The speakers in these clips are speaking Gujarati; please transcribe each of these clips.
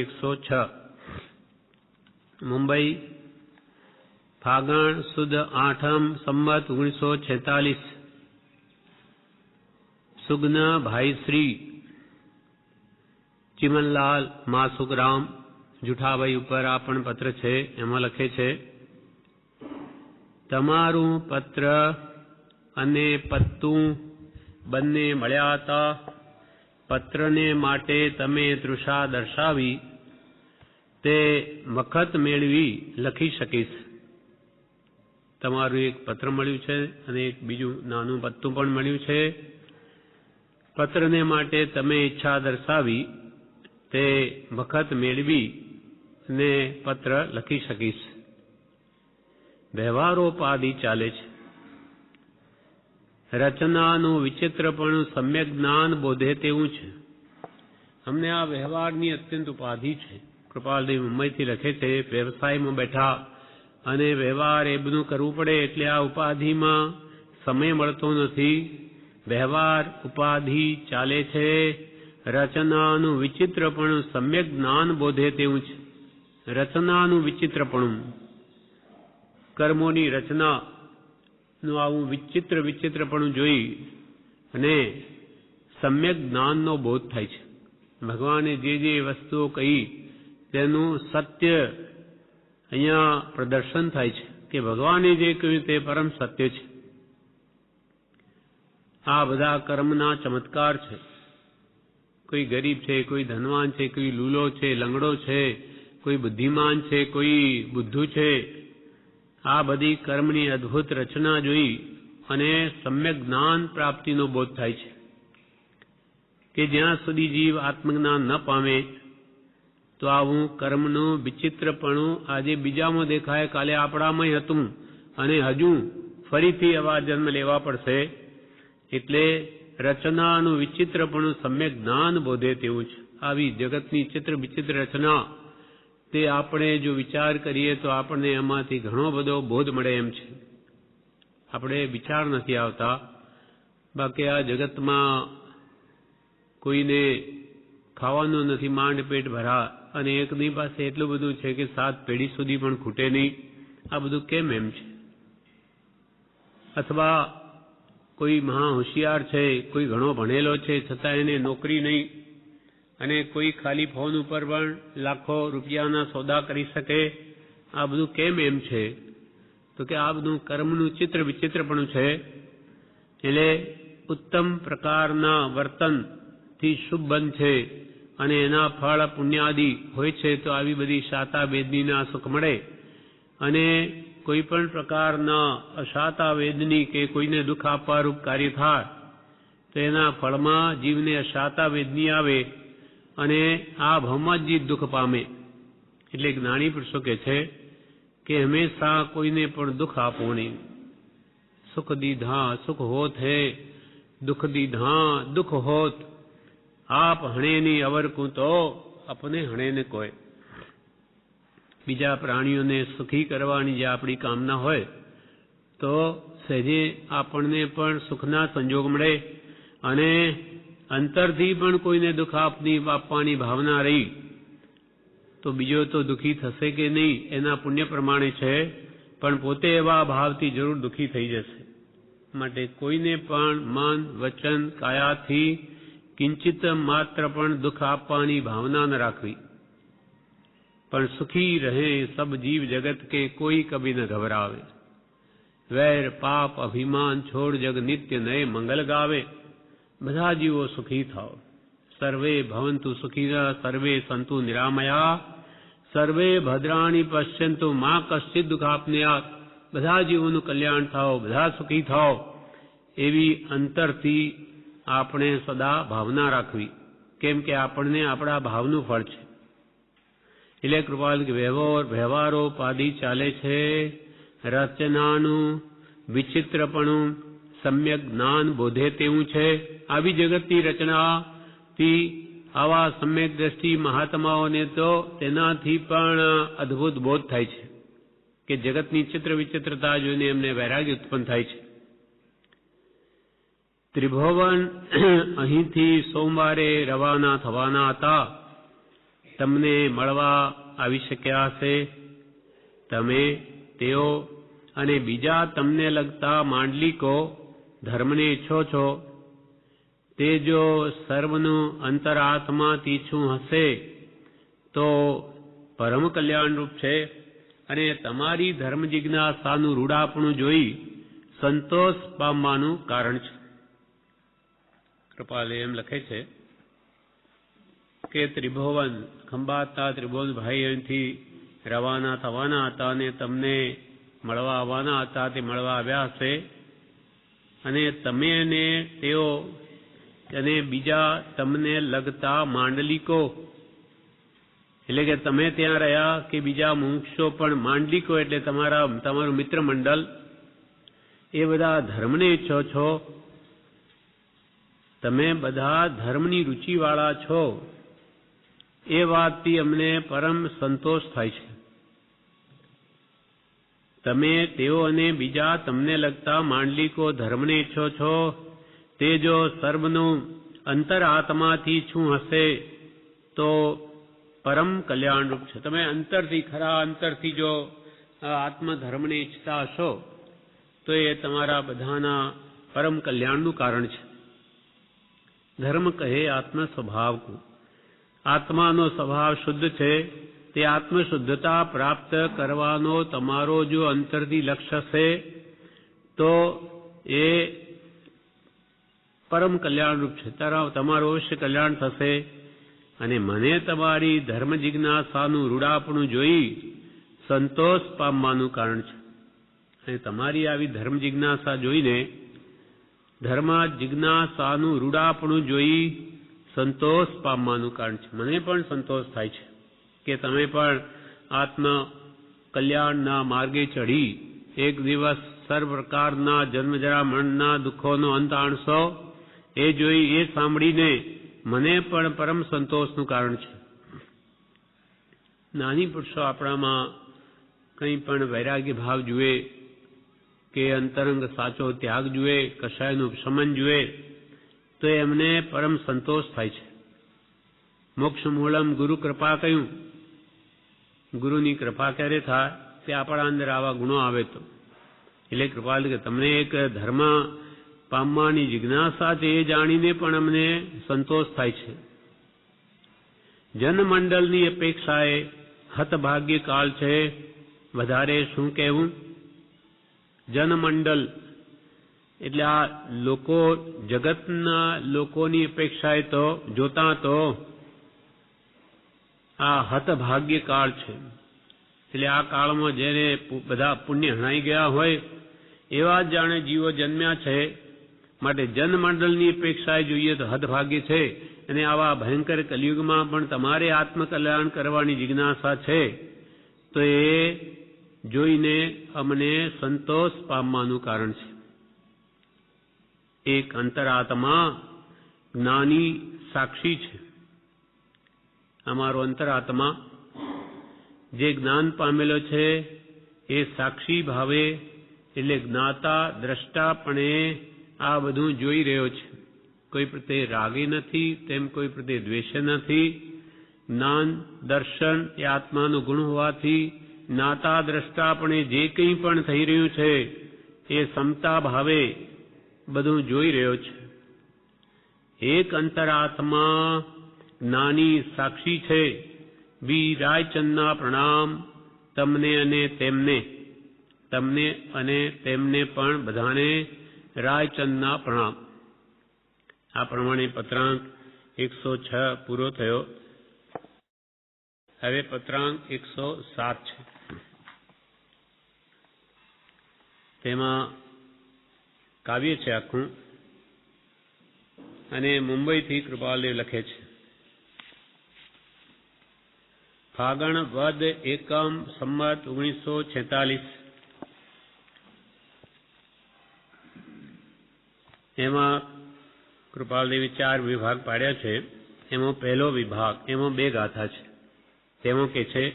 106 मुंबई फागण सुद 8 संवत 1946 सुगना भाई श्री चिमनलाल मासुकराम जुठाभाई ઉપર આ પણ પત્ર છે. એમાં લખે છે, તમારું પત્ર અને પત્તું બંને મળ્યા હતા. પત્રને માટે તમે તૃષા દર્શાવી તે વખત મેળવી લખી શકીશ. તમારું એક પત્ર મળ્યું છે અને એક બીજું નાનું પત્તું પણ મળ્યું છે. પત્રને માટે તમે ઈચ્છા દર્શાવી તે વખત મેળવી ને પત્ર લખી શકીશ. વ્યવહારોપાધિ ચાલે છે. રચનાનું વિચિત્રપણું સમ્યક જ્ઞાન બોધે તેવું છે. અમને આ વ્યવહારની અત્યંત ઉપાધિ છે. કૃપાલદેવ મુંબઈથી લખે છે, વ્યવસાયમાં બેઠા અને વ્યવહાર એ બધું કરવું પડે એટલે આ ઉપાધિમાં સમય મળતો નથી. વ્યવહાર ઉપાધિ ચાલે છે. રચનાનું વિચિત્રપણું સમ્યક જ્ઞાન બોધે તેવું છે. રચનાનું વિચિત્રપણું, કર્મોની રચના નું આવું વિચિત્રપણું જોઈ અને સમ્યક જ્ઞાનનો બોધ થાય છે. ભગવાને જે વસ્તુઓ કહી તેનું સત્ય અહીંયા પ્રદર્શન થાય છે કે ભગવાને જે કહ્યું તે પરમ સત્ય છે. આ બધા કર્મના ચમત્કાર છે. કોઈ ગરીબ છે, કોઈ ધનવાન છે, કોઈ લૂલો છે, લંગડો છે, કોઈ બુદ્ધિમાન છે, કોઈ બુદ્ધુ છે. આ બધી કર્મની અદ્ભુત રચના જોઈ અને સમ્યક જ્ઞાન પ્રાપ્તિનો બોધ થાય છે કે જ્યાં સુધી જીવ આત્મજ્ઞાન ન પામે તો આવું કર્મનું વિચિત્રપણું આજે બીજામાં દેખાય, કાલે આપણામાં હતું અને હજુ ફરીથી આવા જન્મ લેવા પડશે. એટલે રચનાનું વિચિત્રપણું સમ્યક જ્ઞાન બોધે તેવું છે. આવી જગતની વિચિત્ર રચના તે આપણે જો વિચાર કરીએ તો આપણને એમાંથી ઘણો બધો બોધ મળે એમ છે. આપણે વિચાર નથી આવતા. બાકી આ જગતમાં કોઈને ખાવાનું નથી, માંડ પેટ ભરા, અને એકની પાસે એટલું બધું છે કે 7 પેઢી સુધી પણ ખૂટે નહીં. આ બધું કેમ એમ છે? અથવા કોઈ મહા હોશિયાર છે, કોઈ ઘણો ભણેલો છે, છતાં એને નોકરી નહીં, અને કોઈ ખાલી ફોન ઉપર પણ લાખો રૂપિયાના સોદા કરી શકે. આ બધું કેમ એમ છે? તો કે આ બધું કર્મનું વિચિત્રપણું છે. એટલે ઉત્તમ પ્રકારના વર્તનથી શુભ બંધ છે અને એના ફળ પુણ્યાદિ હોય છે તો આવી બધી શાતા વેદનીના સુખ મળે. અને કોઈ પણ પ્રકારના અશાતા વેદની કે કોઈને દુઃખ આપવારૂપ કાર્ય થાય તો એના ફળમાં જીવને અશાતા વેદની આવે અને આ ભાવમાં જ જીવ દુઃખ પામે. એટલે જ્ઞાની પુરુષો કહે છે કે હંમેશા કોઈને પણ દુઃખ આપવું નહીં. સુખ દીધા સુખ હોત હે, દુઃખ દીધા દુઃખ હોત. આપ હણે ની અવર કું તો આપને હણે ને કોઈ. બીજા પ્રાણીઓને સુખી કરવાની જે આપણી કામના હોય તો સહેજે આપણને પણ સુખના સંજોગ મળે અને અંતરથી પણ કોઈને દુઃખ આપવાની ભાવના રહી તો બીજો તો દુઃખી થશે કે નહીં એના પુણ્ય પ્રમાણે છે, પણ પોતે એવા ભાવથી જરૂર દુઃખી થઈ જશે. માટે કોઈને પણ મન વચન કાયાથી કિંચિત માત્ર પણ દુઃખ આપવાની ભાવના ન રાખવી. પણ સુખી રહે સબ જીવ જગત કે કોઈ કભી ન ઘબરાવે. વૈર પાપ અભિમાન છોડ જગ નિત્ય નય મંગલ ગાવે. બધા જીવો સુખી થાઓ. સર્વે ભવંતુ સુખીના સર્વે સંતુ નિરામયા. સર્વે ભદ્રાણી પશ્યંતુ માં કશ્ચિત દુઃખાપનયાત. બધા જીવોનું કલ્યાણ થાઓ, બધા સુખી થાઓ એવી અંતરથી આપણે સદા ભાવના રાખવી. કેમ કે આપણને આપણા ભાવનું ફળ છે. એટલે કૃપાલ વ્યવહારો પાદી ચાલે છે. રચનાનું વિચિત્રપણું સમ્યક જ્ઞાન બોધે તેવું છે. આવી જગતની રચનાથી આવા સમ્યક દ્રષ્ટિ મહાત્માઓને તો તેનાથી પણ અદ્ભુત બોધ થાય છે કે જગતની વિચિત્રતા જોઈને એમને વૈરાગ્ય ઉત્પન્ન થાય છે. ત્રિભુવન અહીંથી સોમવારે રવાના થવાના હતા. તમને મળવા આવી શક્યા હશે. તમે, તેઓ અને બીજા તમને લગતા માંડલિકો ધર્મને ઈચ્છો છો, તે જો સર્વનું અંતરાત્માથી ઈચ્છું હશે તો પરમ કલ્યાણરૂપ છે અને તમારી ધર્મ જિજ્ઞાસાનું રૂડાપણું જોઈ સંતોષ પામવાનું કારણ છે. કૃપાલે એમ લખે છે કે ત્રિભુવન ખંભાતના ત્રિભુવનભાઈ અહીંથી રવાના થવાના હતા અને તમને મળવા આવવાના હતા. તે મળવા આવ્યા હશે અને તમે અને તેઓ અને બીજા તમને લગતા માંડલિકો, એટલે કે તમે ત્યાં રહ્યા કે બીજા મુમુક્ષો પણ, માંડલિકો એટલે તમારું મિત્ર મંડળ, એ બધા ધર્મને ઈચ્છો છો. તમે બધા ધર્મની રુચિવાળા છો એ વાતથી અમને પરમ સંતોષ થાય છે. તમે, તેઓ અને બીજા તમને લગતા માંડલિકો ધર્મને ઈચ્છો છો, તે જો સર્વનું અંતરાત્માથી ઈચ્છું હશે તો પરમ કલ્યાણરૂપ છે. તમે અંતરથી, ખરા અંતરથી જો આત્મધર્મને ઈચ્છતા હશો તો એ તમારા બધાના પરમ કલ્યાણનું કારણ છે. ધર્મ કહે આત્મ સ્વભાવકું. આત્માનો સ્વભાવ શુદ્ધ છે. તે આત્મશુદ્ધતા પ્રાપ્ત કરવાનો તમારો જો અંતરથી લક્ષ્ય હશે તો એ પરમ કલ્યાણરૂપ છે. તમારું અવશ્ય કલ્યાણ થશે. અને મને તમારી ધર્મ જિજ્ઞાસાનું રૂડાપણું જોઈ સંતોષ પામવાનું કારણ છે. અને તમારી આવી ધર્મ જિજ્ઞાસા જોઈને, ધર્મ જિજ્ઞાસાનું રૂડાપણું જોઈ સંતોષ પામવાનું કારણ છે. મને પણ સંતોષ થાય છે કે તમે પણ આત્મ કલ્યાણના માર્ગે ચઢી એક દિવસ સર્વ પ્રકારના જન્મજરા મરણના દુઃખોનો અંત આણશો. એ જોઈ, એ સાંભળીને મને પણ પરમ સંતોષનું કારણ છે. નાની પુરુષો આપણામાં કંઈ પણ વૈરાગ્ય ભાવ જુએ કે અંતરંગ સાચો ત્યાગ જુએ, કશાયનું ઉપશમન જુએ તો એમને પરમ સંતોષ થાય છે. મોક્ષ મૂળમ ગુરુ કૃપા કહ્યું. ગુરુની કૃપા ક્યારે થાય? તે આપણા અંદર આવા ગુણો આવે તો. એટલે કૃપા કે તમને એક ધર્મ પામવાની જિજ્ઞાસા છે એ જાણીને પણ અમને સંતોષ થાય છે. જનમંડળની અપેક્ષાએ હતભાગ્ય કાળ છે, વધારે શું કહેવું. જનમંડળ એટલે આ લોકો, જગતના લોકોની અપેક્ષાએ તો જોતા તો આ હતભાગ્ય કાળ છે. એટલે આ કાળમાં જેને બધા પુણ્ય હણાઈ ગયા હોય એવા જ જાણે જીવો જન્મ્યા છે. માટે જનમંડળની અપેક્ષાએ જોઈએ તો હતભાગ્ય છે. અને આવા ભયંકર કલિયુગમાં પણ તમારે આત્મકલ્યાણ કરવાની જિજ્ઞાસા છે તો એ જોઈને અમને સંતોષ પામવાનું કારણ છે. એક અંતરાત્મા જ્ઞાની સાક્ષી છે. અમારો અંતરાત્મા જે જ્ઞાન પામેલો છે એ સાક્ષી ભાવે, એટલે જ્ઞાતા દ્રષ્ટાપણે આ બધું જોઈ રહ્યો છે. કોઈ પ્રત્યે રાગી નથી, તેમ કોઈ પ્રત્યે દ્વેષ નથી. જ્ઞાન દર્શન એ આત્માનો ગુણ હોવાથી જ્ઞાતા દ્રષ્ટાપણે જે કંઈ પણ થઈ રહ્યું છે એ સમતા ભાવે બધું જોઈ રહ્યો છે. એક અંતરાત્મા જ્ઞાની સાક્ષી છે. વીરાયચંદના પ્રણામ તમને અને તેમને. તમને અને તેમને પણ બધાને રાયચંદના પ્રણામ. આ પ્રમાણે પત્રાંક 106 પૂરો થયો. હવે પત્રાંક 107 છે. તેમાં કાવ્ય છે આખું, અને મુંબઈથી કૃપાલદેવ લખે છે. ફાગણ વદ એકમ સંમત 1946. એમાં કૃપાલદેવે 4 વિભાગ પાડ્યા છે. એમાં પહેલો વિભાગ, એમાં 2 ગાથા છે. તેમાં કે છે,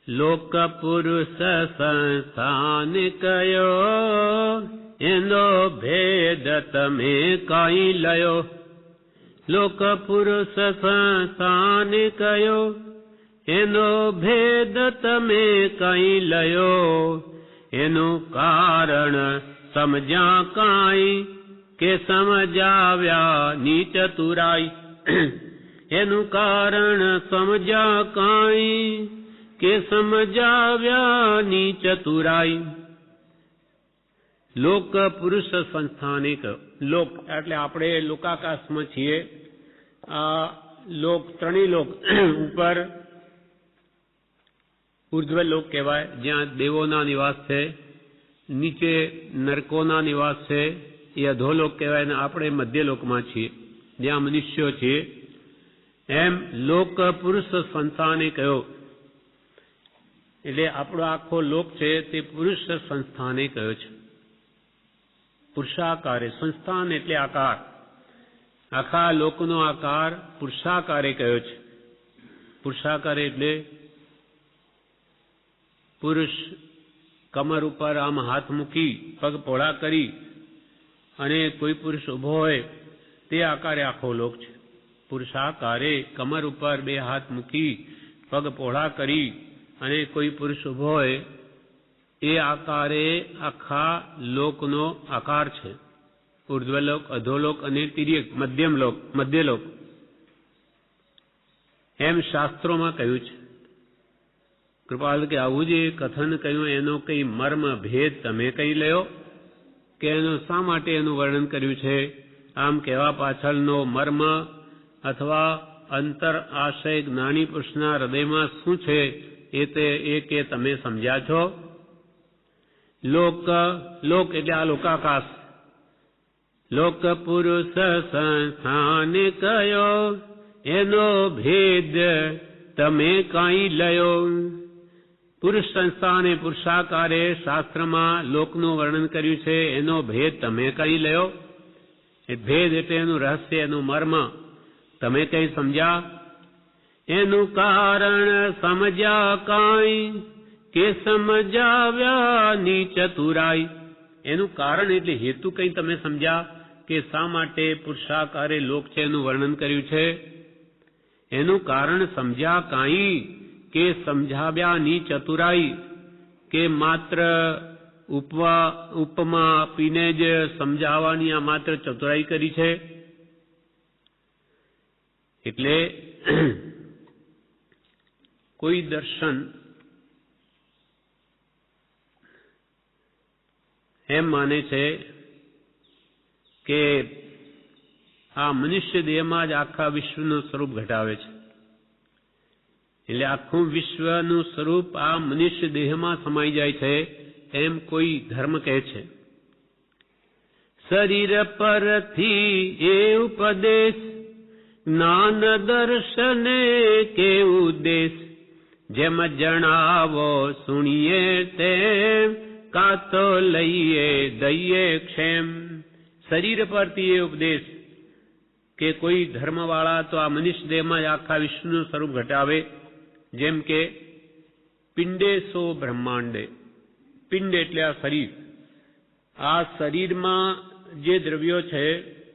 લોક પુરુષ સંસ્થાન કયો, એનો ભેદ તમે કાંઈ લયો. લોક પુરુષ સંસ્થાને કયો, એનો ભેદ તમે કઈ લયો, એનું કારણ સમજ્યા કાંઈ, કે સમજાવ્યા ની ચતુરાઈ. એનું કારણ સમજ્યા કાંઈ, કે સમજાવ્યા ની ચતુરાઈ. લોક પુરુષ સંસ્થાને કયો. લોક એટલે આપણે લોકાકાશમાં છીએ. આ લોક ત્રણેય લોક ઉપર ઉર્ધ્વ લોક કહેવાય, જ્યાં દેવોના નિવાસ છે, નીચે નરકોના નિવાસ છે, એ અધોલોક કહેવાય, ને આપણે મધ્યલોકમાં છીએ, જ્યાં મનુષ્યો છીએ. એમ લોક પુરુષ સંસ્થાને કયો, એટલે આપણો આખો લોક છે તે પુરુષ સંસ્થાને કયો છે. પુરુષાકારે, સંસ્થાન એટલે આકાર, આખા લોકનો આકાર પુરુષાકારે કયો છે. પુરુષાકારે એટલે પુરુષ કમર ઉપર આમ હાથ મૂકી પગ પહોળા કરી અને કોઈ પુરુષ ઉભો હોય તે આકારે આખો લોક છે. પુરુષાકારે કમર ઉપર બે હાથ મૂકી પગ પહોળા કરી અને કોઈ પુરુષ ઉભો હોય એ આકારે આખા લોકનો આકાર છે. ઉર્ધ્વલોક, અધોલોક અને તિર્યક, મધ્યલોક એમ શાસ્ત્રોમાં કહ્યું છે. કૃપાલ કે આવું જે કથન કહ્યું એનો કઈ મર્મ ભેદ તમે કઈ લ્યો, કે એનું શા માટે એનું વર્ણન કર્યું છે, આમ કહેવા પાછળનો મર્મ અથવા અંતર આશય જ્ઞાની પુરુષના હૃદયમાં શું છે એ કે તમે સમજ્યા છો. લોક એટલે આ લોકાકાશ. લોક પુરુષ સંસ્થાને કયો, એનો ભેદ તમે કઈ લયો. પુરુષ સંસ્થા અને પુરુષાકારે શાસ્ત્રમાં લોકનું વર્ણન કર્યું છે, એનો ભેદ તમે કઈ લયો. એ ભેદ એટલે એનું રહસ્ય, એનું મર્મ તમે કઈ સમજ્યા. એનું કારણ સમજ્યા કાંઈ, કે સમજાવ્યા ની ચતુરાઈ. એનું કારણ એટલે હેતુ કઈ તમે સમજ્યા, કે શા માટે પુરુષાકારે લોક છે એનું વર્ણન કર્યું છે. એનું કારણ સમજ્યા કાંઈ, કે સમજાવ્યા ની ચતુરાઈ, કે માત્ર ઉપમા આપીને જ સમજાવવાની આ માત્ર ચતુરાઈ કરી છે. એટલે કોઈ દર્શન એમ માને છે કે આ મનુષ્ય દેહમાં જ આખા વિશ્વનું સ્વરૂપ ઘટાવે છે. એટલે આખું વિશ્વનું સ્વરૂપ આ મનુષ્ય દેહમાં સમાઈ જાય છે, એમ કોઈ ધર્મ કહે છે. શરીર પરથી એ ઉપદેશ, જ્ઞાન દર્શને કે ઉદ્દેશ, જેમ જણાવો સુણીએ તેમ, કા તો લઈએ દઈએ ક્ષેમ. શરીર પરથી એ ઉપદેશ કે કોઈ ધર્મવાળા તો આ મનુષ્ય દેહમાં જ આખા વિશ્વનું સ્વરૂપ ઘટાવે. જેમ કે પિંડે સો બ્રહ્માંડે. પિંડ એટલે આ શરીર. આ શરીરમાં જે દ્રવ્યો છે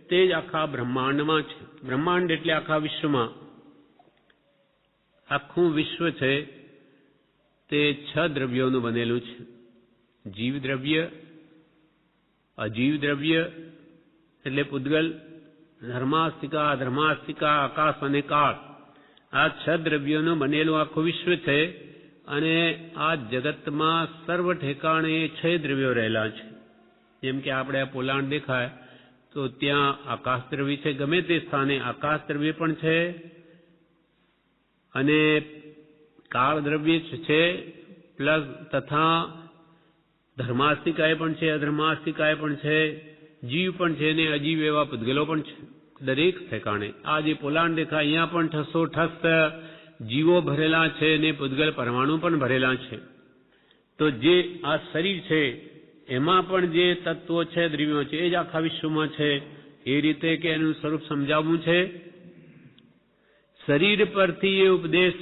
તે જ આખા બ્રહ્માંડમાં છે. બ્રહ્માંડ એટલે આખા વિશ્વમાં. આખું વિશ્વ છે તે 6 દ્રવ્યોનું બનેલું છે. જીવ દ્રવ્ય, અજીવ દ્રવ્ય એટલે પૂતગલ, ધર્માસ્તિકા, અધર્માસ્તિકા, આકાશ અને કાળ. આ 6 દ્રવ્યોનું બનેલું આખું વિશ્વ છે. અને આ જગતમાં સર્વ ઠેકાણે 6 દ્રવ્યો રહેલા છે. જેમ કે આપણે આ પોલાણ દેખાય તો ત્યાં આકાશ દ્રવ્ય છે, ગમે તે સ્થાને આકાશ દ્રવ્ય પણ છે, અને કાળ દ્રવ્ય છે, પ્લસ તથા ધર્માસ્તિકાય પણ છે, અધર્માસ્તિકાય પણ છે, જીવ પણ છે, ને અજીવ એવા પૂતગલો પણ છે. દરેક ઠેકાણે આ જે પોલાણ દેખાય અહીંયા પણ ઠસોઠસ જીવો ભરેલા છે, ને પૂતગલ પરમાણુ પણ ભરેલા છે. તો જે આ શરીર છે એમાં પણ જે તત્વો છે, દ્રવ્યો છે, એ જ આખા વિશ્વમાં છે. એ રીતે કે એનું સ્વરૂપ સમજાવવું છે. શરીર પરથી એ ઉપદેશ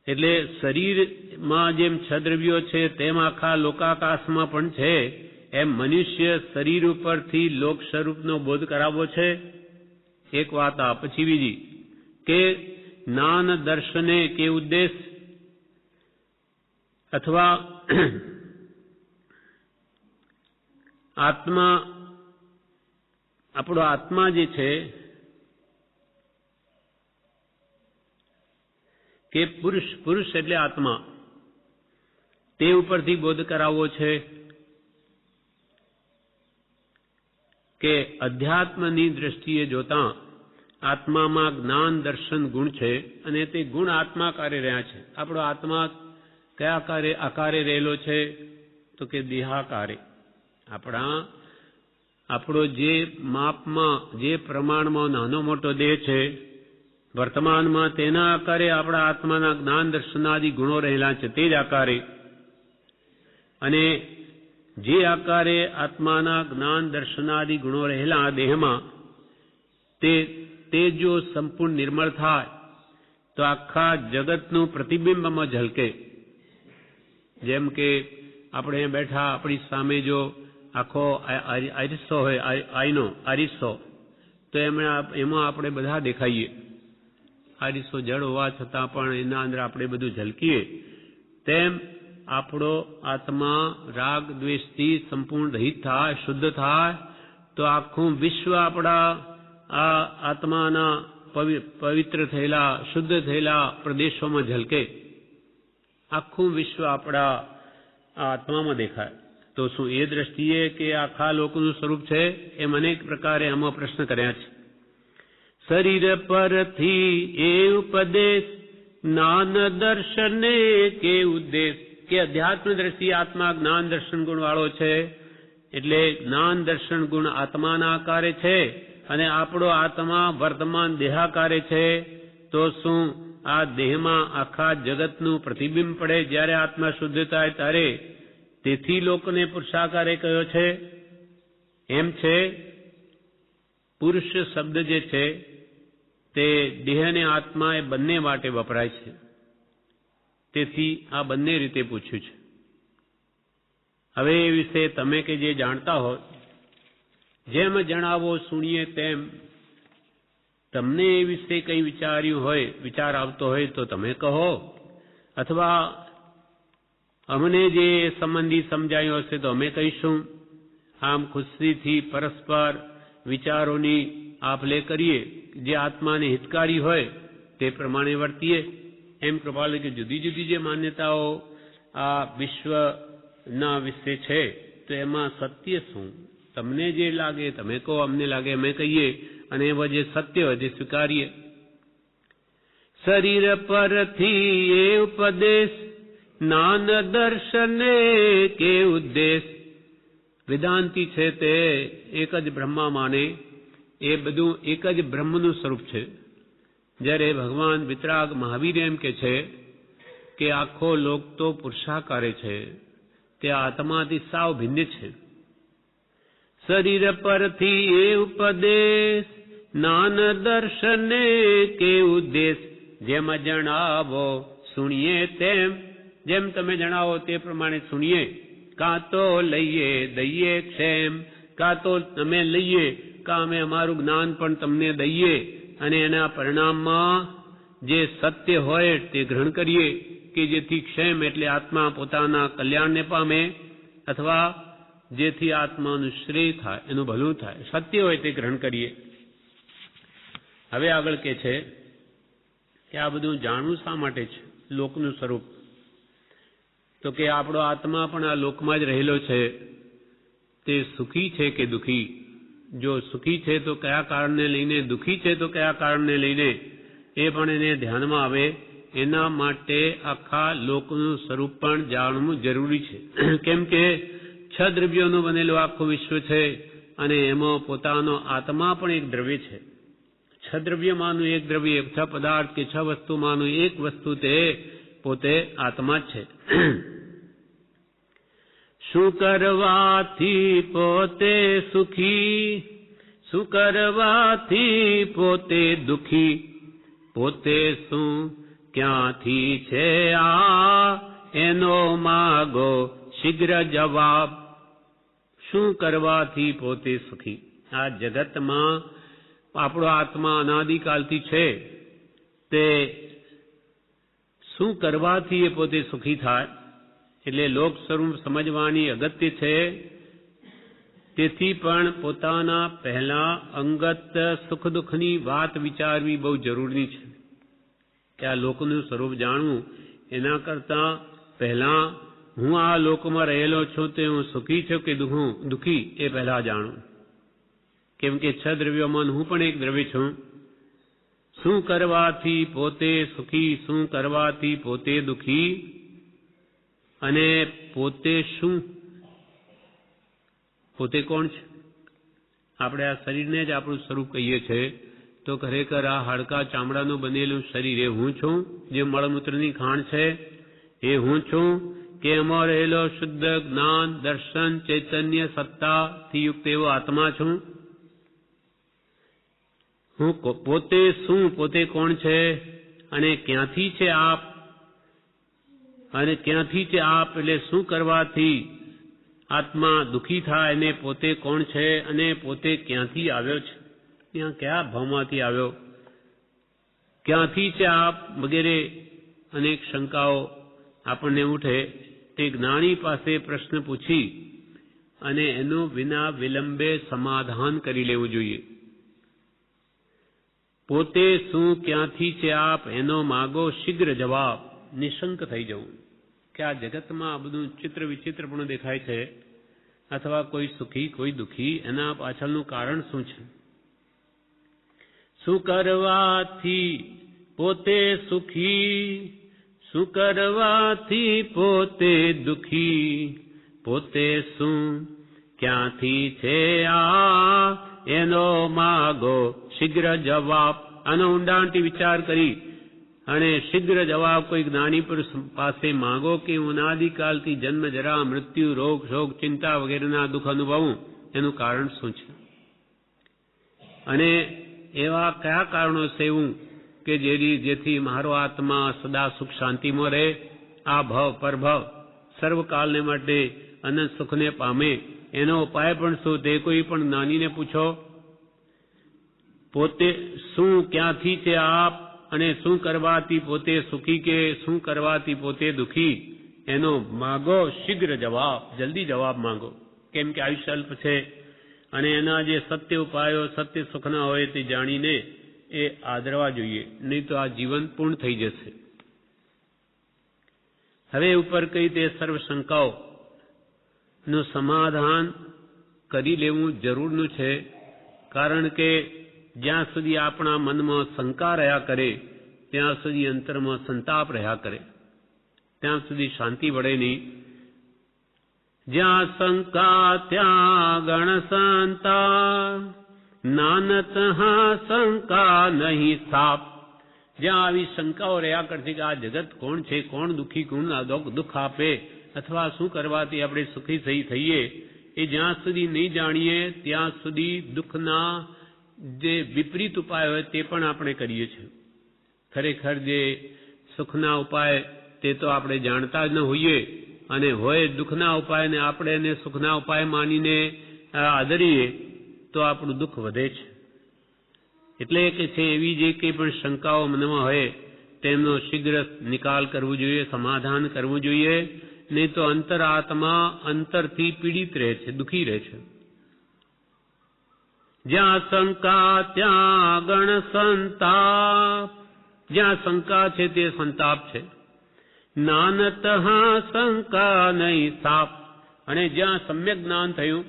એટલે શરીરમાં જેમ 6 દ્રવ્યો છે તેમ આખા લોકાકાશમાં પણ છે. એમ મનુષ્ય શરીર ઉપરથી લોક સ્વરૂપનો બોધ કરાવવો છે. એક વાત આ, પછી બીજી કે જ્ઞાન દર્શને કે ઉદ્દેશ અથવા આત્મા, આપણો આત્મા જે છે કે પુરુષ એટલે આત્મા, તે ઉપરથી બોધ કરાવવો છે કે અધ્યાત્મની દ્રષ્ટિએ જોતા આત્મામાં જ્ઞાન દર્શન ગુણ છે અને તે ગુણ આત્માકારે રહ્યા છે. આપણો આત્મા કયા આકારે રહેલો છે? તો કે દેહાકારે. આપણો જે માપમાં, જે પ્રમાણમાં નાનો મોટો દેહ છે વર્તમાનમાં, તેના આકારે આપણા આત્માના જ્ઞાન દર્શનાદિ ગુણો રહેલા છે, તે જ આકારે. અને જે આકારે આત્માના જ્ઞાન દર્શનાદિ ગુણો રહેલા દેહમાં તે જો સંપૂર્ણ નિર્મળ થાય તો આખા જગતનું પ્રતિબિંબમાં ઝલકે. જેમ કે આપણે બેઠા, આપણી સામે જો આખો આરિસો હોય, આરિસો, તો એમાં આપણે બધા દેખાઈએ. આરિસો જળ હોવા છતાં પણ એના અંદર આપણે બધું ઝલકીએ. તેમ આપણો આત્મા રાગ દ્વેષથી સંપૂર્ણ રહિત થાય, શુદ્ધ થાય, તો આખું વિશ્વ આપણા આ આત્માના પવિત્ર થયેલા, શુદ્ધ થયેલા પ્રદેશોમાં ઝલકે. આખું વિશ્વ આપણા આત્મામાં દેખાય. તો શું એ દ્રષ્ટિએ કે આખા લોકનું સ્વરૂપ છે? એમ અનેક પ્રકારે આમાં પ્રશ્ન કર્યા છે. શરીર પરથી એ ઉપદેશ, જ્ઞાન દર્શને કે ઉદ્દેશ, કે અધ્યાત્મ દ્રષ્ટિએ આત્મા જ્ઞાન દર્શન ગુણ વાળો છે, એટલે જ્ઞાન દર્શન ગુણ આત્માના આકારે છે અને આપણો આત્મા વર્તમાન દેહાકારે છે. તો શું આ દેહમાં આખા જગતનું પ્રતિબિંબ પડે જ્યારે આત્મા શુદ્ધ થાય ત્યારે? તેથી લોકોને પુરુષાકારે કહ્યો છે. એમ છે, પુરુષ શબ્દ જે છે તે દેહ અને આત્મા એ બંને માટે વપરાય છે. તેથી આ બંને રીતે પૂછ્યું છે. હવે એ વિશે તમે કે જે જાણતા હો, જેમ જણાવો સુણીએ તેમ. તમને એ વિશે કંઈ વિચાર આવતો હોય તો તમે કહો, અથવા અમને જે સંબંધી સમજાયું હશે તો અમે કહીશું. આમ ખુશીથી પરસ્પર વિચારોની આપ-લે કરીએ, જે આત્માને હિતકારી હોય તે પ્રમાણે વર્તીએ. એમ કૃપાલુ કે જુદી જુદી જે માન્યતાઓ આ વિશ્વના વિશે છે, તો એમાં સત્ય શું? તમને જે લાગે તમે કહો, અમને લાગે અમે કહીએ, અને એવા જે સત્ય હોય તે સ્વીકારીએ. શરીર પરથી એ ઉપદેશ, જ્ઞાન દર્શને કે ઉદ્દેશ. વેદાંતી છે તે એક જ બ્રહ્મા માને, એ બધું એક જ બ્રહ્મનું સ્વરૂપ છે. જ્યારે ભગવાન વિતરાગ મહાવીર એમ કે છે કે આખો લોક તો પુરુષાકારે છે, તે આત્માથી સાવ ભિન્ન છે. શરીર પરથી એ ઉપદેશ, જ્ઞાન દર્શને કે ઉદ્દેશ. જેમ જણાવો સુણીએ તેમ, જેમ તમે જણાવો તે પ્રમાણે સુણીએ. કાં તો લઈએ દઈએ ક્ષેમ, કાં તો તમે લઈએ, કાં અમે અમારું જ્ઞાન પણ તમને દઈએ, અને એના પરિણામમાં જે સત્ય હોય તે ગ્રહણ કરીએ, કે જેથી ક્ષેમ એટલે આત્મા પોતાના કલ્યાણને પામે, અથવા જેથી આત્માનું શ્રેય થાય, એનું ભલું થાય. સત્ય હોય તે ગ્રહણ કરીએ. હવે આગળ કે છે કે આ બધું જાણવું શા માટે છે? લોકનું સ્વરૂપ. તો કે આપણો આત્મા પણ આ લોકમાં જ રહેલો છે. તે સુખી છે કે દુઃખી? જો સુખી છે તો કયા કારણને લઈને, દુઃખી છે તો કયા કારણને લઈને, એ પણ એને ધ્યાનમાં આવે. એના માટે આખા લોકનું સ્વરૂપ પણ જાણવું જરૂરી છે. કેમ કે 6 દ્રવ્યોનું બનેલું આખું વિશ્વ છે, અને એમાં પોતાનો આત્મા પણ એક દ્રવ્ય છે. 6 દ્રવ્યમાંનું એક દ્રવ્ય, 6 પદાર્થ કે 6 વસ્તુમાંનું એક વસ્તુ તે પોતે આત્મા જ છે. શું કરવાથી પોતે સુખી, શું કરવાથી પોતે દુઃખી, પોતે શું ક્યાંથી છે આ, એનો માગો શીઘ્ર જવાબ. શું કરવાથી પોતે સુખી? આ જગતમાં આપણો આત્મા અનાદિકાલથી છે તે શું કરવાથી એ પોતે સુખી થાય, એટલે લોક સ્વરૂપ સમજવાની અગત્ય છે. તેથી પણ પોતાના પહેલા અંગત સુખ દુઃખની વાત વિચારવી બહુ જરૂરી છે કે આ લોકનું સ્વરૂપ જાણવું. એના કરતાં પહેલા હું આ લોકમાં રહેલો છું તે હું સુખી છું કે દુઃખી એ પહેલા જાણું. કેમ કે 6 દ્રવ્યોમાં હું પણ એક દ્રવ્ય છું. શું કરવાથી પોતે સુખી, શું કરવાથી પોતે દુઃખી, અને પોતે શું, પોતે કોણ છે? આપણે આ શરીરને જ આપણું સ્વરૂપ કહીએ છીએ, તો ખરેખર આ હાડકા ચામડાનું બનેલું શરીર એ હું છું, જે મળમૂત્રની ખાણ છે એ હું છું, કે એમાં રહેલો શુદ્ધ જ્ઞાન, દર્શન, ચૈતન્ય, સત્તાથી યુક્ત એવો આત્મા છું? હું પોતે શું, પોતે કોણ છે, અને ક્યાંથી છે આપ, અને ક્યાંથી છે આપ, એટલે શું કરવાથી આત્મા દુઃખી થાય, અને પોતે કોણ છે, અને પોતે ક્યાંથી આવ્યો છે, ત્યાં કયા ભાવમાંથી આવ્યો, ક્યાંથી છે આપ, વગેરે અનેક શંકાઓ આપણને ઉઠે. તે જ્ઞાની પાસે પ્રશ્ન પૂછી અને એનું વિના વિલંબે સમાધાન કરી લેવું જોઈએ. પોતે શું, ક્યાંથી છે આપ, એનો માગો શીઘ્ર જવાબ, નિશંક થઈ જવું કે આ જગતમાં આ બધું ચિત્ર વિચિત્ર પણ દેખાય છે, અથવા કોઈ સુખી કોઈ દુઃખી, એના પાછળનું કારણ શું છે? શું કરવાથી પોતે સુખી, શું કરવાથી પોતે દુઃખી, પોતે શું, ક્યાંથી છે આ, એનો માગો શીઘ્ર જવાબ. આનો ઊંડાણથી વિચાર કરી અને શીઘ્ર જવાબ કોઈ જ્ઞાની પુરુષ પાસે માંગો કે હું અનાદિકાલથી જન્મ, જરા, મૃત્યુ, રોગ, શોક, ચિંતા વગેરેના દુઃખ અનુભવું, એનું કારણ શું છે, અને એવા કયા કારણો છે એવું કે જેથી મારો આત્મા સદા સુખ શાંતિમાં રહે, આ ભવ પરભવ સર્વકાલને માટે અનંત સુખને પામે, એનો ઉપાય પણ શું તે કોઈ પણ જ્ઞાનીને પૂછો. પોતે શું, ક્યાંથી છે આપ, અને શું કરવાથી પોતે સુખી કે શું કરવાથી પોતે દુઃખી, એનો માગો શીઘ્ર જવાબ, જલ્દી જવાબ માંગો. કેમ કે આયુષ્ય અલ્પ છે, અને એના જે સત્ય ઉપાયો, સત્ય સુખના હોય તે જાણીને એ આદરવા જોઈએ, નહીં તો આ જીવન પૂર્ણ થઈ જશે. હવે ઉપર કઈ તે સર્વ શંકાઓનું સમાધાન કરી લેવું જરૂરનું છે. કારણ કે જ્યાં સુધી આપણા મનમાં શંકા રહ્યા કરે ત્યાં સુધી અંતરમાં સંતાપ રહ્યા કરે, ત્યાં સુધી શાંતિ વળે નહીં. જ્યાં શંકા ત્યાં ગણ સંતા, નાનત હા શંકા નહીં સ્થાપ. જ્યાં આવી શંકાઓ રહ્યા કરતી કે આ જગત કોણ છે, કોણ દુઃખી, કોણ દુઃખ આપે, અથવા શું કરવાથી આપણે સુખી થઈએ, એ જ્યાં સુધી નહીં જાણીએ ત્યાં સુધી દુઃખના જે વિપરીત ઉપાય હોય તે પણ આપણે કરીએ છીએ. ખરેખર જે સુખના ઉપાય તે તો આપણે જાણતા જ ન હોઈએ, અને હોય દુઃખના ઉપાયને આપણે એને સુખના ઉપાય માનીને આદરીએ તો આપણું દુઃખ વધે છે. એટલે કે છે એવી જે કંઈ પણ શંકાઓ મનમાં હોય તેમનો શીઘ્ર નિકાલ કરવો જોઈએ, સમાધાન કરવું જોઈએ, નહીં તો અંતરાત્મા અંતરથી પીડિત રહે છે, દુઃખી રહે છે. જ્યાં શંકા ત્યાં ગણ સંતાપ, જ્યાં શંકા છે તે સંતાપ છે. નાનત શંકા નહીં સાપ, અને જ્યાં સમ્યક જ્ઞાન થયું,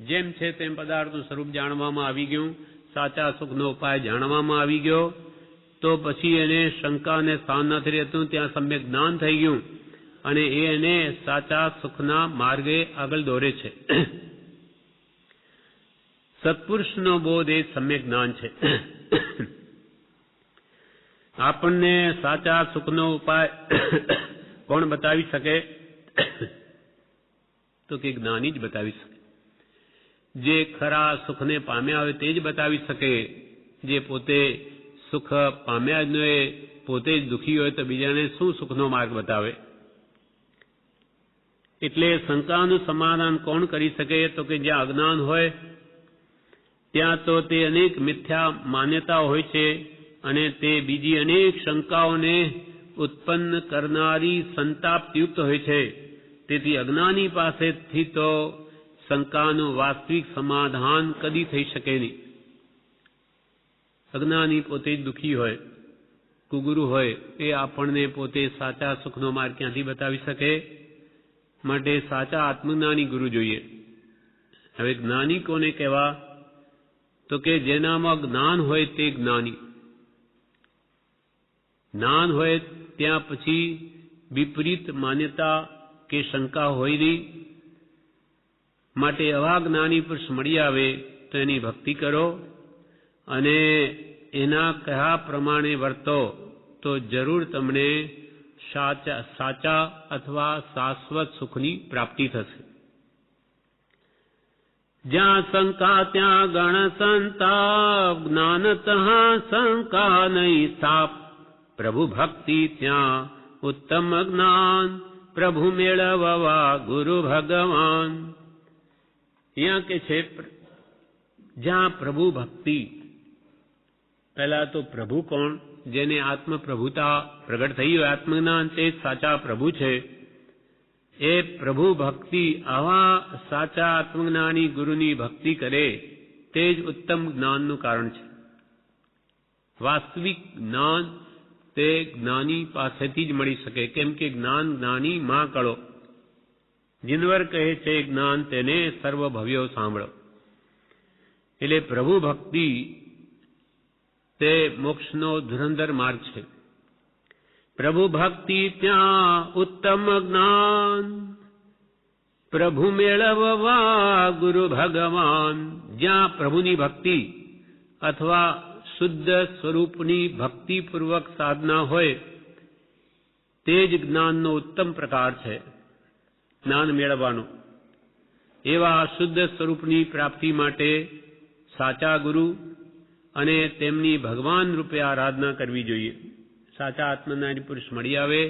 જેમ છે તેમ પદાર્થનું સ્વરૂપ જાણવામાં આવી ગયું, સાચા સુખનો ઉપાય જાણવામાં આવી ગયો, તો પછી એને શંકાને સ્થાન નથી રહેતું, ત્યાં સમ્યક જ્ઞાન થઈ ગયું, અને એને સાચા સુખના માર્ગે આગળ દોરે છે. સત્પુરુષનો બોધ એ સમ્યક જ્ઞાન છે. આપણને સાચા સુખનો ઉપાય કોણ બતાવી શકે? તો કે જ્ઞાની જ બતાવી શકે. જે ખરા સુખને પામ્યા હોય તે જ બતાવી શકે. જે પોતે સુખ પામ્યા જ ન હોય, પોતે જ દુઃખી હોય, તો બીજાને શું સુખનો માર્ગ બતાવે? એટલે શંકાનું સમાધાન કોણ કરી શકે? તો કે જ્યાં અજ્ઞાન હોય ત્યાં તો તે અનેક મિથ્યા માન્યતાઓ હોય છે અને તે બીજી અનેક શંકાઓને ઉત્પન્ન કરનારી સંતાપયુક્ત હોય છે. તેથી અજ્ઞાની પાસેથી તો શંકાનું વાસ્તવિક સમાધાન કદી થઈ શકે નહીં. અજ્ઞાની પોતે જ દુઃખી હોય, કુગુરુ હોય, એ આપણને પોતે સાચા સુખનો માર્ગ ક્યાંથી બતાવી શકે? માટે સાચા આત્મજ્ઞાની ગુરુ જોઈએ. હવે જ્ઞાની કોને કહેવા? તો કે જેનામાં જ્ઞાન હોય તે જ્ઞાની. જ્ઞાન હોય ત્યાં પછી વિપરીત માન્યતા કે શંકા હોય નહીં. માટે આવા જ્ઞાની પુરુષ મળી આવે તો એની ભક્તિ કરો અને એના કહ્યા પ્રમાણે વર્તો તો જરૂર તમને સાચા અથવા શાશ્વત સુખની પ્રાપ્તિ થશે. જ્યાં શંકા ત્યાં ગણ સંતાપ, જ્ઞાન તહાં શંકા નહીં સ્થાપ. પ્રભુ ભક્તિ ત્યાં ઉત્તમ જ્ઞાન, પ્રભુ મેળવવા ગુરુ ભગવાન. અહીંયા કે છે જ્યાં પ્રભુ ભક્તિ. પહેલા તો પ્રભુ કોણ? જેને આત્મપ્રભુતા પ્રગટ થઈ હોય, આત્મજ્ઞાન, તે સાચા પ્રભુ છે. એ પ્રભુ ભક્તિ, આવા સાચા આત્મજ્ઞાની ગુરુની ભક્તિ કરે તે જ ઉત્તમ જ્ઞાનનું કારણ છે. વાસ્તવિક જ્ઞાન તે જ્ઞાની પાસેથી જ મળી શકે. કેમ કે જ્ઞાન જ્ઞાની માં કળો. જીનવર કહે છે જ્ઞાન તેને સર્વ ભવ્યો સાંભળો. એટલે પ્રભુ ભક્તિ તે મોક્ષનો ધુરંધર માર્ગ છે. પ્રભુ ભક્તિ ત્યાં ઉત્તમ જ્ઞાન, પ્રભુ મેળવવા ગુરુ ભગવાન. જ્યાં પ્રભુની ભક્તિ અથવા શુદ્ધ સ્વરૂપની ભક્તિપૂર્વક સાધના હોય તે જ જ્ઞાનનો ઉત્તમ પ્રકાર છે. જ્ઞાન મેળવવાનો એવા શુદ્ધ સ્વરૂપની પ્રાપ્તિ માટે સાચા ગુરુ અને તેમની ભગવાન રૂપે આરાધના કરવી જોઈએ. સાચા આત્મજ્ઞાની પુરુષ મળી આવે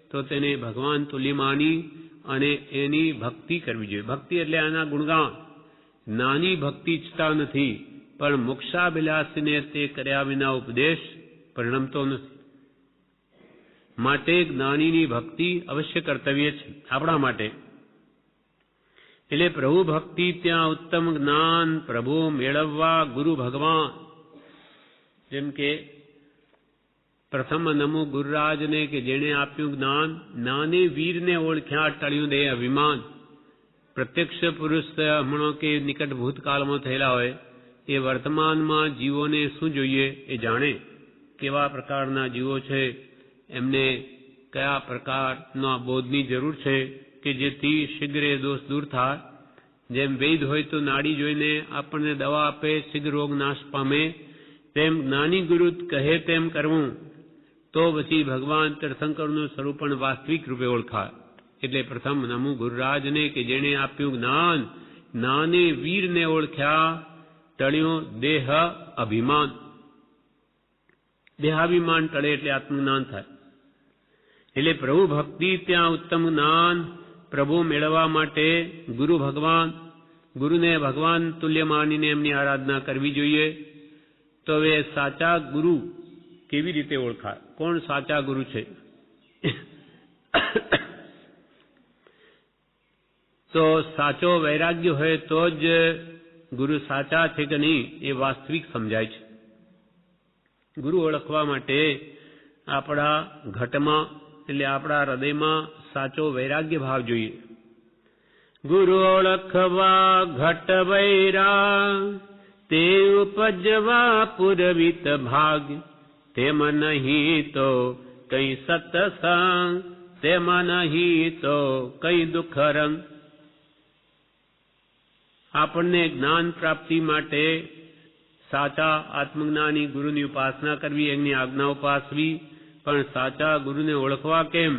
તો તેને ભગવાન તુલ્ય માની અને એની ભક્તિ કરવી જોઈએ. ભક્તિ એટલે આના ગુણગાન. નાની ભક્તિ ઈચ્છતા નથી, પણ મોક્ષાભિલાષીને તે કર્યા વિના ઉપદેશ પરિણમતો નથી. માટે જ્ઞાનીની ભક્તિ અવશ્ય કર્તવ્ય છે આપણા માટે. એટલે પ્રભુ ભક્તિ ત્યાં ઉત્તમ જ્ઞાન, પ્રભુ મેળવવા ગુરુ ભગવાન. જેમ કે પ્રથમ નમો ગુરુરાજને કે જેણે આપ્યું જ્ઞાન, જ્ઞાને વીરને ઓળખ્યા ટળ્યું દે અભિમાન. પ્રત્યક્ષ પુરુષ હમણાં કે નિકટ ભૂતકાળમાં થયેલા હોય એ વર્તમાનમાં જીવોને શું જોઈએ એ જાણે. કેવા પ્રકારના જીવો છે, એમને કયા પ્રકારના બોધની જરૂર છે કે જેથી શીઘ્ર એ દોષ દૂર થાય. જેમ વૈદ હોય તો નાડી જોઈને આપણને દવા આપે, શીઘ્ર રોગ નાશ પામે, તેમ જ્ઞાની ગુરુ કહે તેમ કરવું તો પછી ભગવાન તીર્થંકરનું સ્વરૂપ પણ વાસ્તવિક રૂપે ઓળખાય. એટલે પ્રથમ નમો ગુરુરાજને કે જેણે આપ્યું જ્ઞાન, જ્ઞાને વીરને ઓળખ્યા ટળ્યો દેહ અભિમાન. દેહાભિમાન ટળે એટલે આત્મજ્ઞાન થાય. એટલે પ્રભુ ભક્તિ ત્યાં ઉત્તમ જ્ઞાન, પ્રભુ મેળવવા માટે ગુરુ ભગવાન. ગુરુને ભગવાન તુલ્ય માનીને એમની આરાધના કરવી જોઈએ. તો હવે સાચા ગુરુ કેવી રીતે ઓળખાય? કોણ સાચા ગુરુ છે? તો સાચો વૈરાગ્ય હોય તો જ ગુરુ સાચા છે કે નહીં એ વાસ્તવિક સમજાય છે. ગુરુ ઓળખવા માટે આપણા ઘટમાં એટલે આપણા હૃદયમાં સાચો વૈરાગ્ય ભાવ જોઈએ. ગુરુ ઓળખવા ઘટ વૈરા, તે ઉપજવા પુરવિત ભાગ. તેમ નહીં તો કઈ સત્સંગ, તેમ નહીં તો કઈ દુઃખ રંગ. આપણને જ્ઞાન પ્રાપ્તિ માટે સાચા આત્મજ્ઞાની ગુરુની ઉપાસના કરવી, એમની આજ્ઞા ઉપાસવી. પણ સાચા ગુરુને ઓળખવા કેમ?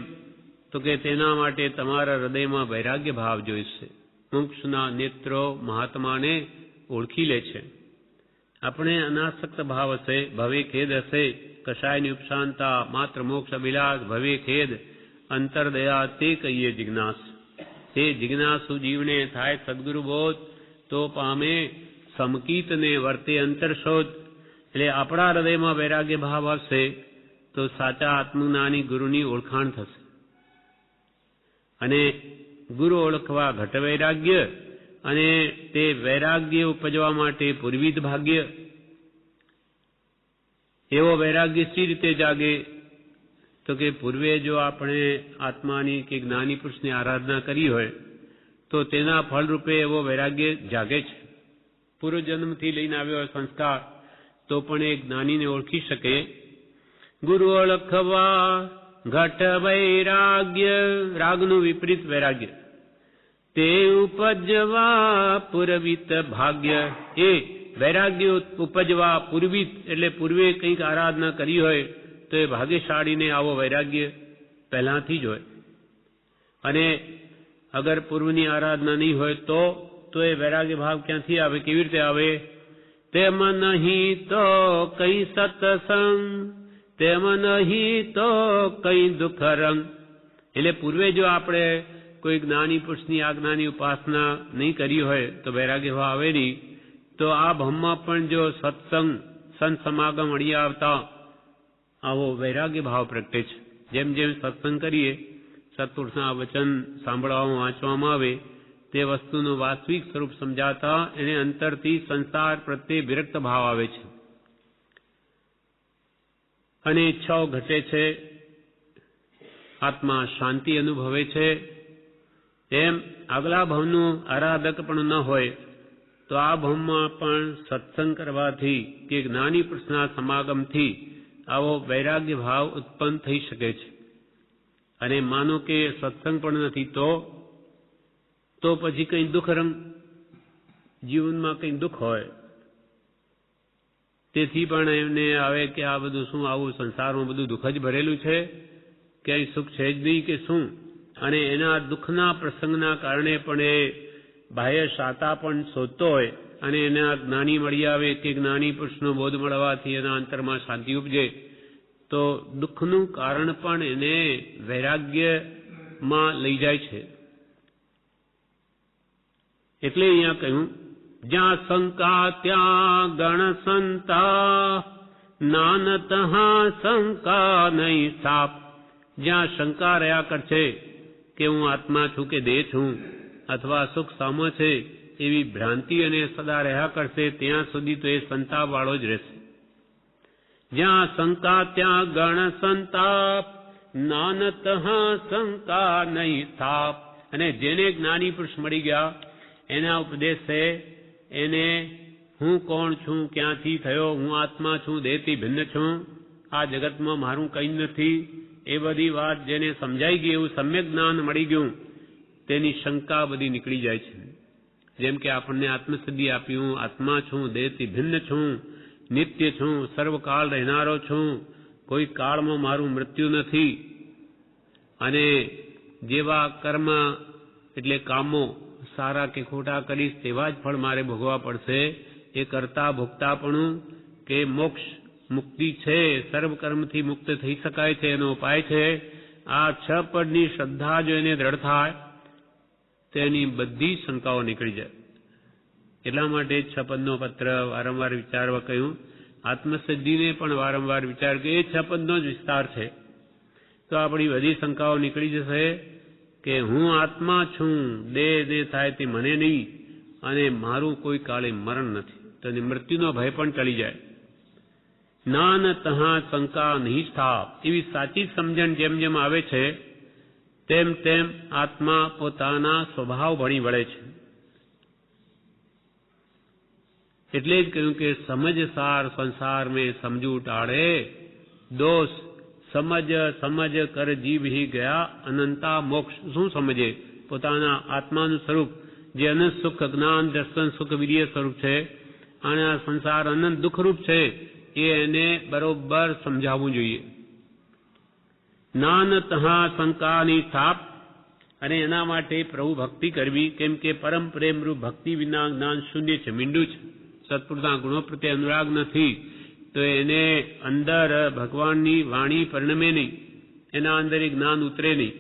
તો કે તેના માટે તમારા હૃદયમાં વૈરાગ્ય ભાવ જોઈશે. મુક્ષના નેત્રો મહાત્માને ઓળખી લે છે. આપણે અનાસક્ત ભાવ હશે, ભવે ખેદ હશે, કશાયની ઉપશાંતા, માત્ર મોક્ષ અભિલાષ, ભવે ખેદ અંતરદયા, તે કહીએ જિજ્ઞાસ. તે જિજ્ઞાસુ જીવને થાય સદગુરુ બોધ, તો પામે સમકીત ને વર્તે અંતરશોધ. એટલે આપણા હૃદયમાં વૈરાગ્ય ભાવ આવશે તો સાચા આત્મજ્ઞાની ગુરુની ઓળખાણ થશે. અને ગુરુ ઓળખવા ઘટ વૈરાગ્ય, અને તે વૈરાગ્ય ઉપજવા માટે પૂર્વિત ભાગ્ય. એવો વૈરાગ્ય સી રીતે જાગે? તો કે પૂર્વે જો આપણે આત્માની કે જ્ઞાની પુરુષની આરાધના કરી હોય તો તેના ફળરૂપે એવો વૈરાગ્ય જાગે છે. પૂર્વજન્મથી લઈને આવ્યો હોય સંસ્કાર તો પણ એ જ્ઞાનીને ઓળખી શકે. ગુરુ ઓળખવા ઘટ વૈરાગ્ય, રાગનું વિપરીત વૈરાગ્ય. તે ઉપજવા પૂર્વિત ભાગ્ય. એ વૈરાગ્ય ઉપજવા પૂર્વિત એટલે પૂર્વે કંઈક આરાધના કરી હોય તો એ ભાગ્યશાળીને આવો વૈરાગ્ય પહેલાંથી જ હોય. અને અગર પૂર્વની આરાધના નહીં હોય તો એ વૈરાગ્ય ભાવ ક્યાંથી આવે, કેવી રીતે આવે? તેમ નહીં તો કઈ સત્સંગ, તેમ નહીં તો કઈ દુઃખ રંગ. એટલે પૂર્વે જો આપણે કોઈ જ્ઞાની પુરુષની આજ્ઞાની ઉપાસના નહીં કરી હોય તો વૈરાગ્ય ભાવ આવે નહીં. તો આ ભમમાં પણ જો સત્સંગ સંત સમાગમ અડી આવતા આવો વૈરાગ્ય ભાવ પ્રગટે છે. જેમ જેમ સત્સંગ કરીએ, સત્પુરુષના વચન સાંભળવામાં વાંચવામાં આવે, તે વસ્તુનું વાસ્તવિક સ્વરૂપ સમજાતા એને અંતરથી સંસાર પ્રત્યે વિરક્ત ભાવ આવે છે અને ઈચ્છાઓ ઘટે છે, આત્મા શાંતિ અનુભવે છે. એમ આગલા ભાવનું આરાધક પણ ન હોય તો આ ભાવમાં પણ સત્સંગ કરવાથી કે જ્ઞાની પુરુષના સમાગમથી આવો વૈરાગ્ય ભાવ ઉત્પન્ન થઈ શકે છે. અને માનો કે સત્સંગ પણ નથી તો પછી કંઈ દુઃખ રંગ, જીવનમાં કંઈ દુઃખ હોય તેથી પણ એમને આવે કે આ બધું શું, આવું સંસારમાં બધું દુઃખ જ ભરેલું છે, ક્યાંય સુખ છે જ નહીં કે શું. અને એના દુઃખના પ્રસંગના કારણે પણ એ બાહ્ય શાતા પણ શોધતો હોય અને એના જ્ઞાની મળી આવે કે જ્ઞાની પુરુષનો બોધ મળવાથી એના અંતરમાં શાંતિ ઉપજે તો દુઃખનું કારણ પણ એને વૈરાગ્યમાં લઈ જાય છે. એટલે અહીંયા કહ્યું, જ્યાં શંકા ત્યાં ગણ સંતા, નાનત શંકા નહીં સ્થાપ. જ્યાં શંકા રહ્યા કરશે કે હું આત્મા છું કે દેહ છું અથવા સુખ સામો છે એવી ભ્રાંતિ અને સદા રહ્યા કરશે ત્યાં સુધી તો એ સંતાપ વાળો જ રહેશે. જ્યાં શંકા ત્યાં ગણ સંતાપ, નાનત શંકા નહીં સ્થાપ. અને જેને જ્ઞાની પુરુષ મળી ગયા એના ઉપદેશે એને હું કોણ છું, ક્યાંથી થયો, હું આત્મા છું, દેહથી ભિન્ન છું, આ જગતમાં મારું કંઈ નથી, એ બધી વાત જેને સમજાઈ ગઈ, એવું સમ્યક જ્ઞાન મળી ગયું, તેની શંકા બધી નીકળી જાય છે. જેમ કે આપણને આત્મસિદ્ધિ આપી, હું આત્મા છું, દેહથી ભિન્ન છું, નિત્ય છું, સર્વકાળ રહેનારો છું, કોઈ કાળમાં મારું મૃત્યુ નથી, અને જેવા કર્મ એટલે કામો સારા કે ખોટા કરીશ તેવા જ ફળ મારે ભોગવવા પડશે. એ કરતા ભોગતાપણું કે મોક્ષ મુક્તિ છે, સર્વ કર્મથી મુક્ત થઈ શકાય છે, એનો ઉપાય છે. આ 6 પદની શ્રદ્ધા જો એને દ્રઢ થાય તેની બધી શંકાઓ નીકળી જાય. એટલા માટે 6 પદનો પત્ર વારંવાર વિચારવા કહ્યું. આત્મસિદ્ધિને પણ વારંવાર વિચાર કે એ 6 પદનો જ વિસ્તાર છે તો આપણી બધી શંકાઓ નીકળી જશે કે હું આત્મા છું, દેહ થાય તે મને નહીં, અને મારું કોઈ કાળે મરણ નથી, તો મૃત્યુનો ભય પણ ટળી જાય. નાન તહા શંકા નહીં સ્થાપ. એવી સાચી સમજણ જેમ જેમ આવે છે તેમ તેમ આત્મા પોતાના સ્વભાવ ભણી વળે છે. એટલે જ કહ્યું કે સમજ સાર સંસાર મેં સમજુ ટાળે, દોષ સમજ સમજ કર જીવ હી ગયા અનંતા મોક્ષ. શું સમજે? પોતાના આત્માનું સ્વરૂપ જે અનંત સુખ, જ્ઞાન, દર્શન, સુખ, વીર્ય સ્વરૂપ છે, અને આ સંસાર અનંત દુઃખરૂપ છે, એ એને બરોબર સમજાવવું જોઈએ. જ્ઞાન તહા શંકાની સ્થાપ. અને એના માટે પ્રભુ ભક્તિ કરવી, કેમ કે પરમ પ્રેમરૂપ ભક્તિ વિના જ્ઞાન શૂન્ય છે, મીંડું છે. સત્પુરુષના ગુણો પ્રત્યે અનુરાગ નથી તો એને અંદર ભગવાનની વાણી પરિણમે નહીં, એના અંદર એ જ્ઞાન ઉતરે નહીં.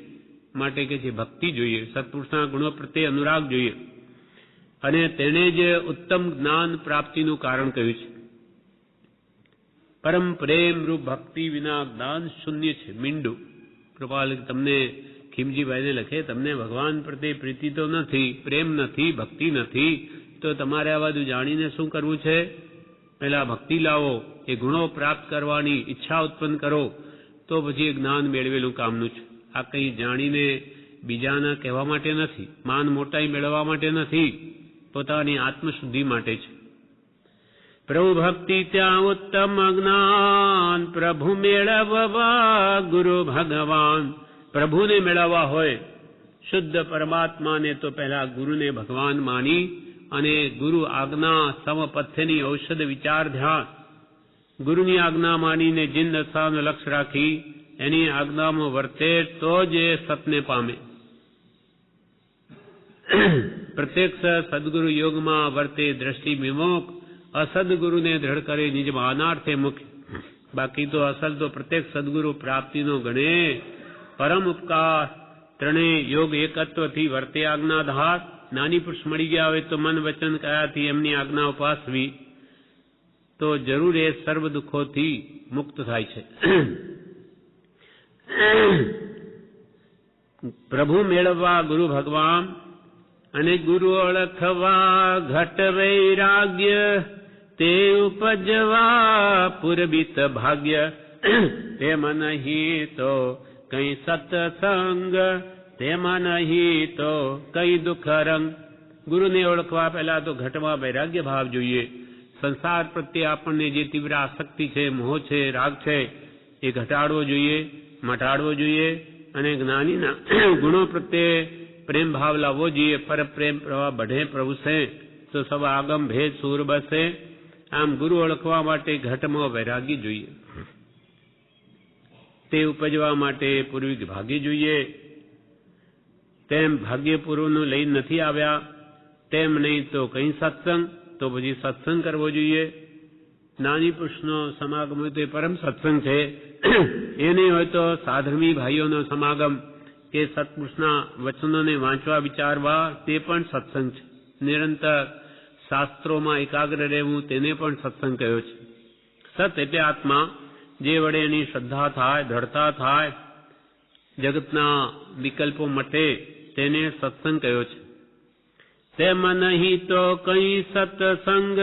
માટે કે છે ભક્તિ જોઈએ, સત્પુરુષના ગુણો પ્રત્યે અનુરાગ જોઈએ. અને તેણે જ ઉત્તમ જ્ઞાન પ્રાપ્તિનું કારણ કહ્યું છે. પરમ પ્રેમ રૂપ ભક્તિ વિના જ્ઞાન શૂન્ય છે. મીંડું કૃપાલ તમને ખીમજીભાઈને લખે, તમને ભગવાન પ્રત્યે પ્રીતિ તો નથી, પ્રેમ નથી, ભક્તિ નથી, તો તમારે આ બધું જાણીને શું કરવું છે? પહેલા ભક્તિ લાવો, એ ગુણો પ્રાપ્ત કરવાની ઈચ્છા ઉત્પન્ન કરો, તો પછી એ જ્ઞાન મેળવેલું કામનું છે. આ કંઈ જાણીને બીજાના કહેવા માટે નથી, માન મોટાઈ મેળવવા માટે નથી, પોતાની આત્મશુદ્ધિ માટે છે. પ્રભુ ભક્તિ ત્યાં ઉત્તમ જ્ઞાન, પ્રભુ મેળવવા ગુરુ ભગવાન. પ્રભુને મેળવવા હોય, શુદ્ધ પરમાત્માને, તો પહેલા ગુરુને ભગવાન માની અને ગુરુ આજ્ઞા સમપથ્યની ઔષધ વિચાર ધ્યાન, ગુરુની આજ્ઞા માનીને જિંદ દશાનું લક્ષ્ય રાખી એની આજ્ઞામાં વર્તે તો જ એ સતને પામે. પ્રત્યક્ષ સદગુરુ યોગમાં વર્તે દ્રષ્ટિ વિમુખ, અસદગુરુને દ્રઢ કરે નિજ માનાર્થે મુખ્ય. બાકી તો અસલ તો પ્રત્યક્ષ સદગુરુ પ્રાપ્તિનો ગણે. પરમ ઉપકાર ત્રણેય યોગ એકત્વથી વર્તે આજ્ઞાધાર. નાની પુરુષ મળી ગયા હોય તો મન વચન કયાથી એમની આજ્ઞા ઉપાસવી, તો જરૂર એ સર્વ દુઃખોથી મુક્ત થાય છે. પ્રભુ મેળવવા ગુરુ ભગવાન અને ગુરુ ઓળખવા ઘટ વૈરાગ્ય, તે ઉપજવા પૂર્વિત ભાગ્ય. તેમાં નહીં તો કઈ સત્સંગ, તેમાં નહીં તો કઈ દુઃખ રંગ. ગુરુને ઓળખવા પહેલા તો ઘટમાં વૈરાગ્ય ભાવ જોઈએ. સંસાર પ્રત્યે આપણને જે તીવ્ર આસક્તિ છે, મોહ છે, રાગ છે, એ ઘટાડવો જોઈએ, મટાડવો જોઈએ. અને જ્ઞાનીના ગુણો પ્રત્યે પ્રેમ ભાવ લાવવો જોઈએ. પર પ્રેમ પ્રવાહ બઢે પ્રભુ સે, તો સબ આગમ ભેદ સૂર બસે. આમ ગુરુ ઓળખવા માટે ઘટમાં વૈરાગ્ય જોઈએ. તે ઉપજવા માટે પૂર્વિક ભાગ્ય જોઈએ. તેમ ભાગ્ય પૂર્વનું લઈ નથી આવ્યા, તેમ નહીં તો કઈ સત્સંગ, તો પછી સત્સંગ કરવો જોઈએ. નાની પુરુષનો સમાગમ હોય તો એ પરમ સત્સંગ છે. એ નહીં હોય તો સાધર્મી ભાઈઓનો સમાગમ, કે સત્પુરુષના વચનોને વાંચવા વિચારવા, તે પણ સત્સંગ છે. નિરંતર શાસ્ત્રોમાં એકાગ્ર રહેવું, તેને પણ સત્સંગ કહ્યો છે. સત એટલે આત્મા, જે વડે એની શ્રદ્ધા થાય, દ્રઢતા થાય, જગતના વિકલ્પો મટે, તેને સત્સંગ કહ્યો છે. તેમાં નહીં તો કઈ સત્સંગ,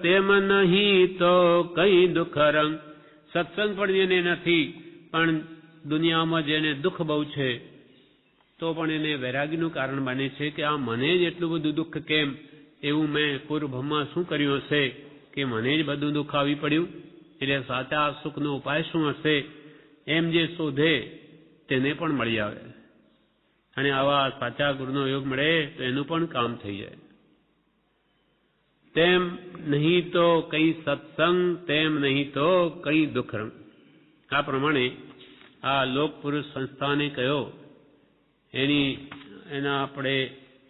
તેમાં નહીં તો કઈ દુઃખ રંગ. સત્સંગ પણ જેને નથી, પણ દુનિયામાં જેને દુઃખ બહુ છે, તો પણ એને વૈરાગ્યનું કારણ બને છે કે આ મને જ એટલું બધું દુઃખ કેમ? એવું મેં પૂર્વભમાં શું કર્યું હશે કે મને જ બધું દુઃખ આવી પડ્યું? એટલે સાચા સુખનો ઉપાય શું હશે? એમ જે શોધે તેને પણ મળી આવે. અને આવા સાચા ગુરુનો યોગ મળે તો એનું પણ કામ થઈ જાય. તેમ નહીં તો કઈ સત્સંગ, તેમ નહીં તો કઈ દુઃખ રંગ. આ પ્રમાણે આ લોક પુરુષ સંસ્થાને કહ્યો, એના આપણે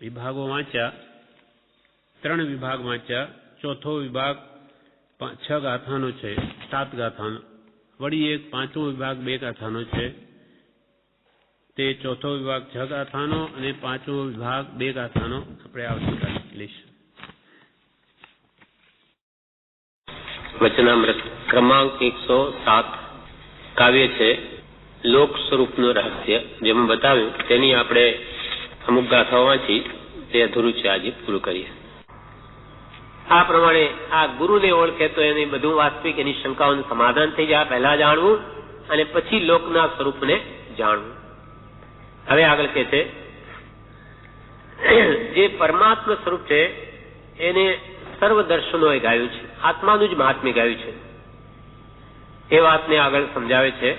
વિભાગો વાંચ્યા, 3 વિભાગ વાંચ્યા. ચોથો વિભાગ 6 ગાથાનો છે, 7 ગાથાનો. વળી એક 5મો વિભાગ 2 ગાથાનો છે. તે ચોથો વિભાગ 6 ગાથાનો અને 5મો વિભાગ 2 ગાથાનો આપણે આવતીકાલે લઈશું. વચનામૃત ક્રમાંક 107 કાવ્ય છે લોક સ્વરૂપનું રહસ્ય. જેમાં બતાવ્યું તેની આપણે અમુક ગાથાઓ વાંચી, તે અધૂરું છે, આજે પૂરું કરીએ. આ પ્રમાણે આ ગુરુને ઓળખે તો એની બધું વાસ્તવિક એની શંકાઓનું સમાધાન થઈ જાય. પહેલા જાણવું અને પછી લોકના સ્વરૂપને જાણવું. હવે આગળ કહે છે, જે પરમાત્મા સ્વરૂપ છે એને સર્વ દર્શનોએ ગાયું છે, આત્માનું જ મહાત્મ્ય ગાયું છે. એ વાતને આગળ સમજાવે છે.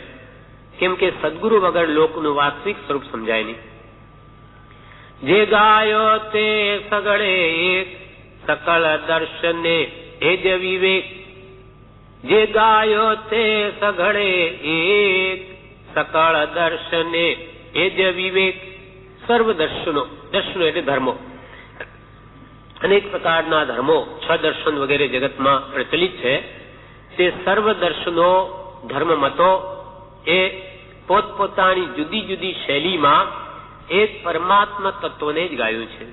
કેમ કે સદગુરુ વગર લોકનું વાસ્તવિક સ્વરૂપ સમજાય નહીં. જે ગાયો તે સગળે એક, સકળ દર્શને એ જ વિવેક. જે ગાયો તે સગળે એક, સકળ દર્શને એ જ વિવેક. સર્વ દર્શનો, દર્શનો એટલે ધર્મો, અનેક પ્રકારના ધર્મો, 6 દર્શન વગેરે જગતમાં પ્રચલિત છે. તે સર્વ દર્શનો, ધર્મ મતો એ પોતપોતાની જુદી જુદી શૈલીમાં એક પરમાત્મા તત્વને જ ગાયું છે.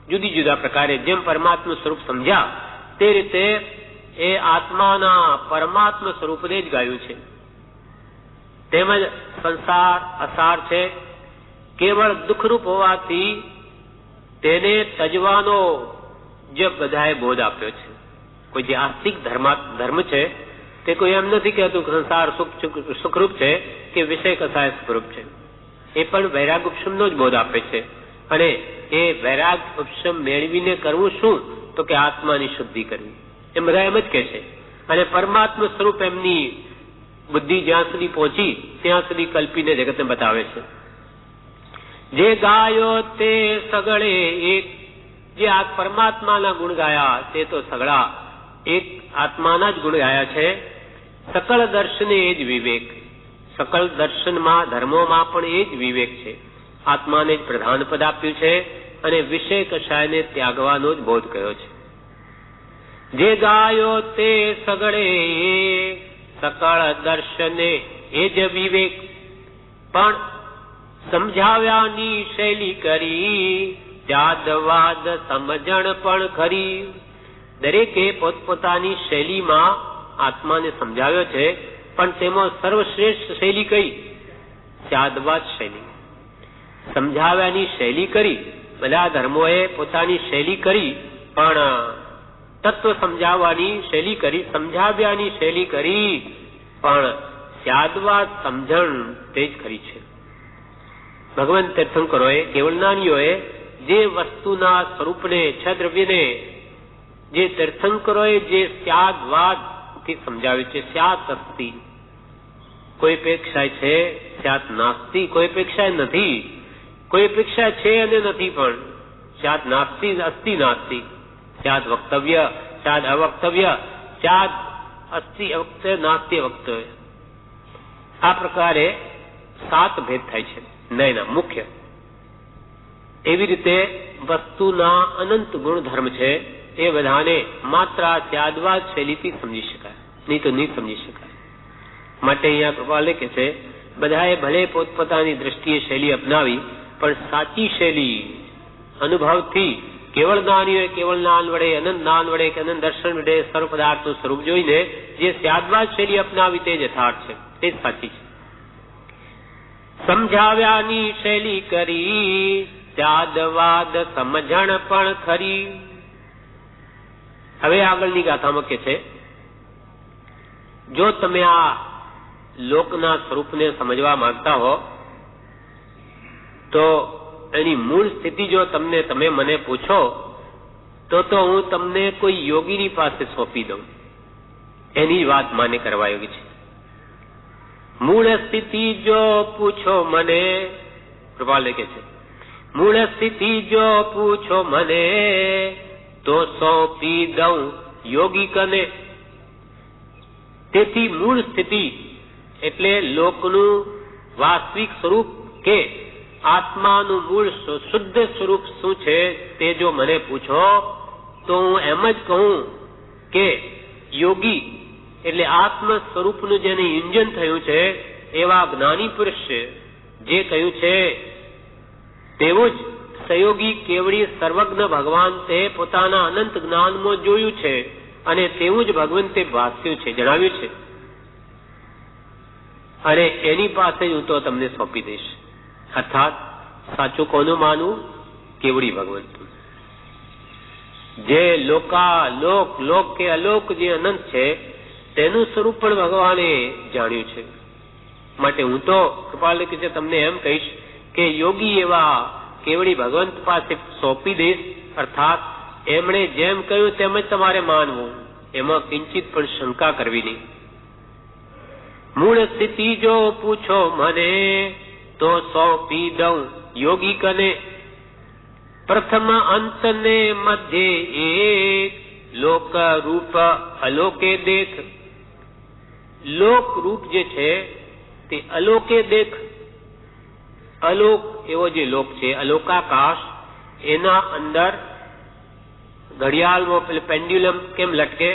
જુદી જુદા પ્રકારે જેમ પરમાત્મા સ્વરૂપ સમજ્યા તે રીતે એ આત્માના પરમાત્મા સ્વરૂપને જ ગાયું છે. તેમજ સંસાર અસાર છે, કેવળ દુઃખરૂપ હોવાથી તેને તજવાનો જે બધાએ બોધ આપ્યો છે. કોઈ જે આસ્તિક ધર્મ છે તે કોઈ એમ નથી કહેતું કે સંસાર સુખરૂપ છે કે વિષય કસાય સુખરૂપ છે. એ પણ વૈરાગ ઉપશમનો જ બોધ આપે છે. અને એ વૈરાગ ઉપશમ મેળવીને કરવું શું? તો કે આત્માની શુદ્ધિ કરવી. એમ બધા એમ જ કહે છે. અને પરમાત્મા સ્વરૂપ એમની બુદ્ધિ જ્યાં સુધી પહોંચી ત્યાં સુધી કલ્પીને જગતને બતાવે છે. જે ગાયો તે સગળે એક, જે આ પરમાત્માના ગુણ ગાયા તે તો સગળા એક આત્માના જ ગુણ ગાયા છે. સકળ દર્શને એ જ વિવેક, સકળ દર્શનમાં ધર્મોમાં પણ એ જ વિવેક છે. આત્માને જ પ્રધાન પદ આપ્યું છે અને વિષય કશાયને ત્યાગવાનો જ બોધ કર્યો છે. જે ગાયો તે સગળે સકળ દર્શને એ જ વિવેક, પણ સમજાવ્યાની શૈલી કરી ત્યાદવાદ સમજણ પણ ખરી. દરેકે પોતપોતાની શૈલીમાં આત્માને સમજાવ્યો છે, પણ તેમાં સર્વશ્રેષ્ઠ શૈલી કઈ? ત્યાદવાદ શૈલી. સમજાવ્યાની શૈલી કરી, બધા ધર્મોએ પોતાની શૈલી કરી, પણ તત્વ સમજાવવાની શૈલી કરી, સમજાવ્યાની શૈલી કરી, પણ ત્યાદવાદ સમજણ તે જ ખરી છે. ભગવાન તીર્થંકરોએ કેવળ જ્ઞાનીઓએ જે વસ્તુના સ્વરૂપને છદ્રવ્યને જે તીર્થંકરોએ જે ત્યાગવાદ થી સમજાવ્યું છે. સ્યાત અસ્તિ, કોઈ અપેક્ષા છે, સ્યાત નાસ્તિ, કોઈ અપેક્ષા નથી, કોઈ અપેક્ષા છે અને નથી, પણ સ્યાત નાસ્તિ અસ્તિ નાસ્તિ, સ્યાત વક્તવ્ય સ્યાત અવક્તવ્ય, સ્યાત અસ્તિ અવક્તવ્ય નાસ્તિ અવક્તવ્ય. આ પ્રકારે 7 ભેદ થાય છે નયના મુખ્ય. એવી રીતે વસ્તુના અનંત ગુણધર્મ છે એ બધાને માત્ર ત્યાદવાદ શૈલીથી સમજી શકાય, નહીં તો નહીં સમજી શકાય. માટે અહીંયા કૃપાલે કે છે બધાએ ભલે પોતપોતાની દ્રષ્ટિએ શૈલી અપનાવી, પણ સાચી શૈલી અનુભવથી કેવળ જ્ઞાનીઓએ કેવળ જ્ઞાન વડે, અનંત જ્ઞાન વડે કે અનંત દર્શન વડે સર્વ પદાર્થનું સ્વરૂપ જોઈને જે ત્યાદવાદ શૈલી અપનાવી તે જ યથાર્થ છે, તે જ સાચી છે. સમજાવ્યાની શૈલી કરી ત્યાદવાદ સમજણ પણ ખરી. હવે આગળની ગાથામાં કે છે, જો તમે આ લોકના સ્વરૂપને સમજવા માંગતા હો તો એની મૂળ સ્થિતિ જો તમે મને પૂછો તો હું તમને કોઈ યોગીની પાસે સોંપી દઉં, એની વાત માને કરવા યોગી છે. મૂળ સ્થિતિ જો પૂછો મને, કૃપાલે કે છે, મૂળ સ્થિતિ જો પૂછો મને તો સોંપી દઉં યોગિકને. તેથી મૂળ સ્થિતિ એટલે લોકનું વાસ્તવિક સ્વરૂપ કે આત્માનું મૂળ શુદ્ધ સ્વરૂપ શું છે તે જો મને પૂછો તો હું એમ જ કહું કે યોગી એટલે આત્મ સ્વરૂપનું જેને યુંજન થયું છે એવા જ્ઞાની પુરુષ જે કહ્યું છે તેવું જ સહયોગી કેવડી સર્વજ્ઞ ભગવાન તે પોતાના અનંત જ્ઞાનમાં જોયું છે અને તેવું જ ભગવંતે ભાષ્યું છે, જણાવ્યું છે. અને એની પાસે હું તો તમને સોંપી દઈશ. અર્થાત સાચું કોનું માનવું? કેવડી ભગવંત. જે લોક કે અલોક જે અનંત છે તેનું સ્વરૂપ પણ ભગવાને જાણ્યું છે. માટે હું તો કૃપાલે કે તમને એમ કહીશ કે યોગી એવા કેવડી ભગવંત પાસે સોંપી દઈશ. અર્થાત એમણે જેમ કહ્યું તેમ જ તમારે માનવું, એમાં કિંચિત પણ શંકા કરવી નહીં. મૂળ સ્થિતિ જો પૂછો મને તો સોંપી દઉં યોગી કને. પ્રથમ અંત ને મધ્ય એક લોક રૂપ અલોકે દેખ. લોક રૂપ જે છે તે અલોકે દેખ. અલોક એવો જે લોક છે, અલોકાકાશ, એના અંદર ઘડિયાળમાં પેલું પેન્ડ્યુલમ કેમ લટકે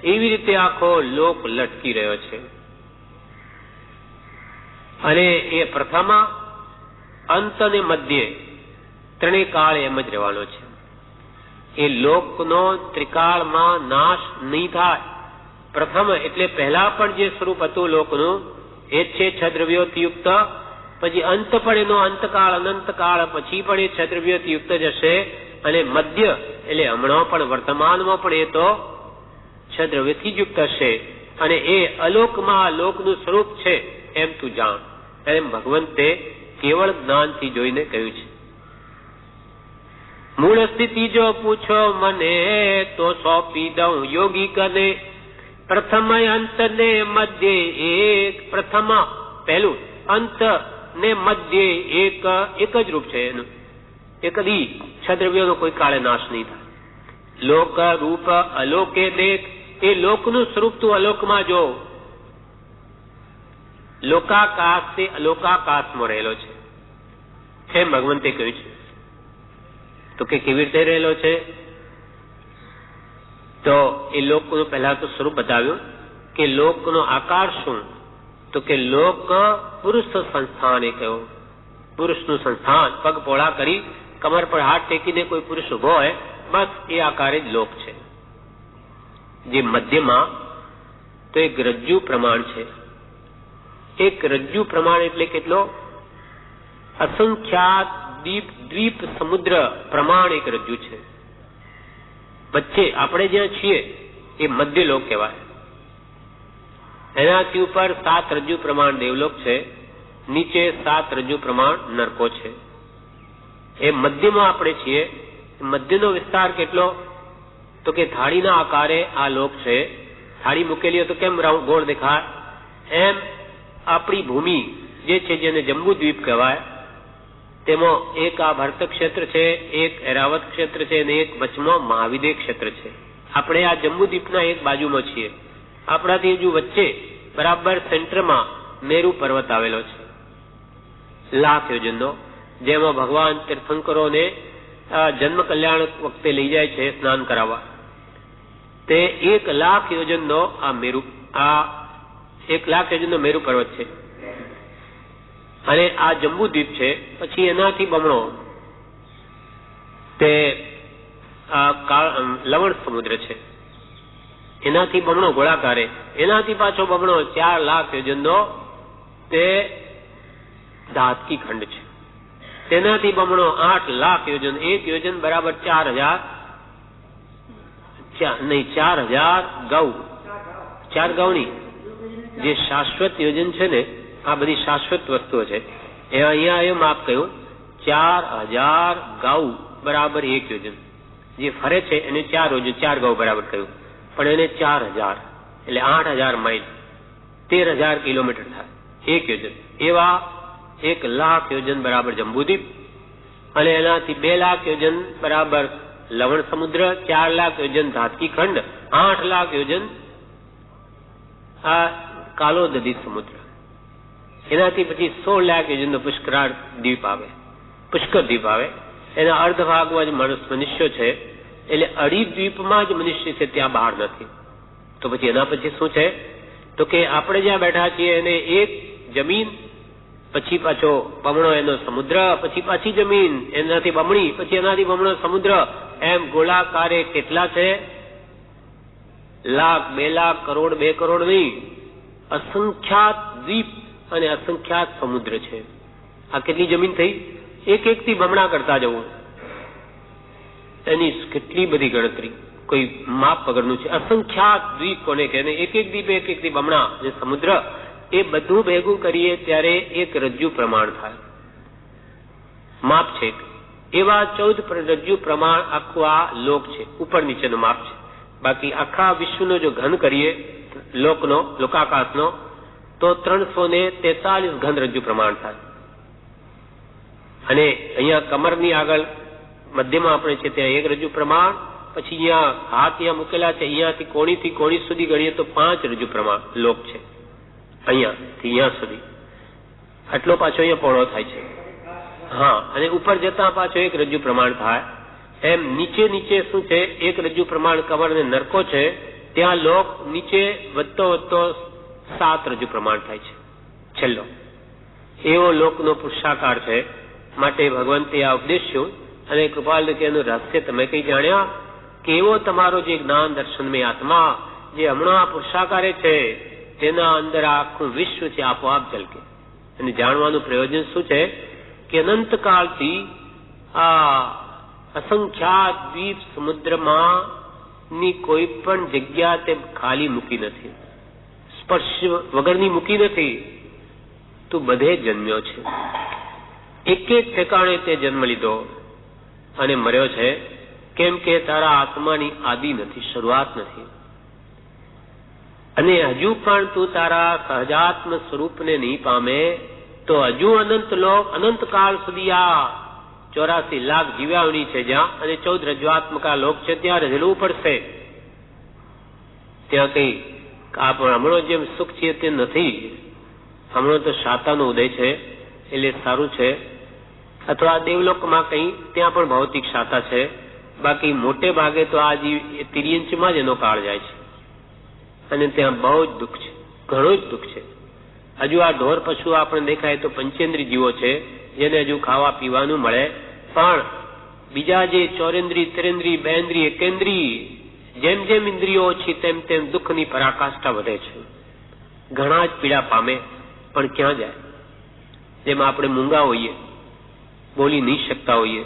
એવી રીતે આખો લોક લટકી રહ્યો છે. અને એ પ્રથમ, અંત અને મધ્ય ત્રણેય કાળ એમ જ રહેવાનો છે. એ લોકનો ત્રિકાળમાં નાશ નહીં થાય. પ્રથમ એટલે પહેલા પણ જે સ્વરૂપ હતું લોકનું એ જ છે છદ્રવ્યોથી યુક્ત. પછી અંત પણ એનો અંતકાળ અનંતકાળ પછી પણ એ છદ્રવ્યોથી યુક્ત જ હશે. અને મધ્ય એટલે હમણાં પણ વર્તમાનમાં પણ એ તો છદ્રવ્યથી જ યુક્ત હશે. અને એ અલોકમાં લોકનું સ્વરૂપ છે એમ તું જાણ. એમ ભગવંતે કેવળ જ્ઞાનથી જોઈને કહ્યું છે. મૂળ સ્થિતિ જો પૂછો મને તો સોંપી દઉં યોગી કને. પ્રથમ અંત ને મધ્ય એક. પ્રથમ પહેલું, અંત ને મધ્ય એક જ રૂપ છે એનું. એ કદી છદ્રવ્યોનો કોઈ કાળે નાશ નહીં થાય. લોક રૂપ અલોકે દેખ. એ લોકનું સ્વરૂપ તું અલોકમાં જો. લોકાકાશ તે અલોકાકાશમાં રહેલો છે એમ ભગવંતે કહ્યું છે. તો કે કેવી રીતે રહેલો છે? તો એ લોકનું પહેલા તો સ્વરૂપ બતાવ્યું કે લોકનો આકાર શું? તો કે લોક પુરુષ સંસ્થાન એ કહ્યું. પુરુષનું સંસ્થાન, પગ પોળા કરી કમર પર હાથ ટેકીને કોઈ પુરુષ ઉભો હોય, બસ એ આકારે જ લોક છે. જે મધ્યમાં તો એક રજ્જુ પ્રમાણ છે. એક રજ્જુ પ્રમાણ એટલે કેટલો? અસંખ્યાત દ્વીપ સમુદ્ર પ્રમાણ એક રજ્જુ છે. વચ્ચે આપણે જ્યાં છીએ એ મધ્ય લોક કહેવાય. એનાથી ઉપર 7 રજ્જુ પ્રમાણ દેવલોક છે, નીચે 7 રજ્જુ પ્રમાણ નરકો છે. એ મધ્યમાં આપણે છીએ. મધ્યનો વિસ્તાર કેટલો? તો કે થાળીના આકારે આ લોક છે. થાળી મૂકેલી હોય તો કેમ ગોળ દેખાય? એમ આપણી ભૂમિ જે છે જેને જંબુદ્વીપ કહેવાય, તેમાં એક આ ભરત ક્ષેત્ર છે, એક એરાવત ક્ષેત્ર છે અને એક વચમાં મહાવિદય ક્ષેત્ર છે. આપણે આ જંબુદ્વીપના એક બાજુમાં છીએ. આપણાથી હજુ વચ્ચે બરાબર સેન્ટરમાં મેરુ પર્વત આવેલો છે, લાખ યોજનનો, જેમાં ભગવાન તીર્થંકરોને જન્મ કલ્યાણ વખતે લઈ જાય છે સ્નાન કરાવવા. તે 1 લાખ યોજનનો આ 1 લાખ યોજનનો મેરુ પર્વત છે. અને આ જંબુદ્વીપ છે. પછી એનાથી બમણો તે લવણ સમુદ્ર છે. એનાથી બમણો ગોળાકારે, એનાથી પાછો બમણો 4 લાખ યોજનનો તે ધાતકી ખંડ છે. તેનાથી બમણો 8 લાખ યોજન. 1 યોજન બરાબર 4000 ગૌ. 4 ગૌની જે શાશ્વત યોજન છે ને, આ બધી શાશ્વત વસ્તુઓ છે. એ અહીંયા એ માપ કહ્યું 4000 ગૌ બરાબર 1 યોજન. જે ફરે છે એને 4 ગૌ બરાબર કહ્યું, પણ એને 4000 એટલે 8000 માઇલ, 13000 કિલોમીટર થાય 1 યોજન. એવા 1 લાખ યોજન બરાબર જંબુદ્વીપ. અને એનાથી 2 લાખ યોજન બરાબર લવણ સમુદ્ર, 4 લાખ યોજન ધાતકી ખંડ, 8 લાખ યોજન આ કાલોદધિ સમુદ્ર. એનાથી પછી 16 લાખ યોજનનો પુષ્કરાળ દ્વીપ આવે, પુષ્કર દ્વીપ આવે. એના અર્ધ ભાગમાં જ મનુષ્યો છે, એટલે અઢી દ્વીપમાં જ મનુષ્ય છે, ત્યાં બહાર નથી. તો પછી એના પછી શું છે? તો કે આપણે જ્યાં બેઠા છીએ એને એક જમીન, પછી પાછો બમણો એનો સમુદ્ર, પછી પાછી જમીન, એનાથી બમણી, પછી એનાથી બમણો સમુદ્ર, એમ ગોળાકારે કેટલા છે? લાખ, 2 લાખ, કરોડ, 2 કરોડ નહીં, અસંખ્યાત દ્વીપ અને અસંખ્યાત સમુદ્ર છે. આ કેટલી જમીન થઈ? એક થી બમણા કરતા જવું, એની કેટલી બધી ગણતરી કોઈ માપ વગરનું છે. અસંખ્યાત દ્વીપ કોને કહે? એક દ્વીપ, એક થી બમણા જે સમુદ્ર, એ બધું ભેગું કરીએ ત્યારે એક રજ્જુ પ્રમાણ થાય, માપ છે. એવા 14 રજ્જુ પ્રમાણ આખું આ લોક છે, ઉપર નીચેનું માપ છે. બાકી આખા વિશ્વનો જો ઘન કરીએ લોકનો, લોકાકાશનો, તો 343 ઘન રજ્જુ પ્રમાણ થાય. અને અહીંયા કમરની આગળ મધ્યમાં આપણે છે ત્યાં 1 રજ્જુ પ્રમાણ, પછી અહીંયા હાથ અહીંયા મૂકેલા છે, અહીંયાથી કોણી સુધી ગણીએ તો 5 રજ્જુ પ્રમાણ લોક છે. અહીંયાથી અહીંયા સુધી આટલો પાછો અહીંયા પહોળો થાય છે. હા, અને ઉપર જતા પાછો 1 રજ્જુ પ્રમાણ થાય. એમ નીચે શું છે? 1 રજ્જુ પ્રમાણ કમર અને નરકો છે, ત્યાં લોક નીચે વધતો 7 રજ્જુ પ્રમાણ થાય છે છેલ્લો. એવો લોકનો પુરુષાકાર છે. માટે ભગવંતે આ ઉપદેશ્યું અને કૃપાલ એનું રહસ્ય તમે કઈ જાણ્યા કેવો તમારો જે જ્ઞાન દર્શનમય આત્મા જે હમણાં પુરુષાકારે છે તેના અંદર આખું વિશ્વ છે આપોઆપ ઝલકે. અને જાણવાનું પ્રયોજન શું છે કે અનંતકાળથી આ અસંખ્યાત દ્વીપ સમુદ્રમાં ની કોઈ પણ જગ્યા તે ખાલી મૂકી નથી, સ્પર્શ વગરની મૂકી નથી. તું બધે જન્મ્યો છે, એક એક ઠેકાણે તે જન્મ લીધો અને મર્યો છે. કેમ કે તારા આત્માની આદિ નથી, શરૂઆત નથી. અને હજુ પણ તું તારા સહજાત્મ સ્વરૂપને નહીં પામે તો હજુ અનંત લોક અનંતકાળ સુધી આ 84 લાખ જીવાવણી છે જ્યાં, અને 14 રજવાત્મકા લોક છે ત્યાં રહેલું પડશે. ત્યાં કઈ હમણાં જેમ સુખ છે તે નથી. હમણાં તો શાતાનો ઉદય છે એટલે સારું છે, અથવા દેવલોકમાં કઈ ત્યાં પણ ભૌતિક શાતા છે. બાકી મોટે ભાગે તો આ જીવ તિર્યંચમાં જ એનો કાળ જાય છે અને ત્યાં બહુ જ દુઃખ છે, ઘણું જ દુઃખ છે. હજુ આ ઢોર પશુ આપણે દેખાય તો પંચેન્દ્રિય જીવો છે જેને હજુ ખાવા પીવાનું મળે, પણ બીજા જે ચોરેન્દ્રિય, ત્રેન્દ્રિય, બેન્દ્રિય, એકેન્દ્રિય, જેમ જેમ ઇન્દ્રિયો ઓછી તેમ તેમ દુઃખની પરાકાષ્ઠા વધે છે. ઘણા જ પીડા પામે, પણ ક્યાં જાય? જેમાં આપણે મૂંગા હોઈએ, બોલી નહીં શકતા હોઈએ,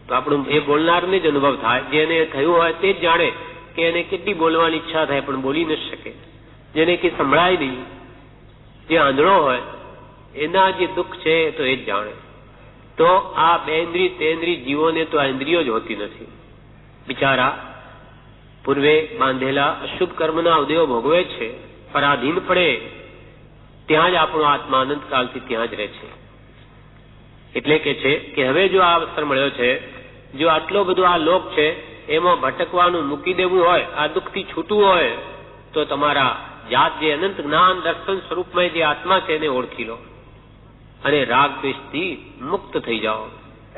તો આપણું એ બોલનારને જ અનુભવ થાય. જેને થયું હોય તે જ જાણે કે એને કેટલી બોલવાની ઈચ્છા થાય પણ બોલી ન શકે. જેને કે સંભળાય નહીં, જે આંધળો હોય એના જે દુઃખ છે તો એ જ જાણે. તો આ બેન્દ્રિય તેન્દ્રિય જીવોને તો આ ઇન્દ્રિયો જ હોતી નથી. બિચારા પૂર્વે બાંધેલા અશુભ કર્મના ઉદયો ભોગવે છે, પરાધીન પડે ત્યાં જ આપણો આત્મા અનંતકાળથી ત્યાં જ રહે છે. એટલે કે છે કે હવે જો આ અવસર મળ્યો છે, જો આટલો બધો આ લોક છે એમાં ભટકવાનું મૂકી દેવું હોય, આ દુઃખથી છૂટવું હોય, તો તમારા જાત જે અનંત જ્ઞાન દર્શન સ્વરૂપમાં જે આત્મા છે એને ઓળખી લો અને રાગ દ્વેષથી મુક્ત થઈ જાઓ.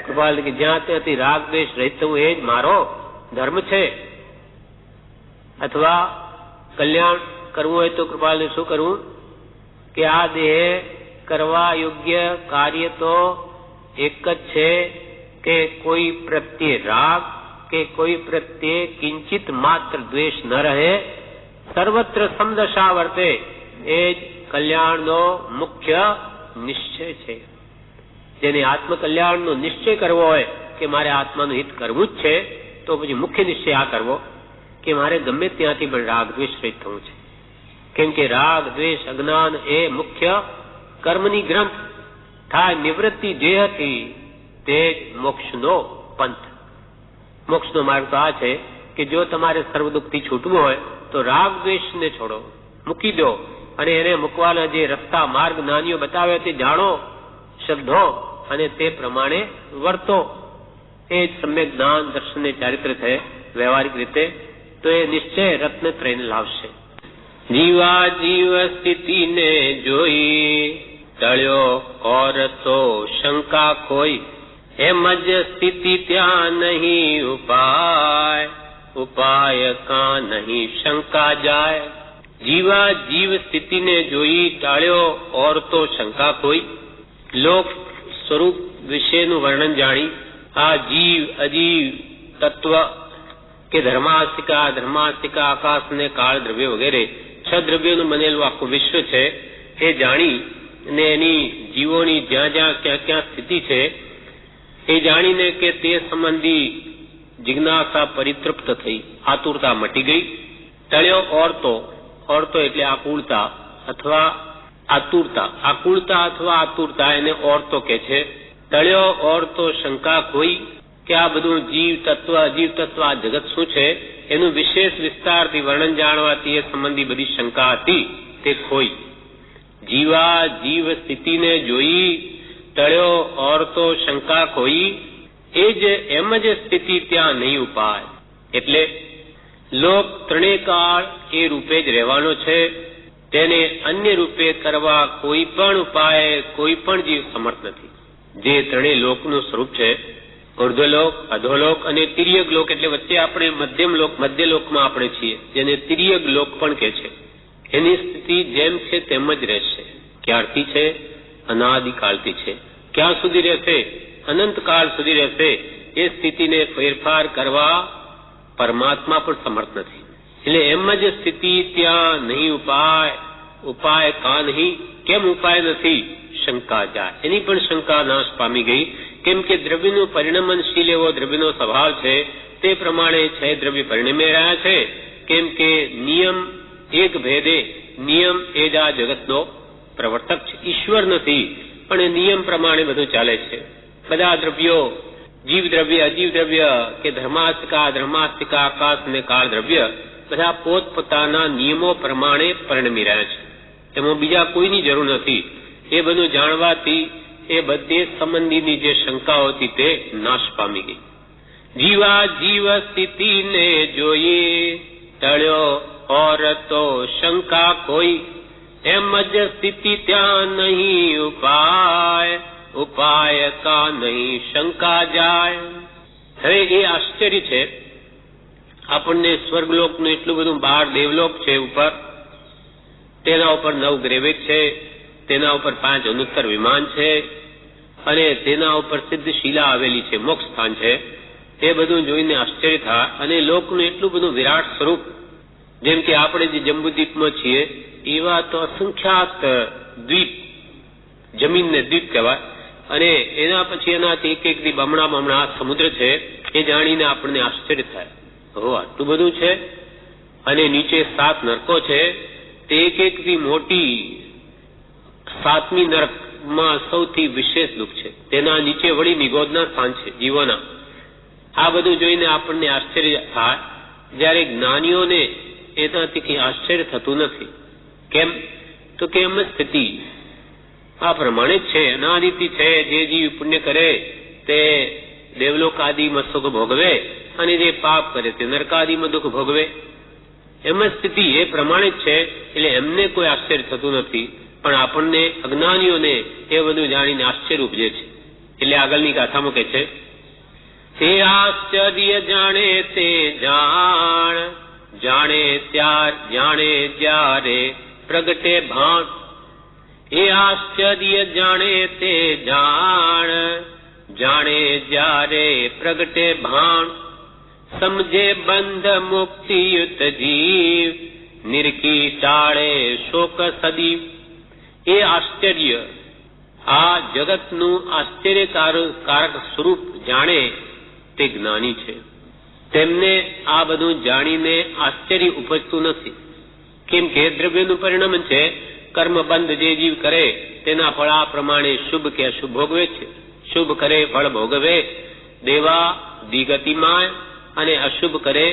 કૃપાલ કે જ્યાં ત્યાંથી રાગ દ્વેષ રહિત થવું એ જ મારો ધર્મ છે. અથવા કલ્યાણ કરવું હોય તો કૃપાલને શું કરવું કે આ દેહે કરવા યોગ્ય કાર્ય તો એક જ છે કે કોઈ પ્રત્યે રાગ કે કોઈ પ્રત્યે કિંચિત માત્ર દ્વેષ ન રહે, સર્વત્ર સમદશા વર્તે. એ જ કલ્યાણનો મુખ્ય નિશ્ચય છે. જેને આત્મકલ્યાણનો નિશ્ચય કરવો હોય કે મારે આત્માનું હિત કરવું જ છે, તો પછી મુખ્ય નિશ્ચય આ કરવો કે મારે ગમે ત્યાંથી પણ રાગ દ્વેષ રહિત થવું છે. કેમ કે રાગ દ્વેષ અજ્ઞાન એ મુખ્ય કર્મની ગ્રંથ થાય નિવૃત્તિ દેહથી તે મોક્ષનો પંથ. મોક્ષનો માર્ગ તો આ છે કે જો તમારે સર્વ દુઃખથી છૂટવું હોય તો રાગ દ્વેષને છોડો, મૂકી દો, અને એને મૂકવાના જે રસ્તા માર્ગ જ્ઞાનીઓ બતાવે તે જાણો, શબ્દો, અને તે પ્રમાણે વર્તો. એ જ સમ્યક જ્ઞાન દર્શનને ચારિત્ર છે વ્યવહારિક રીતે. તો એ નિશ્ચય રત્નત્રયને લાવશે. જીવા જીવ સ્થિતિને જોઈ ટળ્યો ઓર તો શંકા ખોઈ, એમ જ સ્થિતિ ત્યાં નહીં ઉપાય, ઉપાય કા નહીં શંકા જાય. જીવા જીવ સ્થિતિને જોઈ ટાળ્યો ઓર તો શંકા ખોઈ. લોક સ્વરૂપ વિશેનું વર્ણન જાણી આ જીવ અજીવ તત્વ કે ધર્માસ્તિકા આકાશ ને કાળ દ્રવ્ય વગેરે 6 દ્રવ્યોનું બનેલું આખું વિશ્વ છે એ જાણી અને એની જીવોની જ્યાં જ્યાં ક્યાં ક્યાં સ્થિતિ છે એ જાણીને કે તે સંબંધી જિજ્ઞાસા પરિતૃપ્ત થઈ, આતુરતા મટી ગઈ. ટળ્યો ઓરતો એટલે આકુળતા અથવા આતુરતા, આકુળતા અથવા આતુરતા એને ઓરતો કે છે. ટળ્યો ઓરતો શંકા ખોઈ કે આ બધું જીવ તત્વ અજીવ તત્વ આ જગત શું છે એનું વિશેષ વિસ્તારથી વર્ણન જાણવાથી એ સંબંધી બધી શંકા હતી તે ખોઈ. જીવા જીવ સ્થિતિને જોઈ ટળ્યો ઓરતો શંકા ખોઈ, એ જ એમ જ સ્થિતિ ત્યાં નહીં ઉપાય. એટલે લોક ત્રણેય કાળ એ રૂપે જ રહેવાનો છે, તેને અન્ય રૂપે કરવા કોઈ પણ ઉપાય કોઈ પણ જીવ સમર્થ નથી. જે ત્રણેય લોકનું સ્વરૂપ છે, ઉર્ધ્વલોક, અધોલોક અને તિર્યક લોક, એટલે વચ્ચે આપણે મધ્ય લોકમાં આપણે છીએ, જેને તિર્યક લોક પણ કહે છે. એની સ્થિતિ જેમ છે તેમ જ રહેશે. ક્યારથી છે? અનાદિકાળથી છે. ક્યાં સુધી રહેશે? અનંત કાળ સુધી રહેશે. એ સ્થિતિને ફેરફાર કરવા પરમાત્મા પણ સમર્થ નથી. એટલે એમ જ સ્થિતિ ત્યાં નહીં ઉપાય, ઉપાય કા નહીં, કેમ ઉપાય નથી? શંકા જાય. એની પણ શંકા નાશ પામી ગઈ. કેમ કે દ્રવ્યનું પરિણમનશીલ એવો દ્રવ્યનો સ્વભાવ છે, તે પ્રમાણે છે દ્રવ્ય પરિણમી રહ્યા છે. કેમ કે નિયમ એક ભેદે, નિયમ એ જ આ જગતનો પ્રવર્તક છે, ઈશ્વર નથી, પણ એ નિયમ પ્રમાણે બધું ચાલે છે. બધા દ્રવ્યો, જીવ દ્રવ્ય, અજીવ દ્રવ્ય કે ધર્માસ્તિકા, અધર્માસ્તિકા, આકાશ અને કાળ દ્રવ્ય બધા પોતપોતાના નિયમો પ્રમાણે પરિણમી રહ્યા છે. એમાં બીજા કોઈની જરૂર નથી. એ બધું જાણવાથી એ બધે સંબંધીની જે શંકાઓ હતી તે નાશ પામી ગઈ. જીવા જીવ સ્થિતિને જોઈએ, ટળ્યો ઓર તો શંકા કોઈ, એમ જ સ્થિતિ ત્યાં નહીં ઉપાય, ઉપાય કા નહીં શંકા જાય. હવે એ આશ્ચર્ય છે, આપણને સ્વર્ગલોકનું એટલું બધું બહાર દેવલોક છે ઉપર, તેના ઉપર 9 ગ્રેવેટ છે, તેના ઉપર 5 અનુત્તર વિમાન છે, અને તેના ઉપર સિદ્ધ શિલા આવેલી છે, મોક્ષ સ્થાન છે. એ બધું જોઈને આશ્ચર્ય થાય. અને લોકનું એટલું બધું વિરાટ સ્વરૂપ, જેમ કે આપણે જે જંબુદ્વીપમાં છીએ એવા તો અસંખ્યાત દ્વીપ, જમીનને દ્વીપ કહેવાય, અને એના પછી એનાથી એક દી બમણા સમુદ્ર છે. એ જાણીને આપણને આશ્ચર્ય થાય, હો આટલું બધું છે. અને નીચે 7 નરકો છે, તે એક દી મોટી 7મી નરકમાં સૌથી વિશેષ દુઃખ છે. તેના નીચે વળી નિગોદના સ્થાન છે જીવોના. આ બધું જોઈને આપણને આશ્ચર્ય થાય, જ્યારે જ્ઞાનીઓને એનાથી કઈ આશ્ચર્ય થતું નથી. કેમ? તો કે એમ જ સ્થિતિ આ પ્રમાણે જ છે, અનાદિથી છે. જે જીવ પુણ્ય કરે તે દેવલોક આદિમાં સુખ ભોગવે, અને જે પાપ કરે તે નરકાદિમાં દુઃખ ભોગવે. એમ જ સ્થિતિ એ પ્રમાણે જ છે. એટલે એમને કોઈ આશ્ચર્ય થતું નથી, પણ આપણને અજ્ઞાનીઓને એ બધું જાણીને આશ્ચર્ય ઉપજે છે. એટલે આગળની ગાથામાં કહે છે, તે આશ્ચર્ય જાણે તે જાણ, જાણે ત્યાર જાણે જ્યારે પ્રગટે ભાણ. એ આશ્ચર્ય જાણે તે જાણ, જાણે જ્યારે પ્રગટે ભાણ. સમજે બંધ મુક્તિયુત જીવ, નિરખી ટાળે શોક સદીવ. એ આશ્ચર્ય, આ જગતનું આશ્ચર્યકારક સ્વરૂપ જાણે તે જ્ઞાની છે. તેમને આ બધું જાણીને આશ્ચર્ય ઉપજતું નથી. કેમ કે દ્રવ્યનું પરિણામ છે. કર્મબંધ જે જીવ કરે તેના ફળ આ પ્રમાણે શુભ કે અશુભ ભોગવે છે. શુભ કરે ફળ ભોગવે દેવા દિગતિમાય, અને અશુભ કરે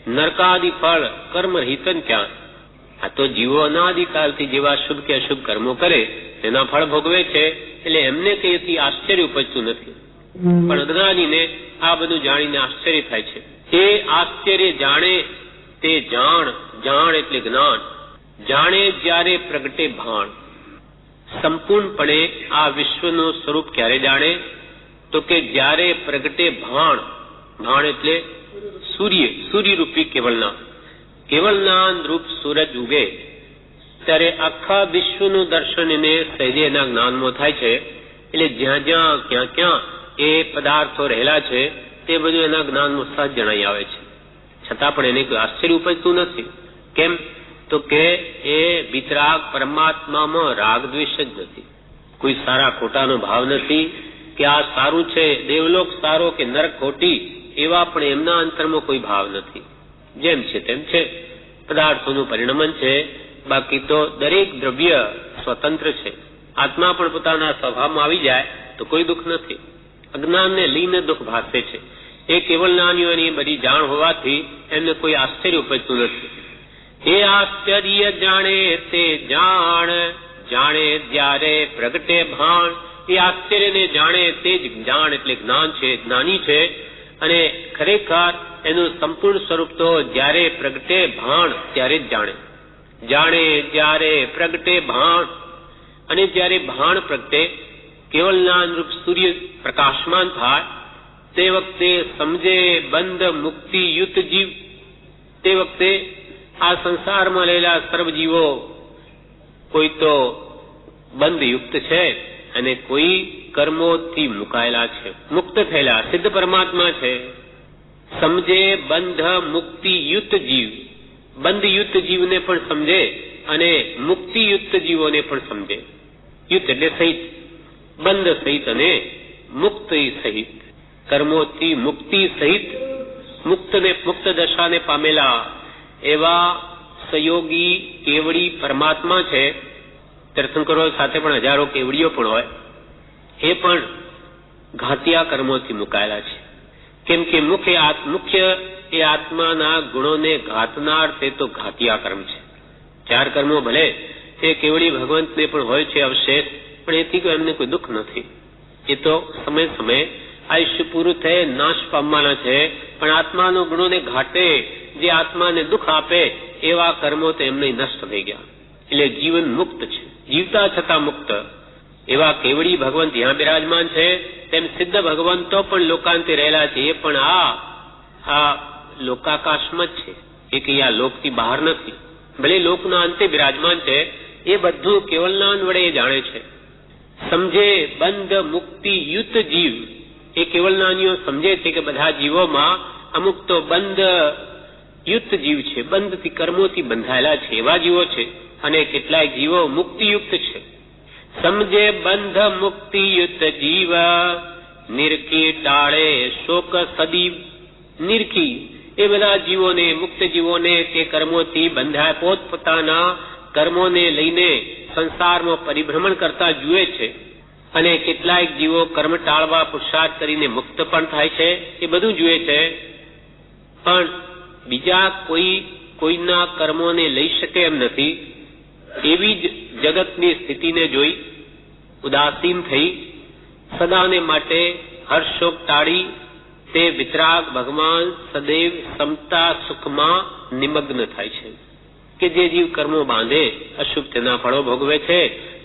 નરકાદિ ફળ કર્મ રહિતન ક્યાં. આ તો જીવો અનાદિકાળથી જેવા શુભ કે અશુભ કર્મો કરે તેના ફળ ભોગવે છે. એટલે એમને કઈથી આશ્ચર્ય ઉપજતું નથી, પણ અજ્ઞાનીને આ બધું જાણીને આશ્ચર્ય થાય છે. એ આશ્ચર્ય જાણે તે જાણ, જાણ એટલે જ્ઞાન. જાણે જ્યારે પ્રગટે ભાણ. સંપૂર્ણપણે આ વિશ્વનું સ્વરૂપ ક્યારે જાણે? તો કે જ્યારે પ્રગટે ભાણ. ભાણ એટલે સૂર્ય, સૂર્યરૂપી કેવલનામ. કેવલનામ રૂપ સૂરજ ઉગે ત્યારે આખા વિશ્વનું દર્શન એને સહેજે એના જ્ઞાનમાં થાય છે. એટલે જ્યાં જ્યાં ક્યાં ક્યાં એ પદાર્થો રહેલા છે તે બધું એના જ્ઞાનમાં સહજ જણાઈ આવે છે. છતાં પણ એને કોઈ આશ્ચર્ય ઉપજતું નથી. કેમ? તો કે એ વિતરાગ પરમાત્મામાં રાગ દ્વેષ જ નથી. કોઈ સારા ખોટાનો ભાવ નથી, કે આ સારું છે, દેવલોક સારો કે નરક ખોટી, એવા પણ એમના અંતરમાં કોઈ ભાવ નથી. જેમ છે તેમ છે, પદાર્થોનું પરિણમન છે. બાકી તો દરેક દ્રવ્ય સ્વતંત્ર છે. આત્મા પણ પોતાના સ્વભાવમાં આવી જાય તો કોઈ દુઃખ નથી. અજ્ઞાનને લઈને દુઃખ ભાસે છે. એ કેવલ જ્ઞાનીઓની બધી જાણ હોવાથી એમને કોઈ આશ્ચર્ય ઉપજતું નથી. એ આશ્ચર્ય જાણે તે જાણ, જાણે જ્યારે પ્રગટે ભાણ. એ આશ્ચર્યને જાણે તે જ જાણ એટલે જ્ઞાન છે, જ્ઞાની છે. અને ખરેખર એનું સંપૂર્ણ સ્વરૂપ તો જ્યારે પ્રગટે ભાણ ત્યારે જ જાણે. જાણે જ્યારે પ્રગટે ભાણ. અને જ્યારે ભાણ પ્રગટે, કેવલ જ્ઞાન રૂપ સૂર્ય પ્રકાશમાન થાય તે વખતે સમજે બંધ મુક્તિ યુત જીવ. તે વખતે આ સંસારમાં રહેલા સર્વજીવો કોઈ તો બંધ યુક્ત છે અને કોઈ કર્મોથી મુકાયેલા છે, મુક્ત થયેલા સિદ્ધ પરમાત્મા છે. સમજે બંધ મુક્તિયુક્ત જીવ, બંધયુક્ત જીવને પણ સમજે અને મુક્તિયુક્ત જીવોને પણ સમજે. યુક્ત એટલે સહિત, બંધ સહિત અને મુક્તિ સહિત, કર્મોથી મુક્તિ સહિત મુક્ત દશાને પામેલા એવા સહયોગી કેવડી પરમાત્મા છે. તીર્થંકરો સાથે પણ હજારો કેવડીઓ પણ હોય, એ પણ ઘાતિયા કર્મોથી મુકાયેલા છે. કેમ કે મુખ્ય એ આત્માના ગુણોને ઘાતનાર તે તો ઘાતિયા કર્મ છે. 4 કર્મો ભલે એ કેવડી ભગવંતને પણ હોય છે અવશેષ, પણ એથી એમને કોઈ દુઃખ નથી. એ તો સમય સમયે આયુષ્ય પૂરું થઈ નાશ પામવાના છે. પણ આત્માનો ગુણોને ઘાટે, જે આત્માને દુઃખ આપે એવા કર્મો તો એમને નષ્ટ થઈ ગયા. એટલે જીવન મુક્ત છે, જીવતા છતાં મુક્ત. એવા કેવડી ભગવંત ત્યાં બિરાજમાન છે, તેમ સિદ્ધ ભગવંતો પણ લોકાંતે રહેલા છે. એ પણ આ લોકાકાશમાં જ છે, એ કઈ આ લોકથી બહાર નથી. ભલે લોકના અંતે બિરાજમાન છે, એ બધું કેવલનાન વડે એ જાણે છે. સમજે બંધ મુક્તિ યુક્ત જીવ, એ કેવલનાનીઓ સમજે છે કે બધા જીવોમાં અમુક તો બંધ યુક્ત જીવ છે, બંધથી કર્મોથી બંધાયેલા છે એવા જીવો છે, અને કેટલાક જીવો મુક્તિયુક્ત છે. સમજે બંધ મુક્તિયુક્ત જીવ, નિરખી ટાળે શોક સદીવ. નિરખી એ બધા જીવોને, મુક્ત જીવોને તે કર્મોથી બંધાય, પોતપોતાના કર્મોને લઈને સંસારમાં પરિભ્રમણ કરતા જુએ છે. અને કેટલાક જીવો કર્મ ટાળવા પુરુષાર્થ કરીને મુક્ત પણ થાય છે, એ બધું જુએ છે. પણ બીજા કોઈના કર્મોને લઈ શકે એમ નથી. એવી જ જગતની સ્થિતિને જોઈ ઉદાસીન થઈ સદાને માટે હર્ષોક ટાળી તે વિતરાગ ભગવાન સદૈવ સમતા સુખમાં નિમગ્ન થાય છે. કે જે જીવ કર્મો બાંધે અશુભ તેના ફળો ભોગવે છે,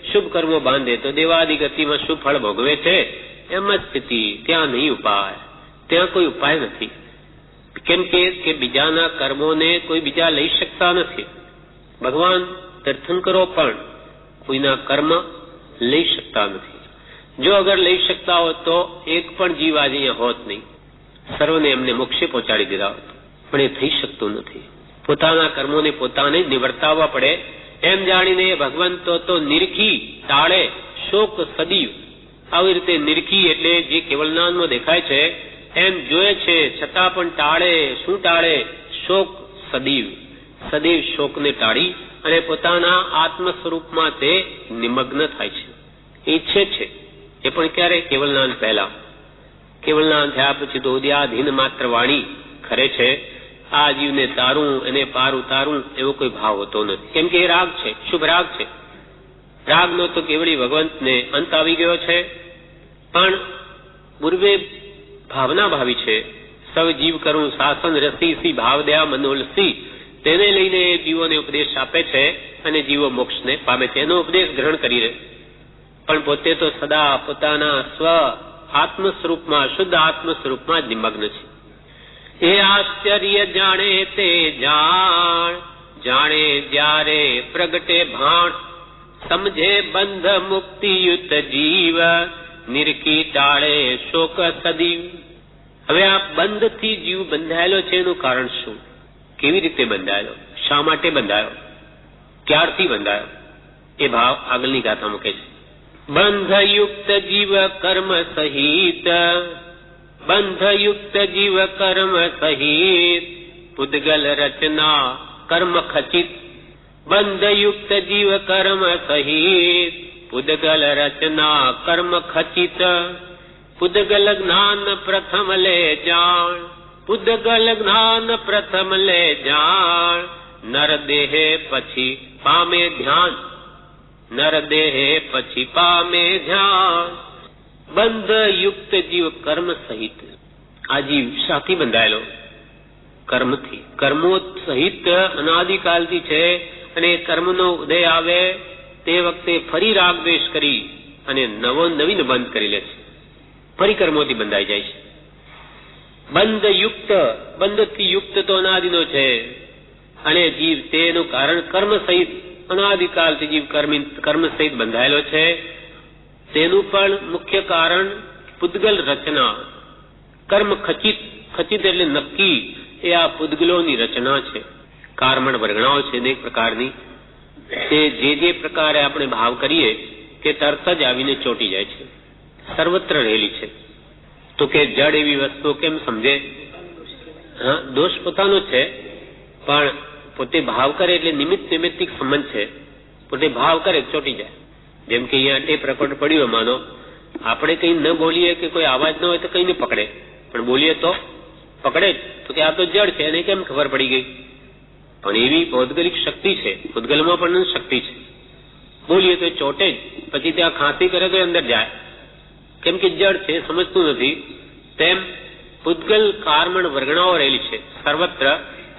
શુભ કર્મો બાંધે તો દેવાદિ ગતિમાં શુભ ફળ ભોગવે છે. એમ જ સ્થિતિ, ત્યાં નહીં ઉપાય, ત્યાં કોઈ ઉપાય નથી. કેમ કે બીજાના કર્મોને કોઈ બીજા લઈ શકતા નથી. ભગવાન તીર્થંકરો પણ કોઈના કર્મ લઈ શકતા નથી. જો અગર લઈ શકતા હોત તો એક પણ જીવ આજે અહીંયા હોત નહીં, સર્વને એમને મોક્ષે પહોંચાડી દીધા હોત. પણ એ થઈ શકતું નથી. પોતાના કર્મોને પોતાને જ નિવર્તાવવા પડે. એમ જાણીને ભગવંતો તો નિરખી ટાળે શોક સદીવ. આવી રીતે નિરખી એટલે જે કેવલનાનમાં દેખાય છે એમ જોયે છે, છતાં પણ ટાળે. શું ટાળે? શોક સદીવ. સદૈવ શોકને ટાળી અને પોતાના આત્મ સ્વરૂપમાં તે નિમગ્ન થાય છે. ઈચ્છે છે એ પણ ક્યારે? કેવલનાન પહેલા. કેવલનાન થયા પછી તો ઉદ્યાધીન માત્ર વાણી ખરે છે. આ જીવને તારું, એને પાર ઉતારું એવો કોઈ ભાવ હોતો નથી. કેમ કે એ રાગ છે, શુભ રાગ છે. રાગનો તો કેવળી ભગવંતને અંત આવી ગયો છે, પણ પૂર્વે ભાવના ભાવી છે. સૌ જીવ કરું શાસન રસી સી ભાવ દયા મનોલસી. તેને લઈને એ જીવોને ઉપદેશ આપે છે અને જીવો મોક્ષને પામે છે. એનો ઉપદેશ ગ્રહણ કરી રહે, પણ પોતે તો સદા પોતાના સ્વ આત્મ સ્વરૂપમાં, શુદ્ધ આત્મ સ્વરૂપમાં જ નિમગ્ન છે. એ આશ્ચર્ય જાણે તે જાણ, જાણે જ્યારે પ્રગટે ભાણ. સમજે બંધ મુક્તિયુક્ત જીવ, નિરખી ટાળે શોક સદીવ. હવે આ બંધથી જીવ બંધાયેલો છે, એનું કારણ શું? કેવી રીતે બંધાયેલો? શા માટે બંધાયો? ક્યારથી બંધાયો? એ ભાવ આગળની ગાથા મૂકે છે. બંધયુક્ત જીવ કર્મ સહિત, બંધયુક્ત જીવ કર્મ સહિત, પૂદગલ રચના કર્મ ખચિત. બંધયુક્ત જીવ કર્મ સહિત, પૂદગલ રચના કર્મ ખચિત. પૂદગલ જ્ઞાન પ્રથમ લે જાણ, પૂદગલ જ્ઞાન પ્રથમ લે જાણ. નર દેહે પછી પામે ધ્યાન, નર દેહે પછી પામે ધ્યાન. બંધયુક્ત જીવ કર્મ સહિત. આ જીવ શાથી બંધાયેલો? કર્મથી. કર્મો સહિત અનાદિકાલથી છે, અને કર્મનો ઉદય આવે તે વખતે ફરી રાગ દ્વેષ કરી અને નવીન બંધ કરી લે છે. ફરી કર્મોથી બંધાઈ જાય છે. બંધયુક્ત, બંધથી યુક્ત તો અનાદિનો છે, અને જીવ તેનું કારણ કર્મ સહિત અનાદિકાલથી જીવ કર્મ સહિત બંધાયેલો છે. તેનું પણ મુખ્ય કારણ પૂદગલ રચના કર્મ ખચિત. ખચિત એટલે નક્કી એ આ પૂદગલોની રચના છે. કારમણ વર્ગણાઓ છે અનેક પ્રકારની, તે જે પ્રકારે આપણે ભાવ કરીએ કે તરત જ આવીને ચોંટી જાય છે, સર્વત્ર રહેલી છે. તો કે જડ એવી વસ્તુઓ કેમ સમજે? હા, દોષ પોતાનો છે, પણ પોતે ભાવ કરે એટલે નિમિત્તિક સંબંધ છે. પોતે ભાવ કરે ચોંટી જાય. જેમ કે અહીંયા ટેપ રેકોર્ડ પડ્યું, માનો આપણે કઈ ન બોલીએ કે કોઈ અવાજ ન હોય તો કઈ ન પકડે, પણ બોલીએ તો પકડે જ. તો કે આ તો જડ છે, એને કેમ ખબર પડી ગઈ? પણ એવી ભૌગોલિક શક્તિ છે, ભૂતગલમાં પણ શક્તિ છે. બોલીએ તો ચોટે જ, પછી ત્યાં ખાંસી કરે તો અંદર જાય, કેમ કે જડ છે, સમજતું નથી. તેમ પૂતગલ કારમણ વર્ગણાઓ રહેલી છે સર્વત્ર.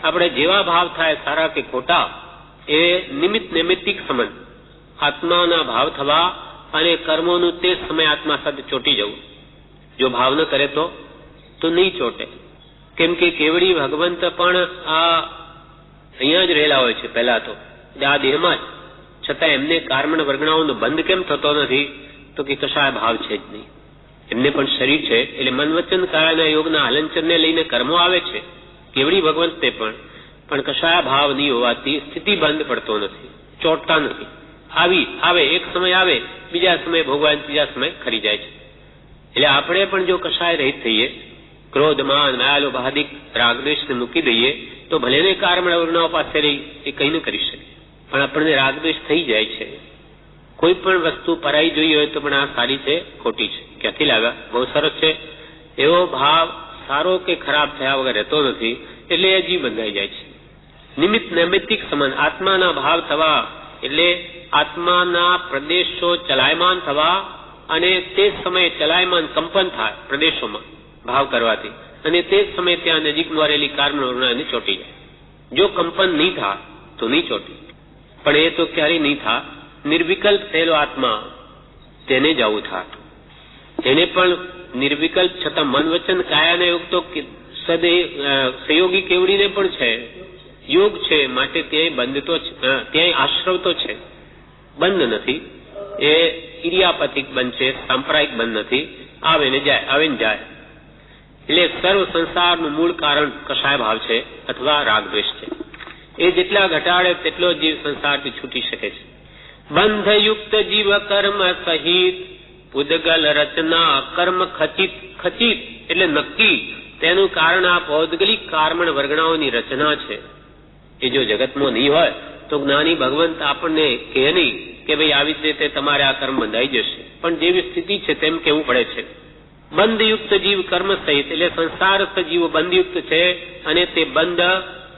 આપણે જેવા ભાવ થાય સારા કે ખોટા, એ નૈમિત્તિક સંબંધ, આત્માના ભાવ થવા અને કર્મોનું તે સમય આત્મા સાથે ચોંટી જવું. જો ભાવ ન કરે તો નહીં ચોટે. કેમ કે કેવડી ભગવંત પણ આ અહીંયા જ રહેલા હોય છે પહેલા તો, આ દેહમાં જ, છતાં એમને કારમણ વર્ગણાઓનો બંધ કેમ થતો નથી? તો કે કશાય ભાવ છે જ નહીં. એમને પણ શરીર છે, એટલે મન વચન કાયાના યોગના હલનચલને લઈને કર્મો આવે છે, કેવડી ભગવંત તે પણ કશાય ભાવ નહીં હોવાથી સ્થિતિ બંધ પડતો નથી, ચોટતા નથી. આવે એક સમય આવે, બીજા સમય ભોગવાય, ત્રીજા સમય ખરી જાય છે. એટલે આપણે પણ જો કશાય રહિત થઈએ, ક્રોધ માન માયા લોભ આદિક રાગદ્વેષને મૂકી દઈએ, તો ભલે ને કારમણ વર્ગણાઓ પાસે રહી એ કઈ ન કરી શકે, પણ આપણને રાગદ્વેષ થઈ જાય છે. કોઈ પણ વસ્તુ પરાઈ જોઈ હોય તો પણ આ સારી છે ખોટી છે, ક્યાંથી લાવ્યા, બહુ સરસ છે, એવો ભાવ સારો કે ખરાબ થયા વગર રહેતો નથી. એટલે એ જીવ બંધાઈ જાય છે. નૈમિત્તિક સંબંધ, આત્માના ભાવ થવા એટલે આત્માના પ્રદેશો ચલાયમાન થવા, અને તે સમયે ચલાયમાન કંપન થાય પ્રદેશોમાં ભાવ કરવાથી, અને તે જ સમયે ત્યાં નજીકમાં રહેલી કારમણ વર્ગણાઓને ચોંટી જાય. જો કંપન નહીં થાય તો નહીં ચોંટી, પણ એ તો ક્યારેય નહીં થાય. નિર્વિકલ્પ થયેલો આત્મા, તેને જ આવું થાય. એને પણ નિર્વિકલ્પ છતાં મન વચન કાયાના યોગ તો સહયોગી કેવડીને પણ છે, યોગ છે, માટે ત્યાંય બંધ તો ત્યાંય આશ્રવ તો છે, બંધ નથી. એ ઇરિયાપતિક બંધ છે, સાંપ્રદાયિક બંધ નથી. આવે ને જાય, આવે ને જાય. એટલે સર્વ સંસારનું મૂળ કારણ કશાય ભાવ છે અથવા રાગદ્વેષ છે. એ જેટલા ઘટાડે તેટલો જીવ સંસારથી છૂટી શકે છે. બંધયુક્ત જીવ કર્મ સહિત પૂદગલ રચના કર્મ ખચિત એટલે નક્કી. તેનું કારણ આ ભૌગોલિક કારમણ વર્ગણાઓની રચના છે. એ જો જગતમાં નહીં હોય તો જ્ઞાની ભગવંત આપણને કહે નહીં કે ભાઈ આવી રીતે તમારે આ કર્મ બંધાઈ જશે, પણ જેવી સ્થિતિ છે તેમ કેવું પડે છે. બંધયુક્ત જીવ કર્મ સહિત એટલે સંસારસ્થ જીવો બંધયુક્ત છે, અને તે બંધ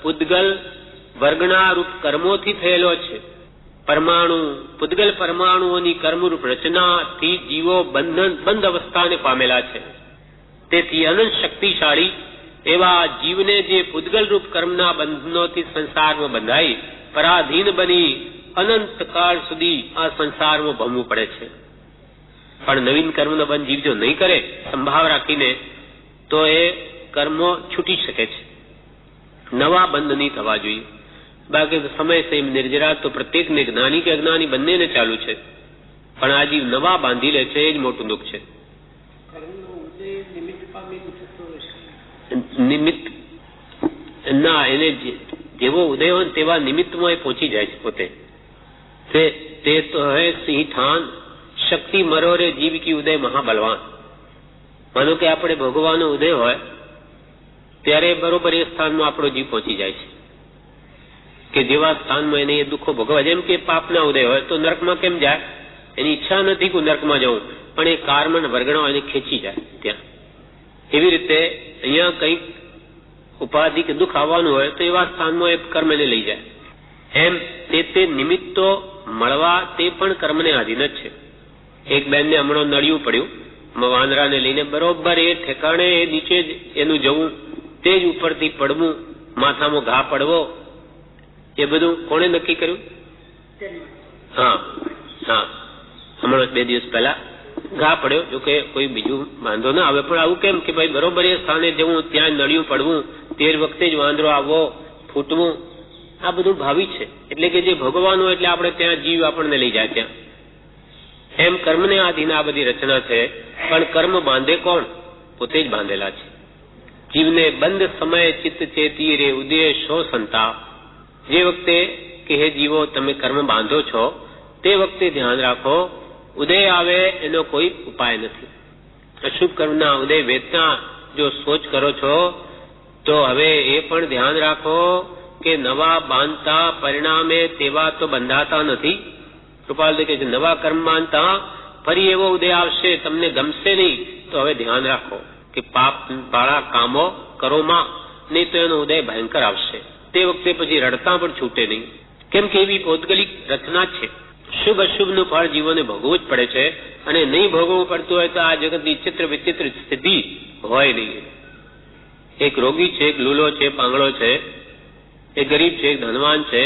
પૂદગલ વર્ગણા રૂપ કર્મોથી થયેલો છે. પૂદગલ પરમાણુઓની કર્મરૂપ રચનાથી જીવો બંધ અવસ્થાને પામેલા છે. તેથી અનંત શક્તિશાળી એવા જીવને જે પૂદગલ રૂપ કર્મના બંધનોથી સંસારમાં બંધાઈ પરાધીન બની અનંત કાળ સુધી આ સંસારમાં ભમવું પડે છે. પણ નવીન કર્મનો બંધ જીવ જો નહીં કરે સંભાવ રાખીને, તો એ કર્મો છૂટી શકે છે. નવા બંધ નહીં થવા જોઈએ. બાકી સમય સેમ નિર્જરા તો પ્રત્યેકને, જ્ઞાની કે અજ્ઞાની બંનેને ચાલુ છે, પણ આ જીવ નવા બાંધી લે છે, એ જ મોટું દુઃખ છે. નિમિત્ત ના, એને જેવો ઉદય હોય તેવા નિમિત્તમાં એ પહોંચી જાય છે પોતે. તે તો હે સિંહ થાન શક્તિ મરોરે જીવ કી ઉદય મહાબલવાન. માનો કે આપણે ભોગવાનો ઉદય હોય ત્યારે બરોબર એ સ્થાનમાં આપણો જીવ પહોંચી જાય છે, કે જેવા સ્થાનમાં એને એ દુઃખો ભોગવા. જેમ કે પાપના ઉદય હોય તો નરકમાં કેમ જાય? એની ઈચ્છા નથી કે નરકમાં જવું, પણ એ કારમણ વર્ગણો એને ખેંચી જાય ત્યાં. એવી રીતે અહીંયા કંઈક ઉપાધિ કે દુઃખ આવવાનું હોય તો એવા સ્થાનમાં એ કર્મને લઈ જાય. એમ તે નિમિત્તો મળવા તે પણ કર્મને આધીન જ છે. એક બેનને હમણાં નળિયું પડ્યું વાંદરાને લઈને, બરોબર એ ઠેકાણે નીચે જ એનું જવું, તે જ ઉપરથી પડવું, માથામાં ઘા પડવો, એ બધું કોણે નક્કી કર્યું? હા, હમણાં 2 દિવસ પહેલા ઘા પડ્યો. જો કે કોઈ બીજું વાંધો ના આવે, પણ આવું કેમ કે ભાઈ બરોબર એ સ્થાને જવું, ત્યાં નળિયું પડવું, તે વખતે જ વાંદરો આવવો, ફૂટવું, આ બધું ભાવિ છે. એટલે કે જે ભગવાન હોય એટલે આપણે ત્યાં જીવ આપણને લઈ જાય ત્યાં. એમ કર્મને આધીન આ બધી રચના છે, પણ કર્મ બાંધે કોણ? પોતે જ બાંધેલા છે. જીવને બંધ સમય ચિત્ત ચેતી રે ઉદય શો સંતાપ. જે વખતે કે હે જીવો તમે કર્મ બાંધો છો તે વખતે ધ્યાન રાખો, ઉદય આવે એનો કોઈ ઉપાય નથી. અશુભ કર્મના ઉદય વેદના જો સોચ કરો છો તો હવે એ પણ ધ્યાન રાખો કે નવા બાંધતા પરિણામે તેવા તો બંધાતા નથી. કૃપાલ કહે છે નવા કર્મ બાંધતા ફરી એવો ઉદય આવશે, તમને ગમશે નહીં. તો હવે ધ્યાન રાખો કે પાપ વાળા કામો કરો માં, નહીં તો એનો ઉદય ભયંકર આવશે. તે વખતે પછી રડતા પણ છૂટે નહીં. કેમ કે એવી પૌદ્ગલિક રચના છે. શુભ અશુભનું ફળ જીવોને ભોગવવું જ પડે છે, અને નહીં ભોગવવું પડતું હોય તો આ જગતની ચિત્ર વિચિત્ર સ્થિતિ હોય નહીં. એક રોગી છે, એક લૂલો છે, પાંગળો છે, એક ગરીબ છે, એક ધનવાન છે,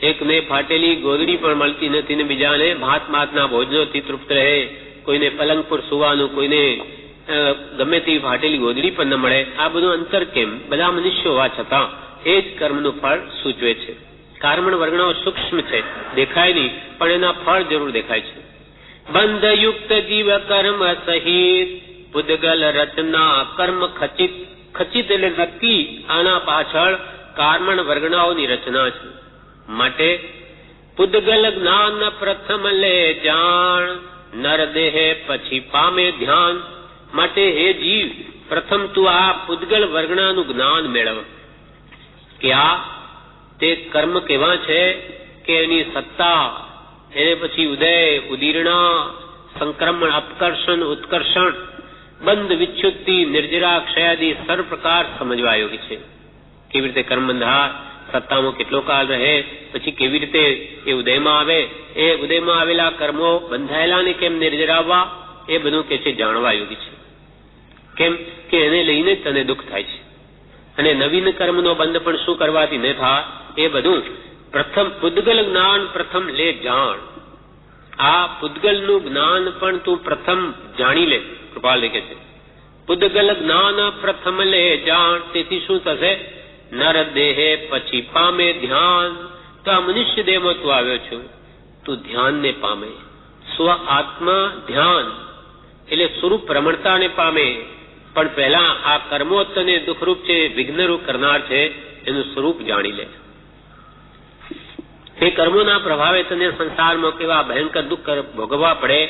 એકને ફાટેલી ગોદડી પણ મળતી નથી ને બીજાને ભાત ભાતના ભોજનોથી તૃપ્ત રહે. કોઈને પલંગ પર સુવાનું, કોઈને ગમે તેવી ફાટેલી ગોદડી પણ ન મળે. આ બધું અંતર કેમ? બધા મનુષ્યો હોવા છતાં એ જ કર્મનું ફળ સૂચવે છે. કર્મણ વર્ગણાઓ સૂક્ષ્મ છે, દેખાય નહીં, પણ એના ફળ જરૂર દેખાય છે. બંધયુક્ત જીવ કર્મ સહિત પુદ્ગલ રચના કર્મ ખચિત. ખચિત એટલે નક્કી, આના પાછળ કર્મણ વર્ગણાઓની રચના છે. માટે પુદ્ગલ જ્ઞાન પ્રથમ લે જાણ, નર દેહે પછી પામે ધ્યાન. માટે હે જીવ, પ્રથમ તું આ પુદ્ગલ વર્ગણાનું જ્ઞાન મેળવ કે આ તે કર્મ કેવા છે, કે એની સત્તા, એને પછી ઉદય, ઉદીર્ણા, સંક્રમણ, અપકર્ષણ, ઉત્કર્ષણ, બંધ, વિચ્છુત્તિ, નિર્જરા, ક્ષયાદિ સર્વ પ્રકાર સમજવા યોગ્ય છે. કેવી રીતે કર્મ બંધાર સત્તામાં કેટલો કાળ રહે, પછી કેવી રીતે એ ઉદયમાં આવે, એ ઉદયમાં આવેલા કર્મો બંધાયેલાને કેમ નિર્જરાવવા, એ બધું કે છે જાણવા યોગ્ય છે. કેમ કે એને લઈને તને દુઃખ થાય છે. અને નવીન કર્મનો બંધ પણ શું કરવાથી ન થાય, એ બધું પ્રથમ પુદ્ગલ જ્ઞાન પ્રથમ લે જાણ. આ પુદ્ગલનું જ્ઞાન પણ તું પ્રથમ જાણી લે. કૃપાલ કે છે પુદ્ગલ જ્ઞાન પ્રથમ લે જાણ. તેથી શું થશે? નર દેહે પછી પામે ધ્યાન. તો આ મનુષ્ય દેહમાં તું આવ્યો છું, તું ધ્યાનને પામે. સ્વ આત્મા ધ્યાન એટલે સ્વરૂપ પ્રમણતાને પામે. પણ પહેલા આ કર્મો તને દુઃખરૂપ છે, વિઘ્નરૂપ કરનાર છે, એનું સ્વરૂપ જાણી લે. તે કર્મોના પ્રભાવે તને સંસારમાં કેવા ભયંકર દુઃખ ભોગવવા પડે,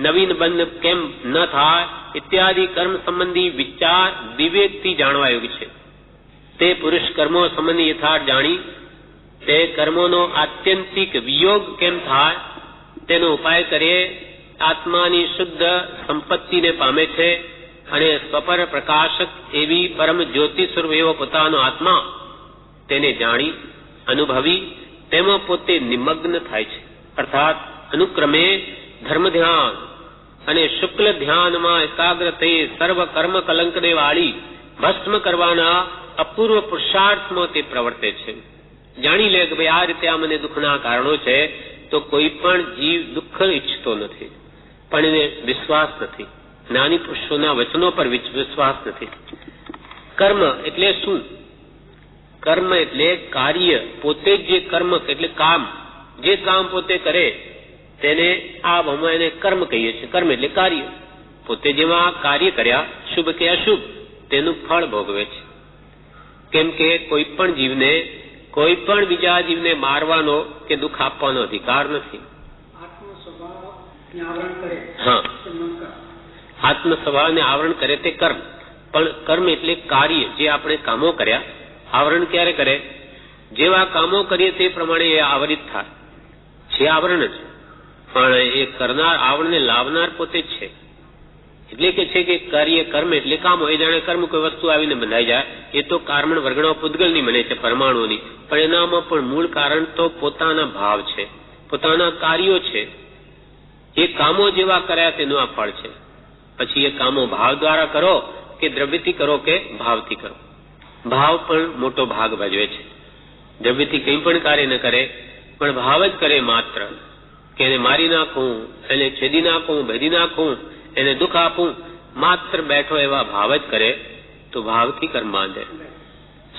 નવીન બંધ કેમ ન થાય, ઇત્યાદિ કર્મ સંબંધી વિચાર વિવેકથી જાણવા યોગ્ય છે. તે પુરુષ કર્મો સંબંધી યથાર્થ જાણી તે કર્મોનો આત્યંતિક વિયોગ કેમ થાય તેનો ઉપાય કરીએ. આત્માની શુદ્ધ સંપત્તિને પામે છે અને સ્વપર પ્રકાશક એવી પરમ જ્યોતિ સ્વરૂપ એવો પોતાનો આત્મા તેને જાણી અનુભવી તેમાં પોતે નિમગ્ન થાય છે. અર્થાત અનુક્રમે ધર્મ ધ્યાન અને શુક્લ ધ્યાનમાં એકાગ્ર થઈ સર્વ કર્મ કલંકને વાળી ભસ્મ કરવાના અપૂર્વ પુરુષાર્થમાં તે પ્રવર્તે છે. જાણી લે કે ભાઈ આ રીતે આ મને દુઃખના કારણો છે, તો કોઈ પણ જીવ દુઃખ ઈચ્છતો નથી, પણ એને વિશ્વાસ નથી. જ્ઞાની પુરુષોના વચનો પર વિશ્વાસ નથી. કર્મ એટલે શું? કર્મ એટલે કાર્ય. પોતે જ જે કર્મ એટલે કામ, જે કામ પોતે કરે તેને આ ભાવમાં એને કર્મ કહીએ છીએ. કર્મ એટલે કાર્ય. પોતે જેમાં કાર્ય કર્યા, શુભ કે અશુભ, તેનું ફળ ભોગવે છે. કેમ કે કોઈ પણ જીવને, કોઈ પણ બીજા જીવને મારવાનો કે દુઃખ આપવાનો અધિકાર નથી. હા, આત્મ સ્વભાવને આવરણ કરે તે કર્મ. પણ કર્મ એટલે કાર્ય, જે આપણે કામો કર્યા. આવરણ ક્યારે કરે? જેવા કામો કરીએ તે પ્રમાણે એ આવરિત થાય છે. આવરણ જ, પણ એ કરનાર, આવરણને લાવનાર પોતે જ છે. એટલે કે છે કે કાર્ય કર્મ એટલે કામો. એ જાણે કર્મ કોઈ વસ્તુ આવીને બંધાઈ જાય, એ તો કારમણ વર્ગણો પૂતગલની બને છે, પરમાણુઓની. પણ એનામાં પણ મૂળ કારણ તો પોતાના ભાવ છે, પોતાના કાર્યો છે. એ કામો જેવા કર્યા તેનું આ ફળ છે. પછી એ કામો ભાવ દ્વારા કરો કે દ્રવ્યથી કરો કે ભાવથી કરો. ભાવ પણ મોટો ભાગ ભજવે છે. દ્રવ્યથી કંઈ પણ કાર્ય ન કરે, પણ ભાવ જ કરે માત્ર, કે એને મારી નાખું, એને છેદી નાખું, ભેદી નાખું, એને દુઃખ આપું, માત્ર બેઠો એવા ભાવ જ કરે, તો ભાવથી કર્મ બાંધે.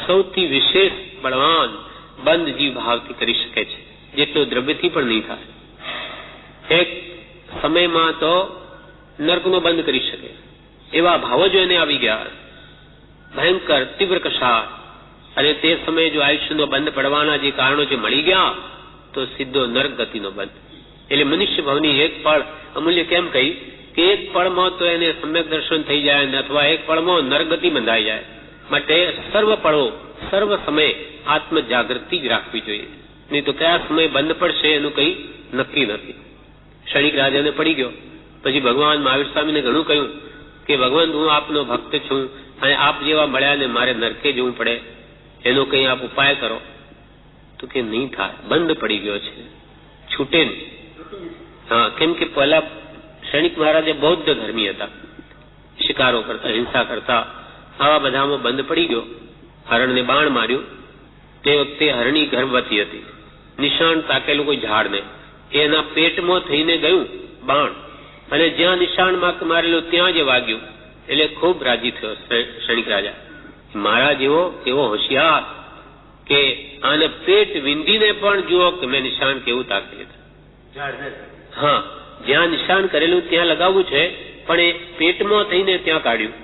સૌથી વિશેષ બળવાન બંધ જીવ ભાવથી કરી શકે છે, જેટલો દ્રવ્યથી પણ નહીં થાય. એક સમયમાં તો નર્કનો બંધ કરી શકે એવા ભાવો જો એને આવી ગયા ભયંકર તીવ્ર કશાય, અને તે સમયે જો આયુષ્યનો બંધ પડવાના જે કારણો જે મળી ગયા તો સીધો નરક ગતિનો બંધ. એટલે મનુષ્ય ભાવની એક પળ અમૂલ્ય કેમ કહી કે એક પળમાં તો એને સમ્યક દર્શન થઈ જાય અથવા એક પળમાં નરગતિ બંધાઈ જાય. માટે સર્વ પળો સર્વ સમય આત્મ જાગૃતિ જ રાખવી જોઈએ, નહીં તો કયા સમય બંધ પડશે એનું કઈ નક્કી નથી. ક્ષણિક રાજાને પડી ગયો, પછી ભગવાન મહાવીર સ્વામીને ઘણું કહ્યું કે ભગવાન હું આપનો ભક્ત છું અને આપ જેવા મળ્યા ને મારે નરકે જવું પડે, એનો કઈ આપ ઉપાય કરો. તો કે નહીં થાય, બંધ પડી ગયો છે, છૂટે નહીં. હા, કેમ કે પહેલા ક્ષણિક મહારાજે બૌદ્ધ ધર્મી હતા, શિકારો કરતા, હિંસા કરતા, આવા બધામાં બંધ પડી ગયો. હરણને બાણ માર્યું, તે વખતે હરણી ગર્ભવતી હતી, નિશાન તાકેલું કોઈ ઝાડને, એના પેટમાં થઈને ગયું બાણ, અને જ્યાં નિશાન મારેલું ત્યાં જ વાગ્યું. એટલે ખૂબ રાજી થયો ક્ષણિક રાજા, મારા જેવો કેવો હોશિયાર કે આને પેટ વિંધીને પણ જુઓ કે મેં નિશાન કેવું તાકેલું. હા, જ્યાં નિશાન કરેલું ત્યાં લગાવવું છે, પણ એ પેટમાં થઈને ત્યાં કાઢ્યું.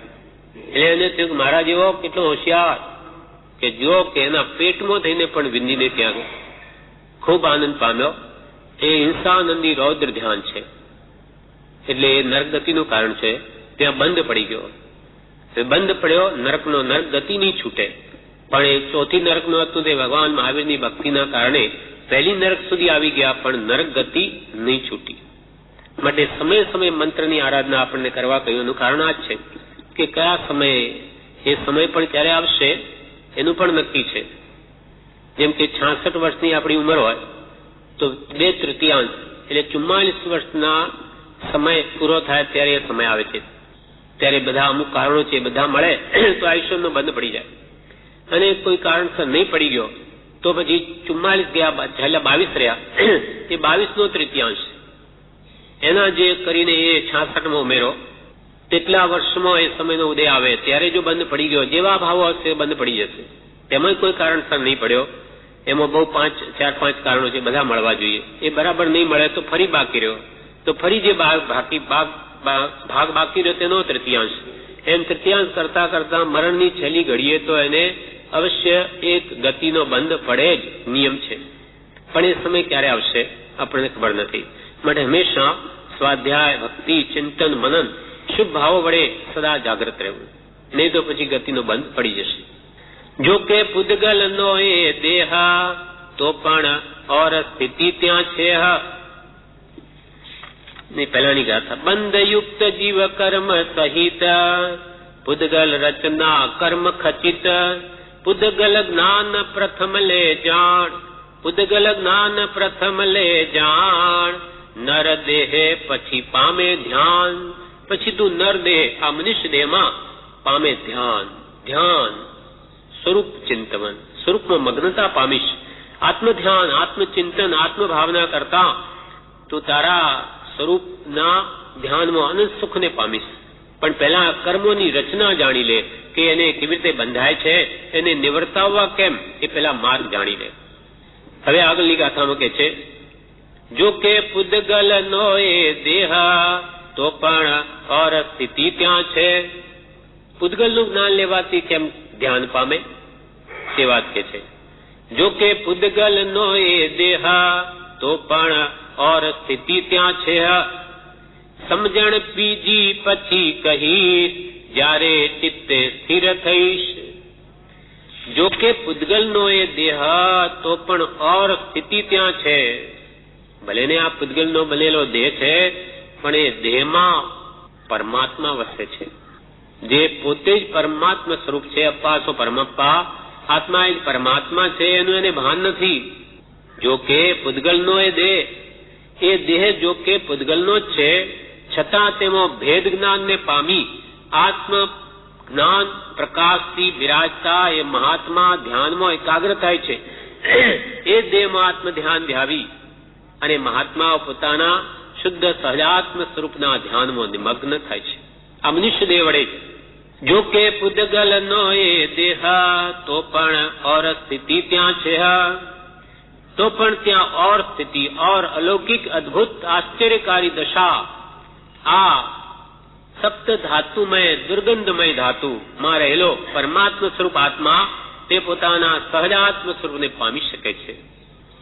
એટલે એને થયું કે મારા જેવો કેટલો હોશિયાર કે જુઓ કે એના પેટમાં થઈને પણ વિંધીને ત્યાં ગયો. ખૂબ આનંદ પામ્યો. એ હિંસાનંદી રૌદ્ર ધ્યાન છે, એટલે એ નરકગતિનું કારણ છે. ત્યાં બંધ પડી ગયો, બંધ પડ્યો, નરકનો નરક ગતિ નહીં છૂટે. પણ એ ચોથી નરકનું હતું તે ભગવાન મહાવીરની ભક્તિના કારણે પહેલી નરક સુધી આવી ગયા, પણ નરક ગતિ નહીં છૂટી. માટે સમય સમય મંત્રની આરાધના આપણને કરવા કહ્યું કારણ આ જ છે કે કયા સમયે એ સમય પણ ક્યારે આવશે એનું પણ નક્કી છે. જેમ કે 66 વર્ષની આપણી ઉંમર હોય તો 2/3 એટલે 44 વર્ષના સમય પૂરો થાય ત્યારે એ સમય આવે છે. ત્યારે બધા અમુક કારણો છે બધા મળે તો આયુષ્યનો બંધ પડી જાય, અને કોઈ કારણસર નહીં પડી ગયો તો પછી 44 ગયા, છેલ્લા 22 રહ્યા, એ 22/3 એના જે કરીને એ 66માં ઉમેરો, તેટલા વર્ષમાં એ સમયનો ઉદય આવે ત્યારે જો બંધ પડી ગયો, જેવા ભાવો હશે બંધ પડી જશે. તેમાં કોઈ કારણસર નહીં પડ્યો, એમાં બહુ 4-5 કારણો છે, બધા મળવા જોઈએ. એ બરાબર નહીં મળે તો ફરી બાકી રહ્યો, તો ફરી જે ભાગ બાકી રહ્યો તેનો 1/3. એમ 1/3 કરતા કરતા મરણની છેલ્લી ઘડીએ તો એને અવશ્ય એક ગતિનો બંધ પડે જ, નિયમ છે. પણ એ સમય ક્યારે આવશે આપણને ખબર નથી. માટે હંમેશા સ્વાધ્યાય, ભક્તિ, ચિંતન, મનન, શુભ ભાવો વડે સદા જાગૃત રહેવું, નહીં તો પછી ગતિનો બંધ પડી જશે. જો કે પૂદગલ નો એ દેહ તો પણ ઓર સ્થિતિ ત્યાં છે. પહેલાની ગાથા, બંધયુક્ત જીવ કર્મ સહિત પૂદગલ રચના કર્મ ખચિત, પૂદગલ જ્ઞાન પ્રથમ લે જાણ, પૂદગલ જ્ઞાન પ્રથમ લે જાણ, નર દેહે પછી પામે ધ્યાન. પછી તું નર દેહ, આ મનુષ્ય દેહમાં પામે ધ્યાન. ધ્યાન સ્વરૂપ ચિંતન, સ્વરૂપમાં મગ્નતા પામીશ. આત્મ ધ્યાન, આત્મચિંતન, આત્મભાવના કરતા તું તારા સ્વરૂપના ધ્યાનમાં અનંત સુખને પામીશ. પણ પહેલા કર્મોની રચના જાણી લે કે એને કેવી રીતે બંધાય છે, એને નિવર્તાવવા કેમ, એ પહેલા માર્ગ જાણી લે. હવે આગળની ગાથામાં કે છે, જો કે પૂદગલ નો એ દેહ તો પણ ઓર સ્થિતિ ત્યાં છે. પૂદગલનું જ્ઞાન લેવાથી કેમ ધ્યાન પામે તે વાત કે છે. જો કે પૂદગલ નો એ દેહ તો પણ ઓર સ્થિતિ ત્યાં છે. સમજણ બીજી પછી કહીશ જ્યારે ચિત્તે સ્થિર થઈશ. જો કે પૂદગલ નો એ દેહ તો પણ ઓર સ્થિતિ ત્યાં છે. ભલે ને આ પૂદગલ નો બનેલો દેહ છે, પણ એ દેહમાં પરમાત્મા વસે છે, જે પોતે જ પરમાત્મા સ્વરૂપ છે. અપાસો પરમપ્પા, આત્મા એ પરમાત્મા છે, એનું એને ભાન નથી. જો કે પૂદગલ નો એ દેહ જો કે પૂદગલ નો જ છે, છતાં તેમાં ભેદ જ્ઞાનને પામી આત્મ જ્ઞાન પ્રકાશથી બિરાજતા એ મહાત્મા ધ્યાનમાં એકાગ્ર થાય છે. એ દેહમાં આત્મ ધ્યાન ધ્યાવી અને મહાત્મા પોતાના શુદ્ધ સહજાત્મ સ્વરૂપના ધ્યાનમાં નિમગ્ન થાય છે, આ મનુષ્ય દેહ વડે. જો કે પૂદગલ નો એ દેહ તો પણ ઓર સ્થિતિ ત્યાં છે. તો પણ ત્યાં ઓર સ્થિતિ, ઓર અલૌકિક અદ્ભુત આશ્ચર્યકારી દશા, આ સપ્ત ધાતુમય દુર્ગંધમય ધાતુમાં રહેલો પરમાત્મ સ્વરૂપ આત્મા તે પોતાના સહજાત્મ સ્વરૂપને પામી શકે છે.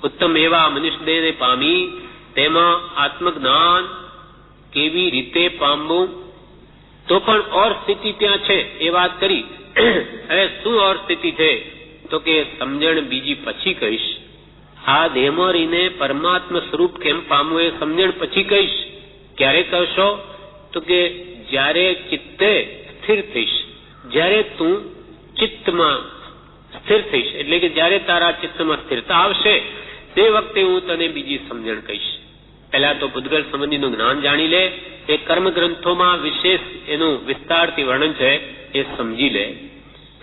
ઉત્તમ એવા મનુષ્ય દેહને પામી તેમાં આત્મજ્ઞાન કેવી રીતે પામવું, તો પણ ઓર સ્થિતિ ત્યાં છે એ વાત કરી. હવે શું ઓર સ્થિતિ છે તો કે સમજણ બીજી પછી કહીશ. આ દેહમાં રહીને પરમાત્મ સ્વરૂપ કેમ પામવું એ સમજણ પછી કહીશ. ક્યારે કહેશો તો કે જ્યારે ચિત્તે સ્થિર થઈશ, જ્યારે તું ચિત્તમાં સ્થિર થઈશ, એટલે કે જ્યારે તારા ચિત્તમાં સ્થિરતા આવશે તે વખતે હું તને બીજી સમજણ કહીશ. પહેલા તો પૂતગલ સંબંધીનું જ્ઞાન જાણી લે. એ કર્મ ગ્રંથોમાં વિશેષ એનું વિસ્તારથી વર્ણન છે એ સમજી લે.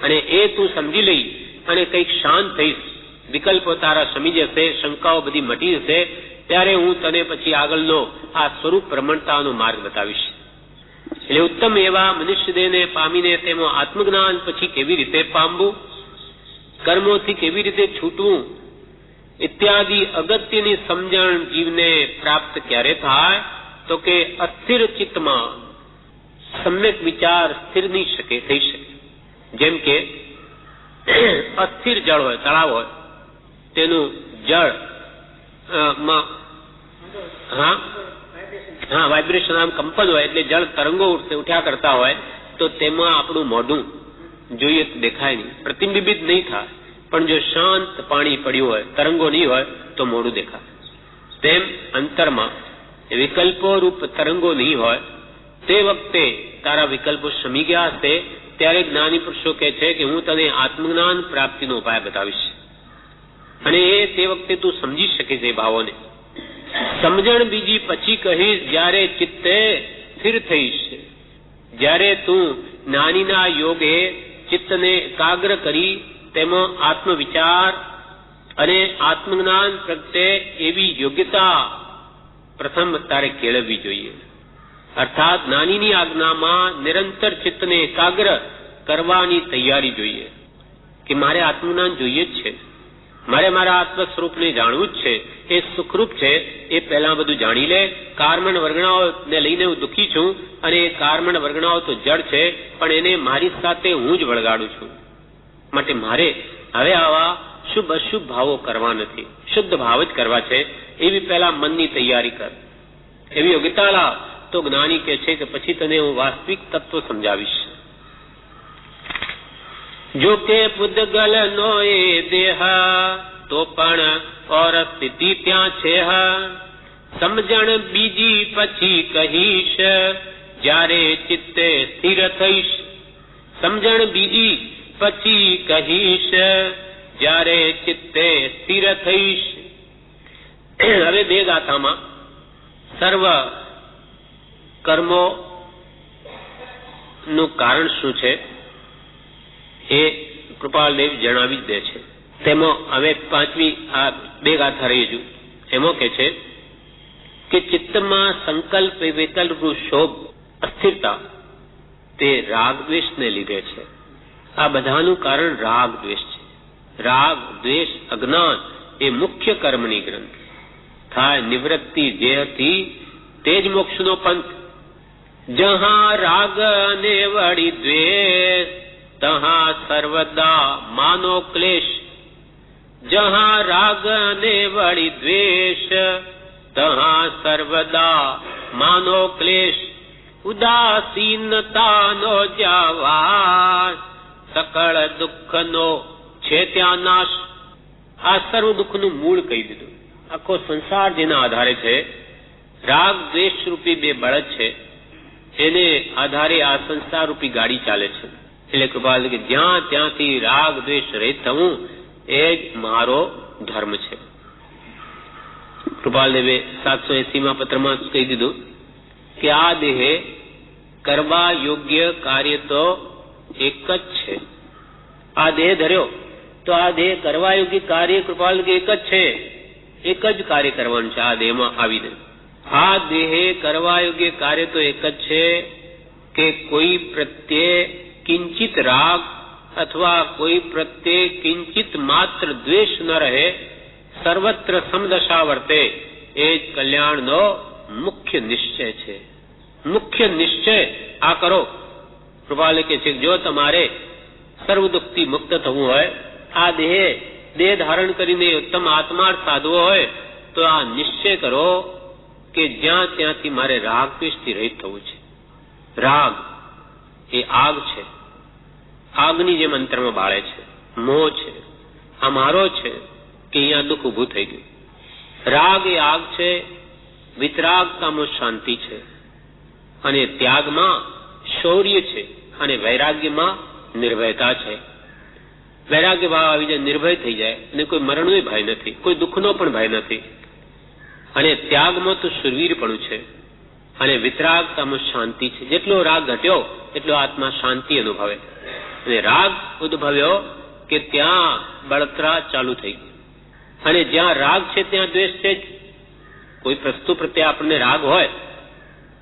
અને એ તું સમજી લઈ અને કંઈક શાંત થઈશ, વિકલ્પો તારા શમી જશે, શંકાઓ બધી મટી જશે, ત્યારે હું તને પછી આગળનો આ સ્વરૂપ પ્રમણતાનો માર્ગ બતાવીશ. એટલે ઉત્તમ એવા મનુષ્ય દેહને પામીને તેમાં આત્મજ્ઞાન પછી કેવી રીતે પામવું, કર્મોથી કેવી રીતે છૂટવું ઇત્યાદિ અગત્યની સમજણ જીવને પ્રાપ્ત ક્યારે થાય તો કે અસ્થિર ચિત્તમાં સમ્યક વિચાર સ્થિર નહીં થઈ શકે. જેમ કે અસ્થિર જળ હોય, તળાવ હોય, તેનું જળ વાઇબ્રેશન આમ કંપન હોય એટલે જળ તરંગો ઉઠ્યા કરતા હોય તો તેમાં આપણું મોઢું જોઈએ તો દેખાય નહીં, પ્રતિબિંબિત નહીં થાય. પણ જો શાંત પાણી પડ્યું હોય, તરંગો નહીં હોય તો મોઢું દેખાય. તેમ અંતરમાં વિકલ્પો રૂપ તરંગો નહીં હોય તે વખતે તારા વિકલ્પો શમી ગયા હશે ત્યારે જ્ઞાની પુરુષો કહે છે કે હું તને આત્મજ્ઞાન પ્રાપ્તિનો ઉપાય બતાવીશ. અને એ તે વખતે તું સમજી શકીશ એ ભાવોને. સમજણ બીજી પછી કહીશ જ્યારે ચિત્તે સ્થિર થઈશ, જ્યારે તું જ્ઞાનીના યોગે ચિત્તને એકાગ્ર કરી તેમાં આત્મવિચાર અને આત્મજ્ઞાન પ્રત્યે એવી યોગ્યતા પ્રથમ તારે કેળવવી જોઈએ. અર્થાત જ્ઞાનીની આજ્ઞામાં નિરંતર ચિત્તને એકાગ્ર કરવાની તૈયારી જોઈએ કે મારે આત્મજ્ઞાન જોઈએ જ છે, મારે મારા આત્મ સ્વરૂપને જાણવું જ છે. એ સુખરૂપ છે એ પહેલા બધું જાણી લે. કારમણ વર્ગણાઓને લઈને હું દુઃખી છું અને એ કારમણ વર્ગણાઓ તો જડ છે પણ એને મારી સાથે હું જ વળગાડું છું. માટે મારે હવે આવા શુભ અશુભ ભાવો કરવા નથી, શુદ્ધ ભાવ જ કરવા છે. એવી પહેલા મનની તૈયારી કર, એવી યોગ્યતા લાવ તો જ્ઞાની કહે છે કે પછી તને હું વાસ્તવિક તત્વ સમજાવીશ. જો કે પૂતગલ નો એ દેહ તો પણ ઓર સ્થિતિ ત્યાં છે, સમજણ બીજી પછી કહીશ જ્યારે ચિત્તે સ્થિર થઈશ. સમજણ બીજી પછી કહીશ જ્યારે ચિત્તે સ્થિર થઈશ. હવે બે ગાથામાં સર્વ કર્મો નું કારણ શું છે એ કૃપાલદેવ જણાવી જ દે છે. તેમાં હવે પાંચમી આ બે ગાથા રહી હજુ. એમાં કે છે કે ચિત્તમાં સંકલ્પ વિકલ્પ શોભ અસ્થિરતા તે રાગ દ્વેષને લીધે છે. આ બધાનું કારણ રાગ દ્વેષ છે. રાગ દ્વેષ અજ્ઞાન એ મુખ્ય કર્મની ગ્રંથ થાય. નિવૃત્તિ જેથી તે જ મોક્ષનો પંથ. જહાં રાગ ને વળી દ્વેષ તહાં સર્વદા માનો ક્લેશ. જહાં રાગ ને વળી દ્વેષ તહાં સર્વદા માનો ક્લેશ. ઉદાસીનતાનો જવાસ સકળ દુઃખનો છે ત્યાં નાશ. આ સર્વ દુઃખનું મૂળ કહી દીધું. આખો સંસાર જેના આધારે છે, રાગ દ્વેષ રૂપી બે બળદ છે, એને આધારે આ સંસાર રૂપી ગાડી ચાલે છે. એટલે કૃપાલ કે જ્યાં ત્યાંથી રાગ દ્વેષ રહિત થવું એ જ મારો ધર્મ છે. કૃપાલદેવે 780માં પત્રમાં કહી દીધું કે આ દેહે કરવા યોગ્ય કાર્ય તો એક જ છે. આ દેહ ધર્યો તો આ દેહ કરવા યોગ્ય કાર્ય કૃપાલ કે એક જ છે, એક જ કાર્ય કરવાનું છે આ દેહમાં આવીને. આ દેહે કરવા યોગ્ય કાર્ય તો એક જ છે કે કોઈ પ્રત્યે કિંચિત રાગ અથવા કોઈ પ્રત્યે કિંચિત માત્ર દ્વેષ ન રહે, સર્વત્ર સમદશા વર્તે. એ જ કલ્યાણનો મુખ્ય નિશ્ચય છે. મુખ્ય નિશ્ચય આ કરો. કૃપાલે કે છે જો તમારે સર્વ દુઃખથી મુક્ત થવું હોય, આ દેહ ધારણ કરીને ઉત્તમ આત્માર્થ સાધવો હોય તો આ નિશ્ચય કરો કે જ્યાં ત્યાંથી મારે રાગ દ્વેષથી રહિત થવું છે. રાગ એ આગ છે, આગની જેમ અંતરમાં બાળે છે. મોહ છે, આ મારો છે કે અહીંયા દુઃખ ઉભું થઈ ગયું. રાગ એ આગ છે, વિતરાગતામાં શાંતિ છે, અને ત્યાગમાં શૌર્ય છે, અને વૈરાગ્યમાં નિર્ભયતા છે. વૈરાગ્ય ભાવ આવી જાય, નિર્ભય થઈ જાય, અને કોઈ મરણનો ભય નથી, કોઈ દુઃખનો પણ ભય નથી. અને ત્યાગમાં તો શુરવીરપણું છે, અને વિતરાગતામાં શાંતિ છે. જેટલો રાગ ઘટ્યો એટલો આત્મા શાંતિ અનુભવે. અને રાગ ઉદ્ભવ્યો કે ત્યાં બળતરા ચાલુ થઈ ગઈ. અને જ્યાં રાગ છે ત્યાં દ્વેષ છે જ. કોઈ વસ્તુ પ્રત્યે આપણને રાગ હોય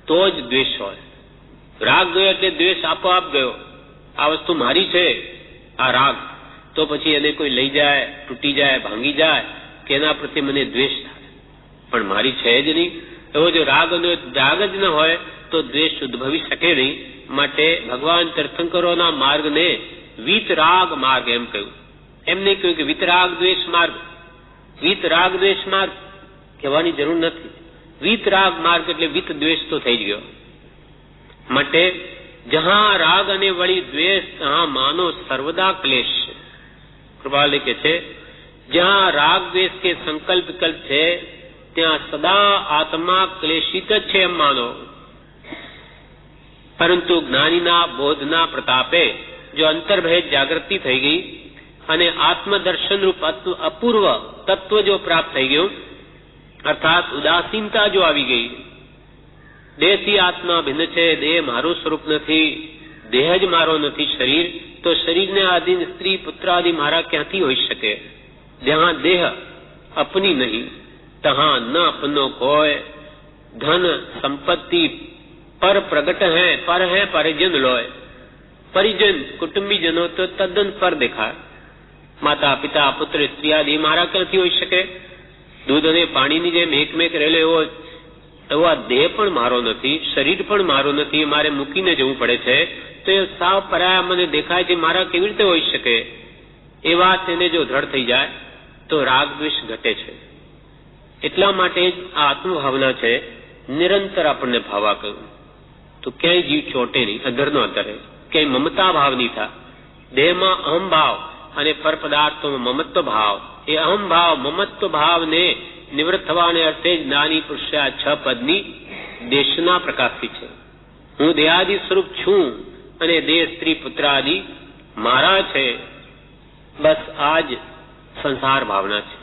તો જ દ્વેષ હોય. રાગ ગયો એટલે દ્વેષ આપોઆપ ગયો. આ વસ્તુ મારી છે, આ રાગ, તો પછી એને કોઈ લઈ જાય, તૂટી જાય, ભાંગી જાય કે એના પ્રત્યે મને દ્વેષ થાય, પણ મારી છે જ નહીં. એવો જો રાગ જ ન હોય તો દ્વેષ ઉદ્ભવી શકે નહીં. માટે ભગવાન તીર્થંકરોના માર્ગને વીતરાગ માર્ગ એમ કહ્યું. એમને કહ્યું કે વિતરાગ દ્વેષ માર્ગ. વીતરાગ દ્વેષ માર્ગ કહેવાની જરૂર નથી. વીતરાગ માર્ગ એટલે વિત દ્વેષ તો થઈ ગયો. માટે જહાં રાગ અને વળી દ્વેષ તહાં માનો સર્વદા ક્લેશ છે. કૃપાલે કે છે જ્યાં રાગ દ્વેષ કે સંકલ્પ વિકલ્પ છે ત્યાં સદા આત્મા ક્લેશિત જ છે એમ માનો. પરંતુ જ્ઞાનીના બોધના પ્રતાપે જો અંતર્ભેદ જાગૃતિ થઈ ગઈ અને આત્મદર્શન રૂપ અપૂર્વ તત્વ જો પ્રાપ્ત થઈ ગયું, અર્થાત ઉદાસીનતા જો આવી ગઈ, દેહથી આત્મા ભિન્ન છે, દેહ મારું સ્વરૂપ નથી, દેહ જ મારો નથી શરીર, તો શરીરને આધીન સ્ત્રી પુત્ર આદિ મારા ક્યાંથી હોઈ શકે? જ્યાં દેહ અપની નહીં તહાં ન અપનો કોઈ. ધન સંપત્તિ પર પ્રગટ હૈ, પર હૈ પરિજન લોય. પરિજન કુટુંબીજનો તો તદ્દન પર દેખાય. માતા પિતા પુત્ર સ્ત્રી આદિ મારા ક્યાંથી હોઈ શકે? દૂધ અને પાણીની જેમ એકમેક રહેલો એવો આ દેહ પણ મારો નથી, શરીર પણ મારો નથી, મારે મૂકીને જવું પડે છે, તો એ સાવ પરાયા મને દેખાય છે, મારા કેવી રીતે હોઈ શકે? એ વાત એને જો દ્રઢ થઈ જાય તો રાગ દ્વેષ ઘટે છે. એટલા માટે જ આ આત્મભાવના છે નિરંતર આપણને ભાવા કહ્યું. તો ક્યાંય જીવ ચોંટે નહીં, અધરનો અધર, ક્યાંય મમતા ભાવ નહીં થાય. દેહમાં અહમ ભાવ અને પર પદાર્થોમાં મમત્વ ભાવ, એ અહમ ભાવ મમત્વ ભાવને નિવૃત્ત થવાને અર્થે જ જ્ઞાની પુરુષે આ 6 પદની દેશના પ્રકાશી છે. હું દેહાદિ સ્વરૂપ છું અને દેહ સ્ત્રી પુત્ર આદિ મારા છે. બસ આ જ સંસાર ભાવના છે,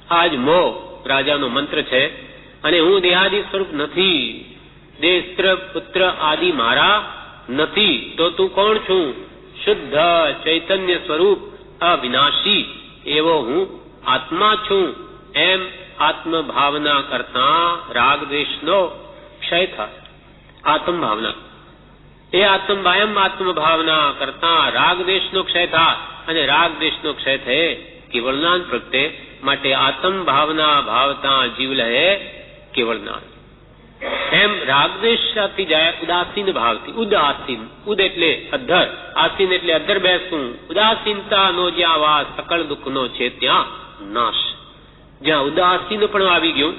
આ જ મોહ રાજાનો મંત્ર છે. અને હું દેહાદિ સ્વરૂપ નથી, દેહ સ્ત્રી પુત્ર આદિ મારા નથી, તો તું કોણ છું? શુદ્ધ ચૈતન્ય સ્વરૂપ અવિનાશી એવો હું આત્મા છું. એમ આત્મભાવના કરતા રાગ દ્વેષનો ક્ષય થાય. આત્મ ભાવના એ આત્મભાવના કરતા રાગ દ્વેષનો ક્ષય થાય, અને રાગ દ્વેષનો ક્ષય થયે કેવળ જ્ઞાન પ્રગટે. માટે આત્મ ભાવના ભાવતા જીવ લહે કેવળ જ્ઞાન. એમ રાગ દ્વેષથી જાય ઉદાસીન ભાવથી. ઉદાસીન, ઉદ એટલે અધર, આસીન એટલે અધર બેસવું. ઉદાસીનતા નો જ્યાં વાસ સકળ દુઃખનો છે ત્યાં નાશ. જ્યાં ઉદાસીન પણ આવી ગયું,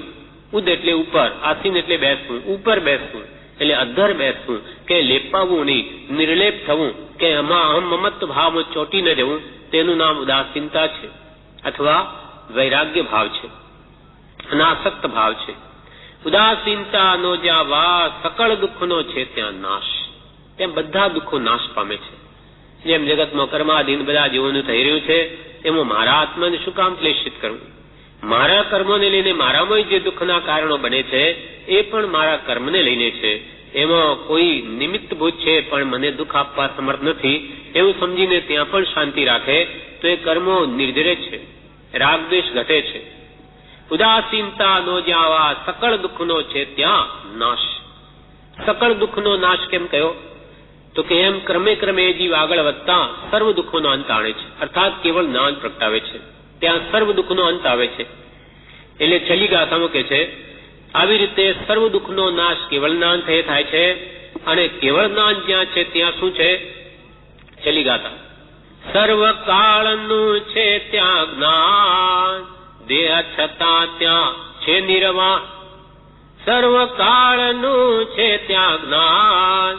ઉદ એટલે ઉપર, આસીન એટલે બેસવું, ઉપર બેસવું એટલે અધર બેસવું, કે લેપાવવું નહીં, નિર્લેપ થવું, કે આમાં અહમ મમત્વ ભાવમાં ચોટી ન જવું, તેનું નામ ઉદાસીનતા છે, અથવા વૈરાગ્ય ભાવ છે, અનાસક્ત ભાવ છે. ઉદાસીનતા નો જ્યાં વાસ સકળ દુઃખનો છે ત્યાં નાશ. તેમ બધા દુઃખો નાશ પામે છે. જેમ જગતમાં કર્માધીન બધા જીવોનું થઈ રહ્યું છે, એમાં મારા આત્માને શું કામ ક્લેશિત કરવું? મારા કર્મોને લઈને મારામાં જે દુઃખના કારણો બને છે એ પણ મારા કર્મને લઈને છે. એમાં કોઈ નિમિત્તભૂત છે પણ મને દુઃખ આપવા સમર્થ નથી, એવું સમજીને ત્યાં પણ શાંતિ રાખે તો એ કર્મો નિર્જરે છે, રાગ દ્વેષ ઘટે છે. ઉદાસીનતા નો જ્યાં વા સકળ દુઃખનો છે ત્યાં નાશ. સકળ દુઃખનો નાશ કેમ કયો? તો કે એમ ક્રમે ક્રમે જીવ આગળ વધતા સર્વ દુઃખોનો અંત આણે છે, અર્થાત કેવળ જ્ઞાન પ્રગટાવે છે, ત્યાં સર્વ દુઃખનો અંત આવે છે. એટલે છેલ્લી ગાથામાં કે છે આવી રીતે સર્વ દુઃખનો નાશ કેવળ જ્ઞાન થયે થાય છે, અને કેવળ જ્ઞાન જ્યાં છે ત્યાં શું છે? છેલ્લી ગાતા, સર્વકાળનું છે ત્યાં જ્ઞાન, દેહ છતાં ત્યાં છે નિર્વાણ. સર્વકાળનું છે ત્યાં જ્ઞાન,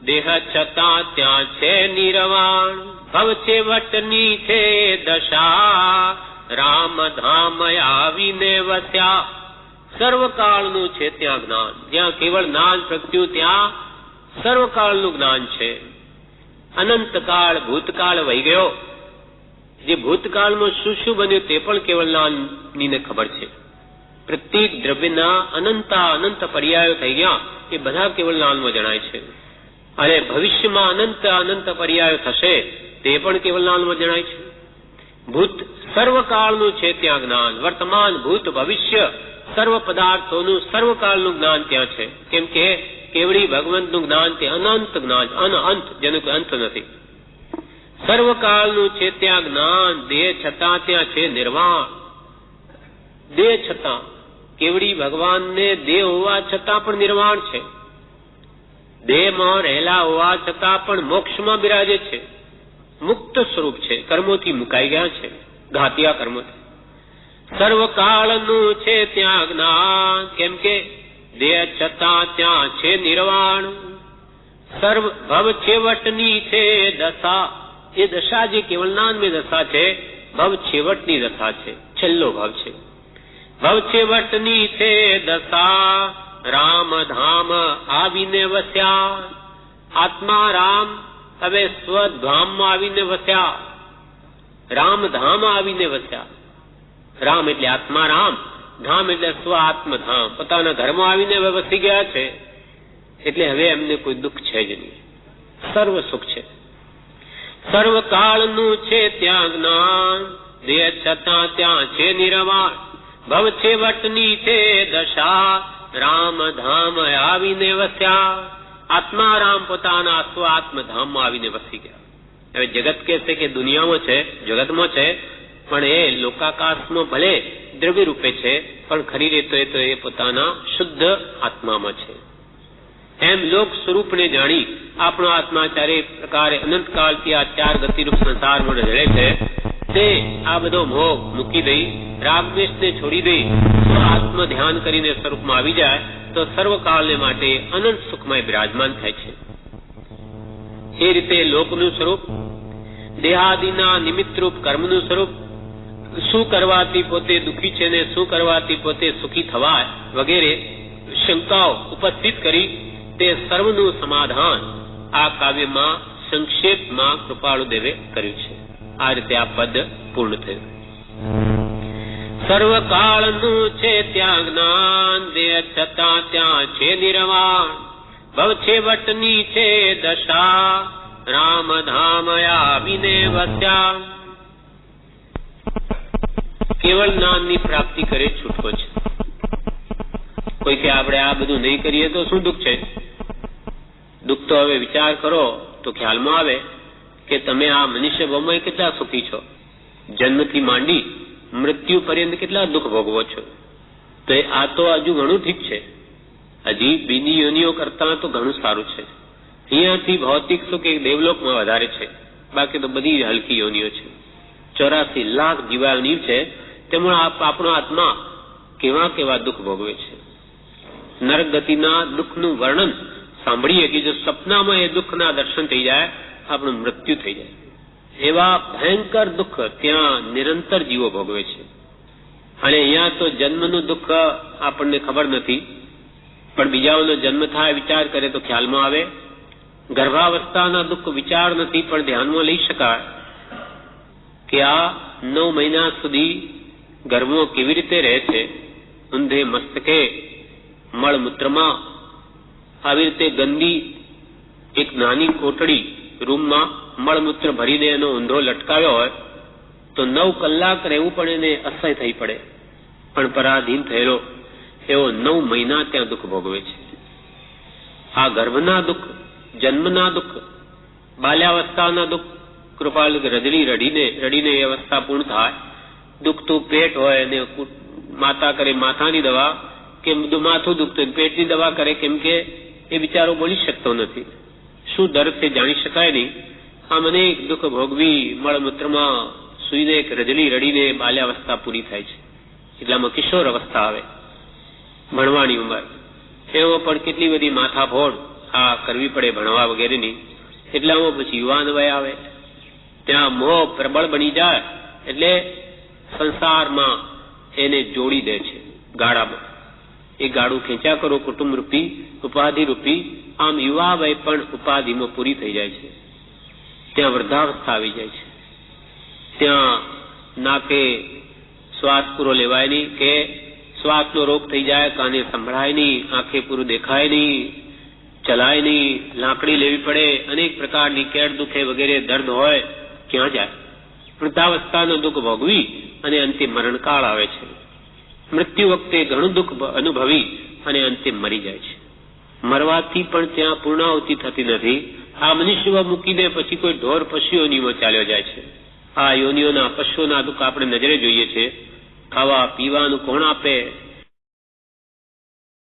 દેહ છતાં ત્યાં છે નિર્વાણ. ભવ છેવટની છે દશા, રામ ધામ આવીને વસ્યા. સર્વકાળનું છે ત્યાં જ્ઞાન, જ્યાં કેવળ જ્ઞાન પ્રગટ્યું ત્યાં સર્વકાળનું જ્ઞાન છે. અનંતકાળ ભૂતકાળ વહી ગયો, જે ભૂતકાળમાં શું શું બન્યું તે પણ કેવળ જ્ઞાનીને ખબર છે. પ્રત્યેક દ્રવ્યના અનંત પર્યાયો થઈ ગયા, એ બધા કેવળ જ્ઞાનમાં જણાય છે. અને ભવિષ્યમાં અનંત પર્યાયો થશે તે પણ કેવળ જ્ઞાનમાં જણાય છે. ભૂત સર્વકાળનું છે ત્યાં જ્ઞાન, વર્તમાન ભૂત ભવિષ્ય સર્વ પદાર્થોનું સર્વકાળનું જ્ઞાન ત્યાં છે. કેમ કે કેવળી ભગવંતનું જ્ઞાન તે અનંત જ્ઞાન, અનંત, જેનું કોઈ અંત નથી. સર્વકાળનું છે ત્યાં જ્ઞાન, દેહ છતાં ત્યાં છે નિર્વાણ. દેહ છતાં, કેવળી ભગવાનને દેહ હોવા છતાં પણ નિર્વાણ છે. દેહમાં રહેલા હોવા છતાં પણ મોક્ષમાં બિરાજે છે. મુક્ત સ્વરૂપ છે, કર્મોથી મુકાઈ ગયા છે, ઘાતિયા કર્મોથી. સર્વકાળનું છે ત્યાં જ્ઞાન, કેમ કે દેહ છતાં ત્યાં છે નિર્વાણ. સર્વ ભવ છેવટની છે દશા, એ દશા જે કેવળ જ્ઞાનમય દશા છે, ભવ છેવટની દશા છે, છેલ્લો ભાવ છે. ભવ છેવટની છે દશા, રામ ધામ આવીને વસ્યા. આત્મા રામ હવે સ્વધામમાં આવીને વસ્યા, રામધામ આવીને વસ્યા. રામ એટલે આત્મા રામ, ધામ એટલે સ્વ આત્મધામ, પોતાના ઘરમાં આવીને હવે વસી ગયા છે. એટલે હવે એમને કોઈ દુઃખ છે જ નહીં, સર્વ સુખ છે. સર્વકાળનું છે ત્યાં જ્ઞાન, દેહ છતાં ત્યાં છે નિર્વાણ. ભવ છેવટની છે દશા, રામધામ આવીને વસ્યા. આત્મા રામ પોતાના સ્વ આત્મધામમાં આવીને વસી ગયા. હવે જગત કહે છે કે દુનિયામાં છે, જગતમાં છે, પણ એ લોકાકાશમાં ભલે દ્રવ્ય રૂપે છે, પણ ખરી રીતે તો એ પોતાના શુદ્ધ આત્મામાં છે. એમ લોક સ્વરૂપને જાણી આપણો આત્મા ચારે પ્રકારે અનંતકાળથી આ ચાર ગતિરૂપ સંસારમાં રઝળે છે. તે આ બધો મોહ મૂકી દઈ, રાગદ્વેષને છોડી દઈ, સ્વ આત્મ ધ્યાન કરીને સ્વરૂપમાં આવી જાય તો સર્વકાળને માટે અનંત સુખમય બિરાજમાન થાય છે. એ રીતે લોકનું સ્વરૂપ, દેહાદિના નિમિત્તરૂપ કર્મનું સ્વરૂપ, શું કરવાથી પોતે દુઃખી છે ને શું કરવાથી પોતે સુખી થવાય વગેરે શંકાઓ ઉપસ્થિત કરી તે સર્વનું સમાધાન આ કાવ્યમાં સંક્ષેપમાં કૃપાળુદેવે કર્યું છે. આ રીતે આ પદ પૂર્ણ થયું. સર્વકાળનું છે ત્યાં જ્ઞાન, દેહ છતાં ત્યાં છે નિર્વાણ. ભવ છેવટની છે દશા, રામધામ આવીને વસ્યા. કેવળ જ્ઞાનની પ્રાપ્તિ કરે છૂટકો છે. કોઈ કે આપણે આ બધું નહીં કરીએ તો શું દુઃખ છે? દુઃખ તો હવે વિચાર કરો તો ખ્યાલમાં આવે કે તમે આ મનુષ્ય ભવમાં કેટલા સુખી છો. જન્મથી માંડી મૃત્યુ પર્યંત કેટલા દુઃખ ભોગવો છો. તો આ તો હજુ ઘણું ઠીક છે, હજી બીજી યોનિઓ કરતા તો ઘણું સારું છે. અહીંયાથી ભૌતિક સુખ એક દેવલોકમાં વધારે છે, બાકી તો બધી હલકી યોનિઓ છે. 84 લાખ જીવાયોની છે, તેમાં આપણો આત્મા કેવા કેવા દુઃખ ભોગવે છે. નરક ગતિના દુઃખનું વર્ણન સાંભળીએ કે જો સપનામાં એ દુઃખના દર્શન થઈ જાય, આપણું મૃત્યુ થઈ જાય. એવા ભયંકર દુઃખ ત્યાં નિરંતર જીવો ભોગવે છે. અને અહીંયા તો જન્મનું દુઃખ આપણને ખબર નથી, પણ બીજાઓનો જન્મ થાય વિચાર કરે તો ખ્યાલમાં આવે. ગર્ભાવસ્થાના દુઃખ વિચાર નથી, પણ ધ્યાનમાં લઈ શકાય કે આ 9 મહિના સુધી ગર્ભમાં કેવી રીતે રહે છે. ઊંધે મસ્તકે મળમૂત્રમાં આવી રીતે ગંદી એક નાની કોટડી રૂમમાં મળમૂત્ર ભરીને એનો ઊંધો લટકાવ્યો હોય તો 9 કલાક રહેવું પણ એને અસહ્ય થઈ પડે. પણ પરાધીન થયેલો એવો 9 મહિના ત્યાં દુઃખ ભોગવે છે. આ ગર્ભના દુઃખ, જન્મના દુઃખ, બાલ્યાવસ્થાના દુઃખ, કૃપાલ રડીને એ અવસ્થા પૂર્ણ થાય. દુખતું પેટ હોય અને માતા કરે માથાની દવા, કે માથું દુખતું પેટની દવા કરે, કેમ કે એ બિચારો બોલી શકતો નથી. શું દર્દ તે જાણી શકાય નહીં. આમ અનેક દુઃખ ભોગવી મળમૂત્રમાં સૂઈને એક રજલી રડીને બાલ્યાવસ્થા પૂરી થાય છે. એટલામાં કિશોર અવસ્થા આવે, ભણવાની ઉંમર. એમાં પણ કેટલી બધી માથાફોડ આ કરવી પડે ભણવા વગેરેની. એટલામાં પછી યુવાન વય આવે, ત્યાં મોહ પ્રબળ બની જાય એટલે સંસારમાં એને જોડી દે છે ગાળામાં. એ ગાળું ખેંચ્યા કરો કુટુંબ રૂપી, ઉપાધિ રૂપી. આમ યુવા વય પણ ઉપાધિમાં પૂરી થઈ જાય છે. ત્યાં વૃદ્ધાવસ્થા આવી જાય છે. ત્યાં નાકે શ્વાસ પૂરો લેવાય નહીં, કે શ્વાસનો રોગ થઈ જાય, કાને સંભળાય નહીં, આંખે પૂરું દેખાય નહીં, ચલાય નહીં, લાકડી લેવી પડે, અનેક પ્રકારની કેડ દુખે વગેરે દર્દ હોય. ક્યાં જાય? વૃદ્ધાવસ્થાનો દુઃખ ભોગવી અને અંતે મરણકાળ આવે છે. મૃત્યુ વખતે ઘણું દુઃખ અનુભવી અને અંતે મરી જાય છે. મરવાથી પણ ત્યાં પૂર્ણાહુતિ થતી નથી. આ મનુષ્ય મૂકીને પછી કોઈ ઢોર પશુઓની ચાલ્યો જાય છે. આ યોનિઓના પશુઓના દુઃખ આપણે નજરે જોઈએ છે. ખાવા પીવાનું કોણ આપે?